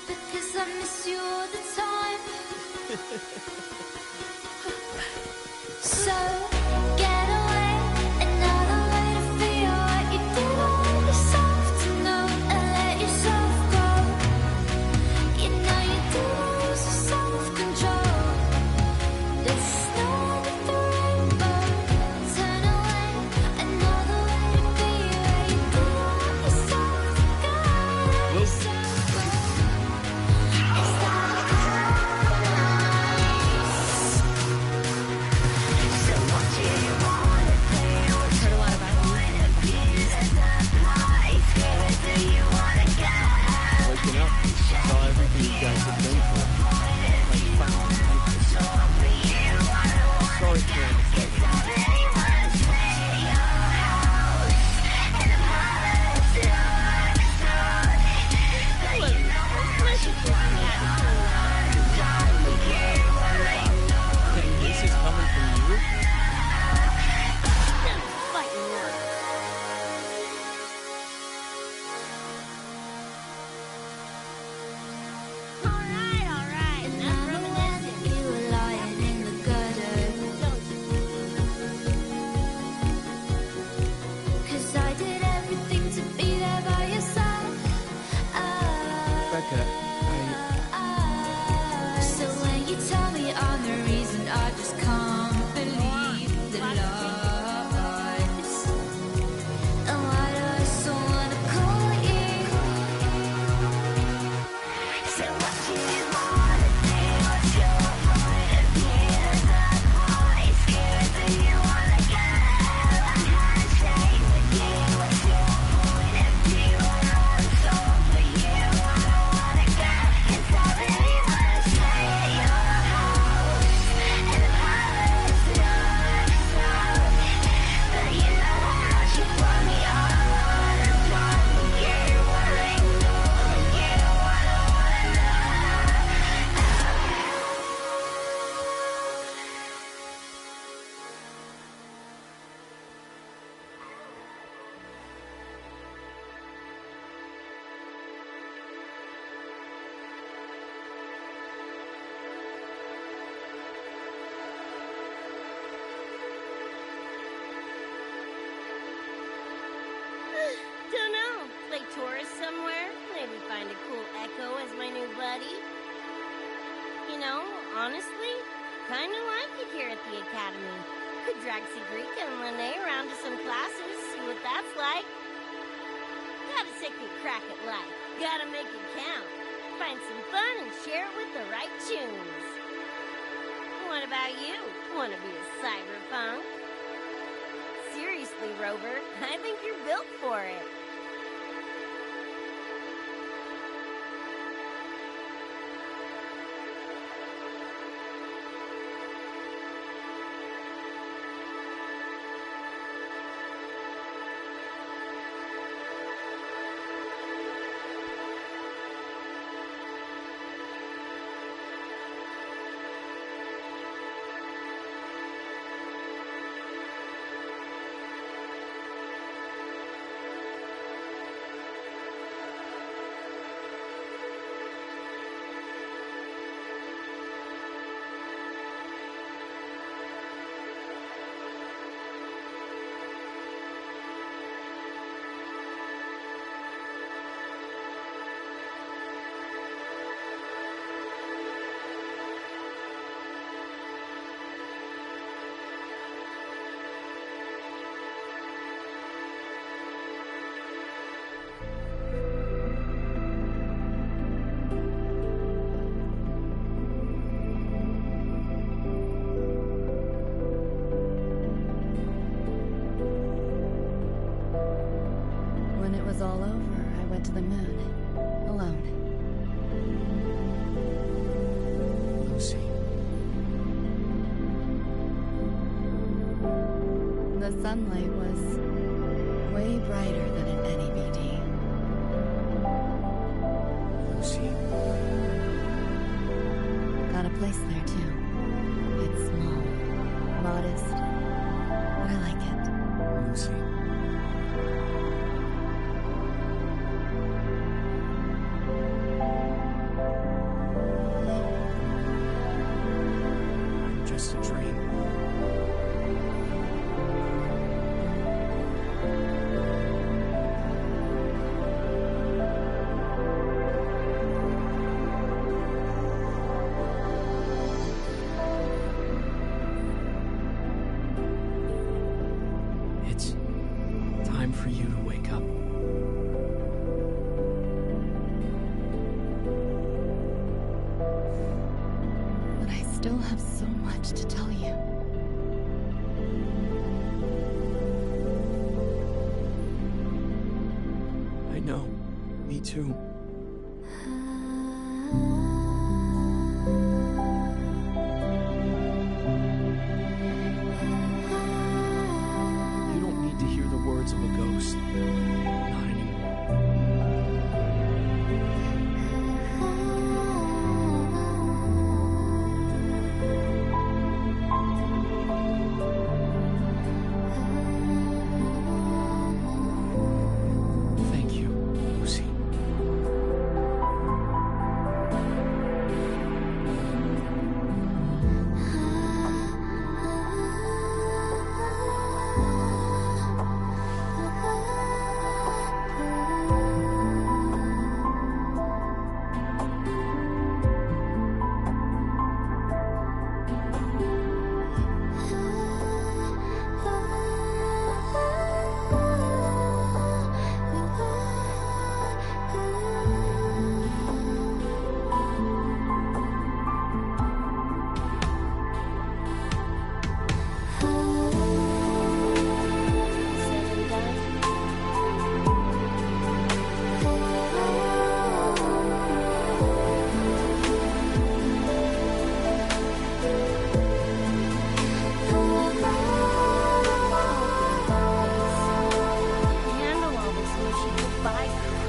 because I miss you all the time. So get away, another way to feel what you did all yourself to know, and let yourself go. You know you do lose your self-control. There's snow under the rainbow. Turn away, another way to be where you do all yourself to go. Let yourself go. It's like so what do you wanna do? Heard a lot about you. Do you wanna go? Waking up, saw everything you guys have done for us. Like, fucking sorry for this is coming from you? Alright, enough reminiscing. You were lying in the gutter, 'cause I did everything to be there by your side. Becca, So when you tell me I'm the reason, I just can't believe the lies. And why do I still wanna call you? So what do you wanna do? What's your point of view? That voice here, do you wanna go? I'm gonna stay with you. What's your point of view? I want soul for you. I don't wanna go, 'cause I really wanna stay at your house. And the palace is yours, but you know how she brought me all on a drop with you. Wanna ignore you. I don't wanna know. Dunno. Play tourist somewhere? Maybe find a cool Echo as my new buddy? You know, honestly, kinda like it here at the Academy. Could drag Sigrika and Lene around to some classes, see what that's like. Gotta take a crack at life. Gotta make it count. Find some fun and share it with the right tunes. What about you? Wanna be a cyberpunk? Seriously, Rover, I think you're built for it. When it was all over, I went to the moon. Alone. Lucy. The sunlight was way brighter than in any BD. Lucy. Got a place there too. It's small, modest, but I like it. Lucy. just a dream. It's time for you to wake up. But I still have so much to tell you. I know. Me too. You don't need to hear the words of a ghost. Not anymore. Thank you, Lucy. Handle all this mushy goodbye crap.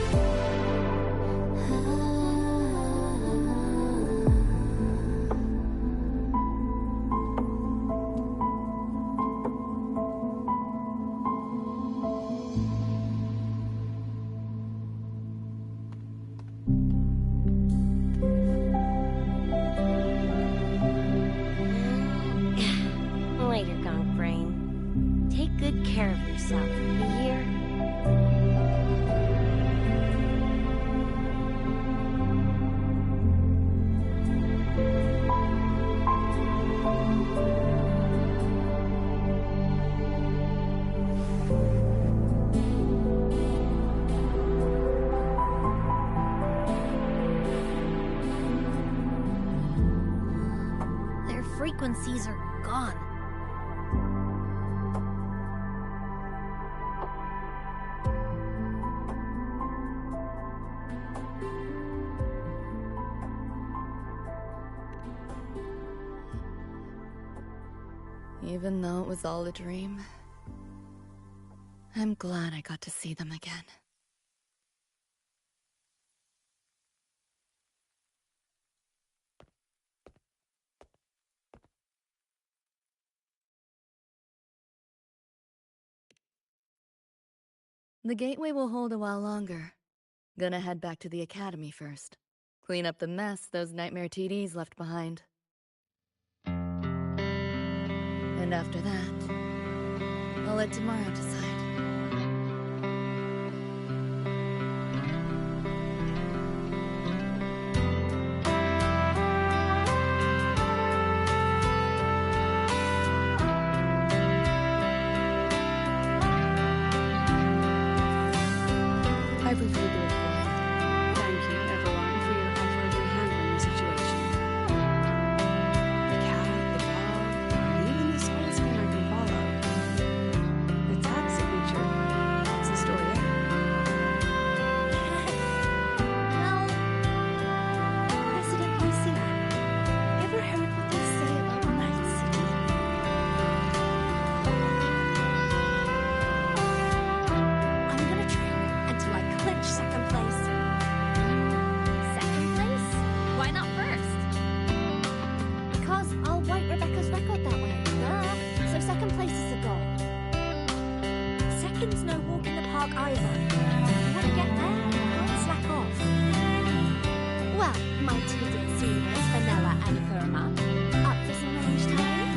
Later, Gonk Brain. Take good care of yourself. You hear? Their frequencies are gone. Even though it was all a dream, I'm glad I got to see them again. The gateway will hold a while longer. Gonna head back to the academy first. Clean up the mess those nightmare TDs left behind. And after that, I'll let tomorrow decide. I prefer to do it quiet. Thank you, everyone, for your effort in handling the situation. The cat, the dog, even the soul scanner can follow. The tag signature. That's the story there. Well, President Lucia, ever heard what they say about Night City? I'm gonna train until I clinch second place. Second place? Why not first? Because I'll wipe Rebecca's record that way. So second place is a goal. Second's no walk in the park either. You want to get there? Can't slack off. Well, my two dear seniors, Vanilla and Therma, up for some range time?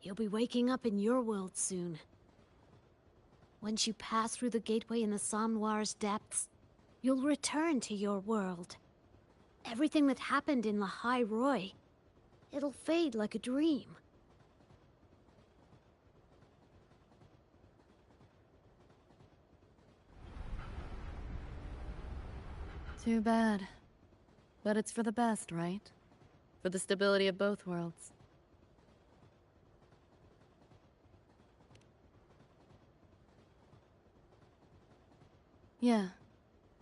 You'll be waking up in your world soon. Once you pass through the gateway in the Somnoir's depths, you'll return to your world. Everything that happened in La High Roy, it'll fade like a dream. Too bad. But it's for the best, right? For the stability of both worlds. Yeah.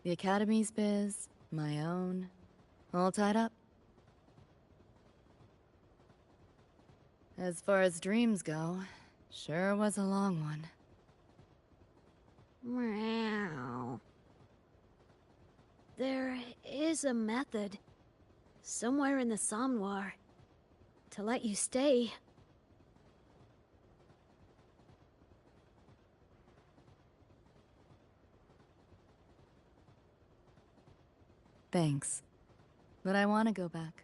The Academy's biz, my own, all tied up. As far as dreams go, sure was a long one. Meow. There is a method, somewhere in the Somnoir, to let you stay. Thanks. But I want to go back.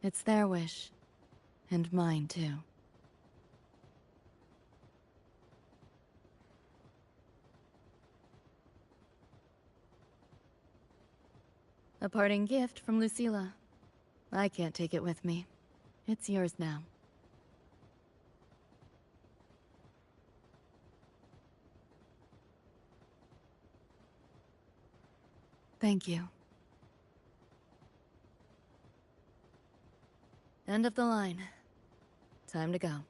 It's their wish. And mine, too. A parting gift from Lucilla. I can't take it with me. It's yours now. Thank you. End of the line. Time to go.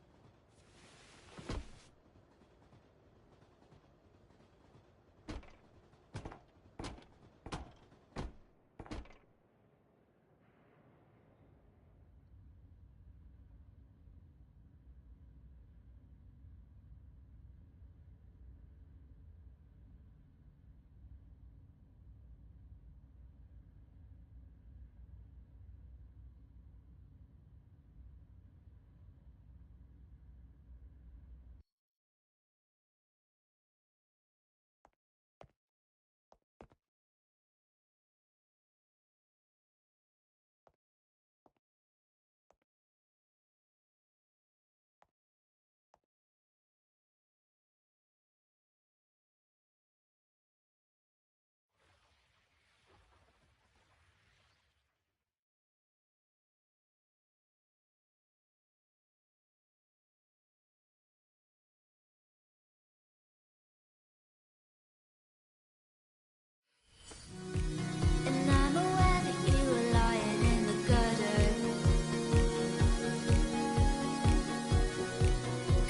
And I'm aware that you were lying in the gutter,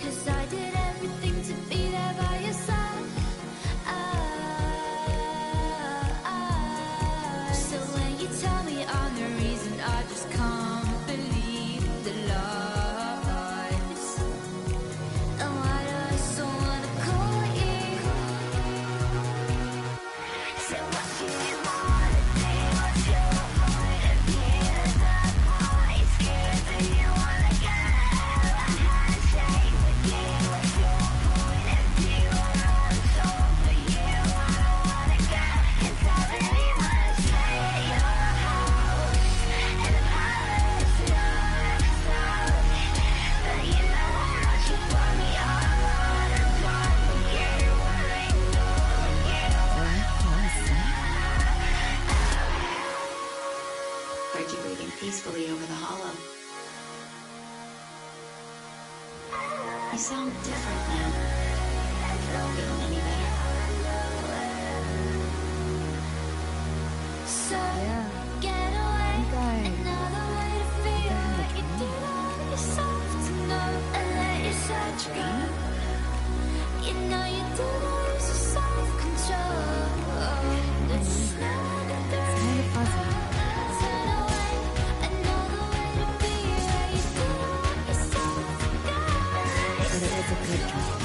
'cause I did everything to be there by your side. So when you tell me I'm the reason, I just can't believe the lies. And why do I so wanna call you? So what do you wanna do? What's your point of view? That's why it's scared that you wanna go. I had to say with you. What's your point of view? I'm not sold for you. I don't wanna go. 'Cause I really wanna stay at your house. And the palace looks out. But you know how much you want me. I wanna talk with you. Wanna ignore you. Heard you breathing peacefully over the hollow. You sound different now. Feeling any better? So get away. Another way to feel what you did on yourself to know and let your search go. You know you do lose your self-control. It's kind of fuzzy. Turn away. Another way to be where you did on yourself to go. But it was a good dream.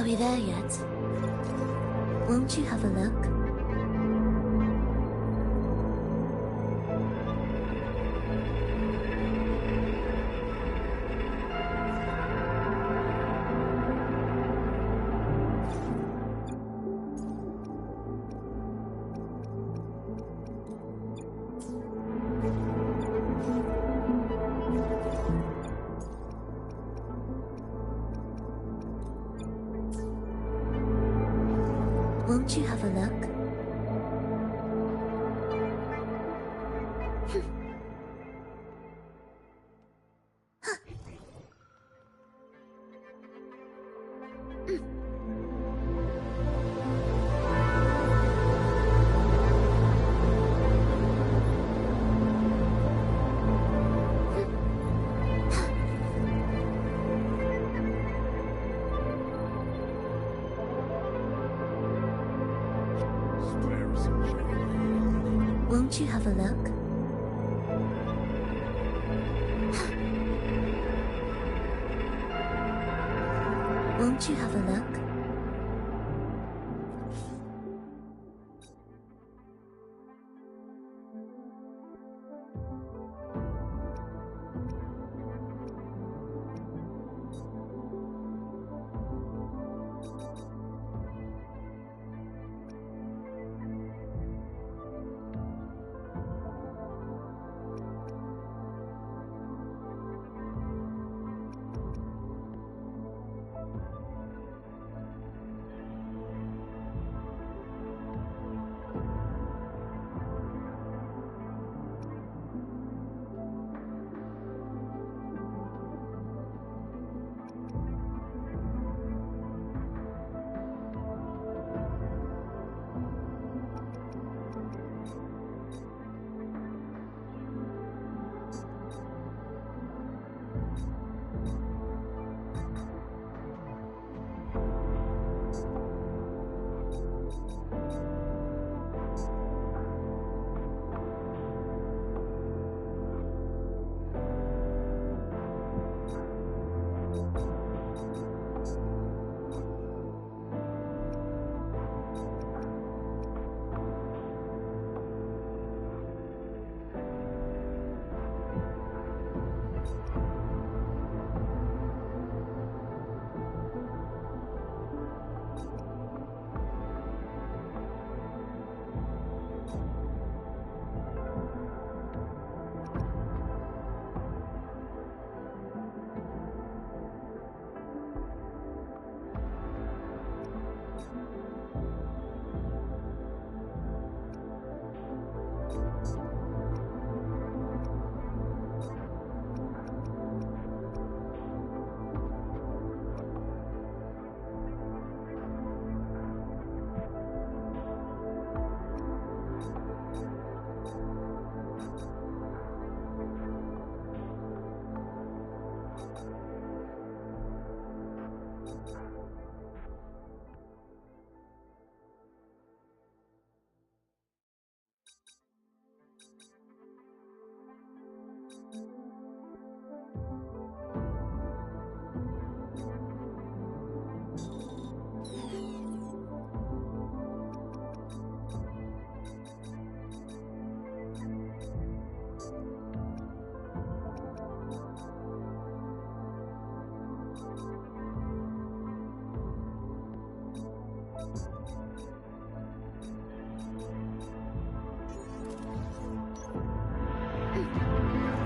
Are we there yet? Won't you have a look? Won't you have a look? Won't you have a look? Won't you have a look?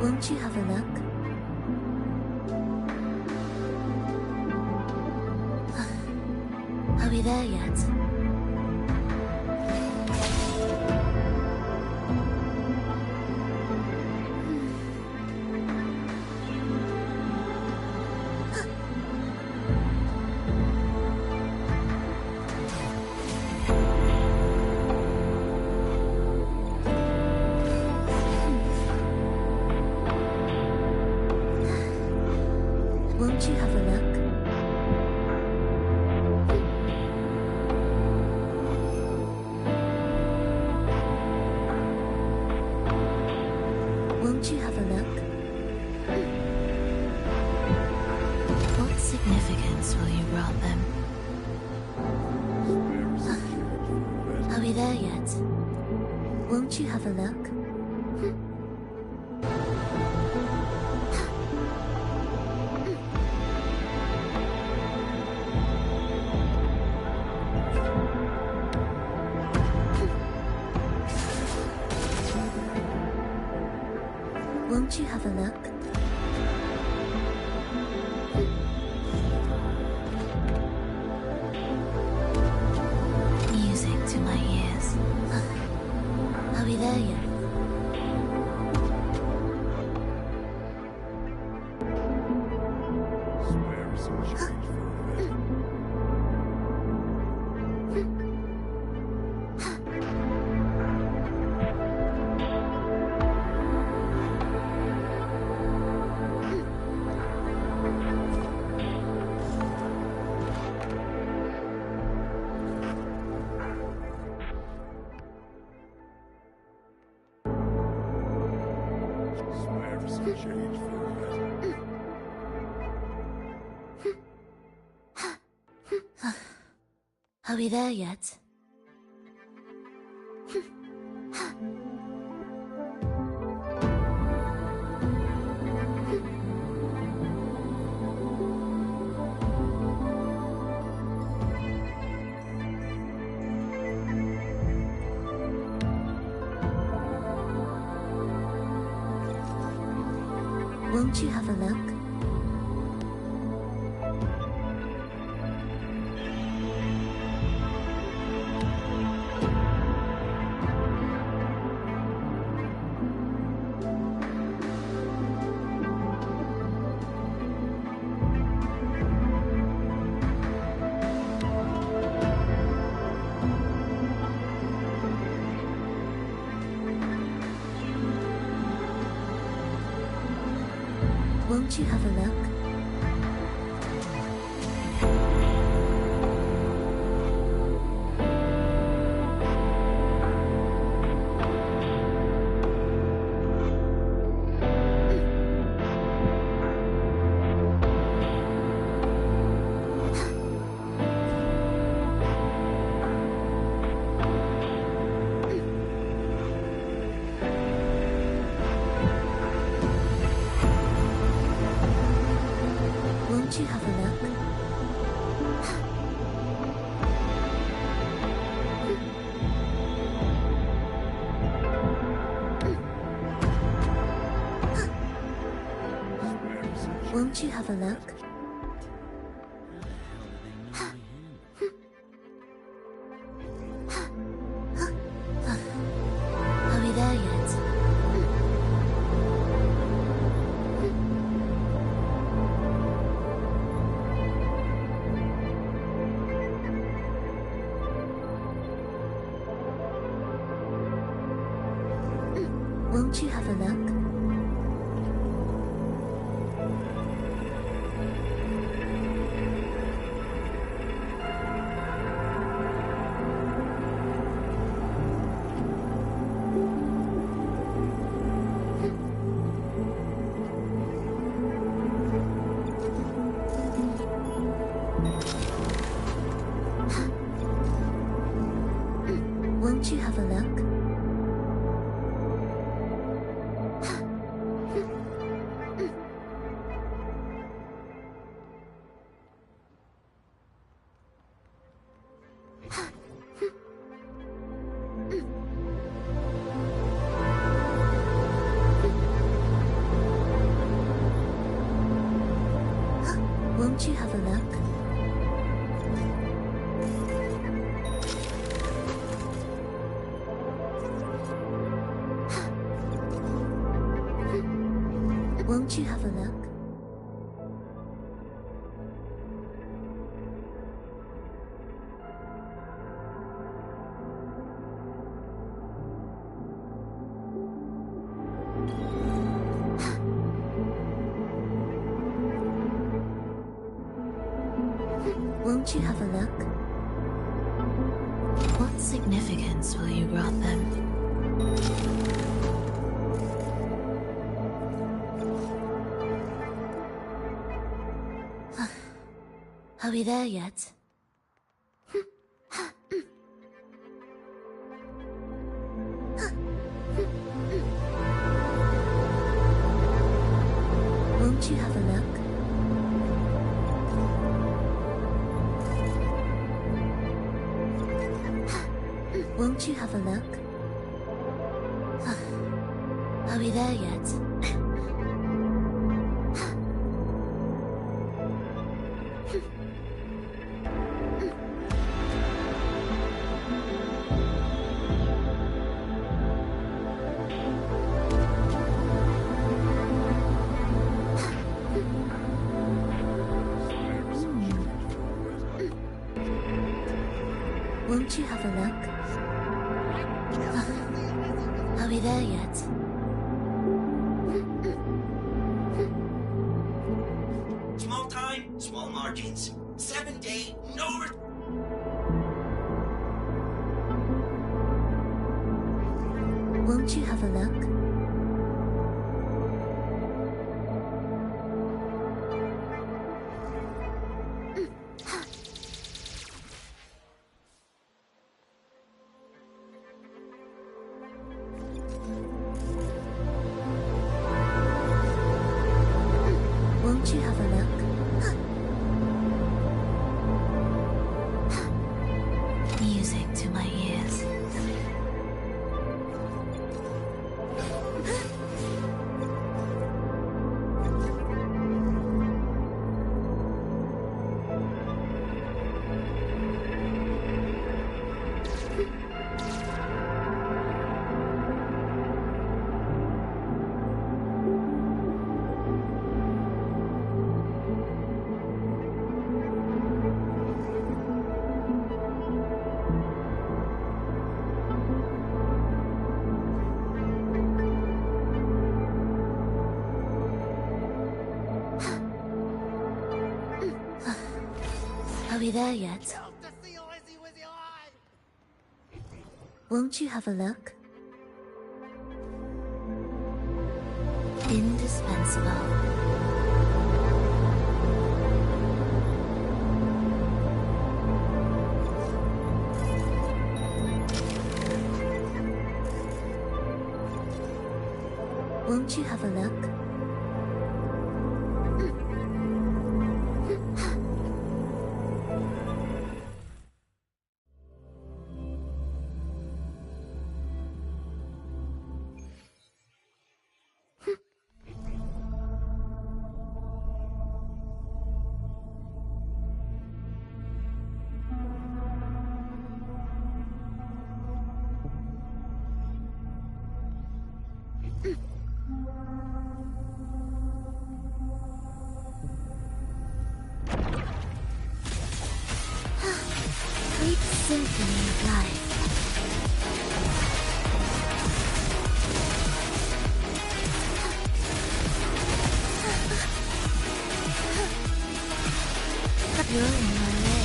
Won't you have a look? Are we there yet? Won't you have a look? Won't you have a look? What significance will you grant them? there yet? Won't you have a look? Won't you have a look? Music to my ears. Are we there yet? Are we there yet? Won't you have a look? Won't you have a look? Won't you have a look? Won't you have a look? Are we there yet? Won't you have a look? Won't you have a look? Won't you have a look? Won't you have a look? Won't you have a look? What significance will you grant them? Are we there yet? Won't you have a look? Won't you have a look? Are we there yet? Won't you have a look? Are we there yet? Small time, small margins. 7-day, no... Won't you have a look? Won't you have a look? Music to my ears. Are we there yet? Won't you have a look? Indispensable. Won't you have a look? Great symphony of life. You're in my way.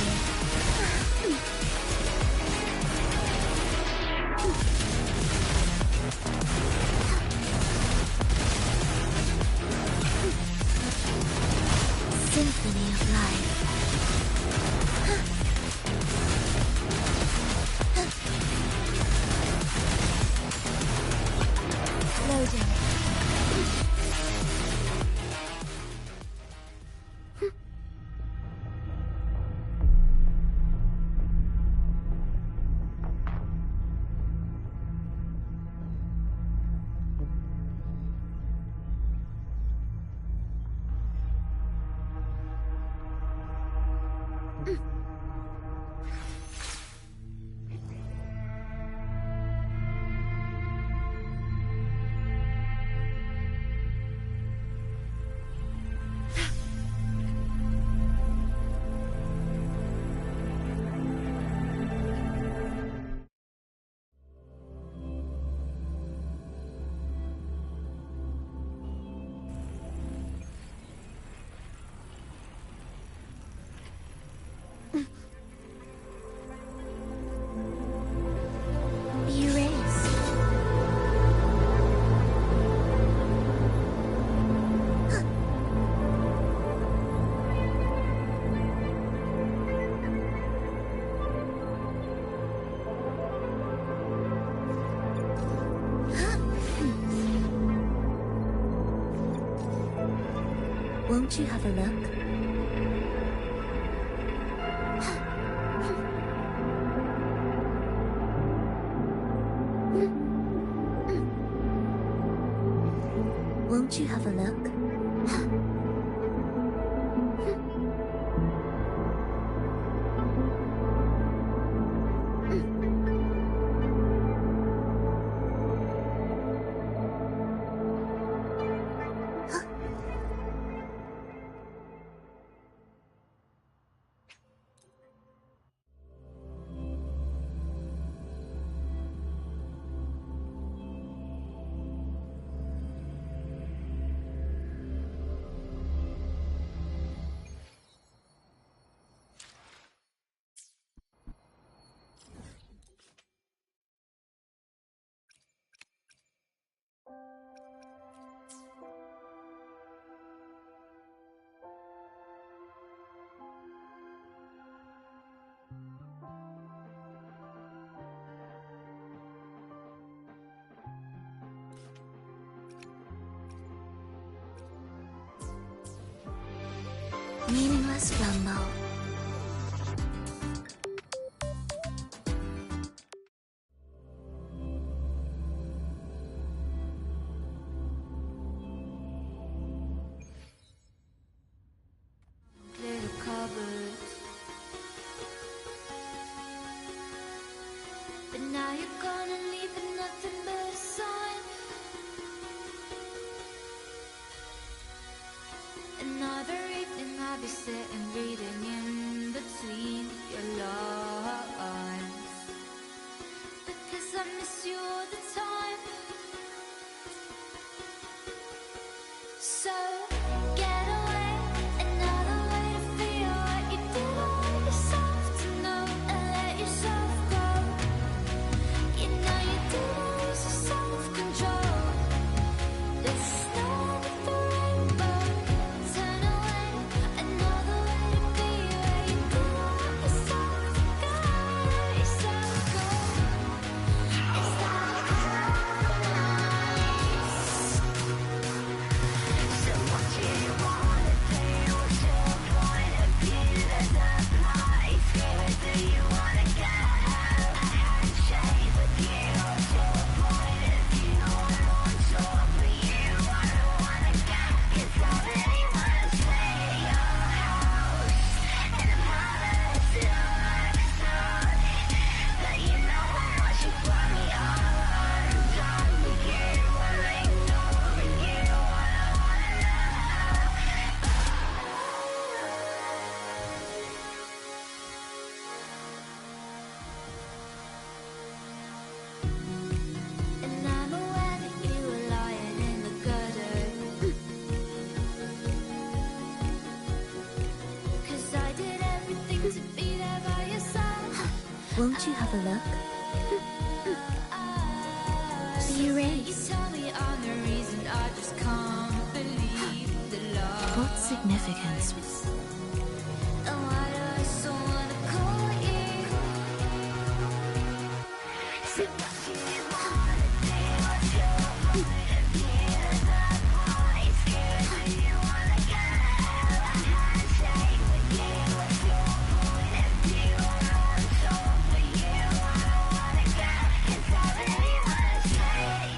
Symphony of life. Won't you have a look? Won't you have a look? Meaningless rumble. Clear the cupboard, but now you're gonna leave with nothing but a sign. Another evening I'll be sitting reading in between your lines, because I miss you all the time. So get away, another way to feel what you did on yourself to know and let yourself go. You know you didn't lose your self-control. There's snow with the rainbow. Turn away, another way to be where you didn't let yourself go. Let yourself go. Is that so what do you wanna do? What's your point of view? There's a place. Where do you wanna go? A handshake with you. What's your point of view? I want all for you. I don't wanna go. 'Cause I really wanna stay at your house. And I'm harder to understand. But you know how much you brought me all undone with you. I'm ignoring you. I don't wanna And I'm aware that you were lying in the gutter. 'Cause I did everything to be there by your side. Won't you have a look? The erase. You tell me I'm the reason I just can't believe the love. What significance? And why do I so wanna call you? So what do you wanna do? What's your point of view? There's a place. Where do you wanna go? A handshake with you. What's your point of view? I want all for you. I don't wanna go. 'Cause I really wanna stay.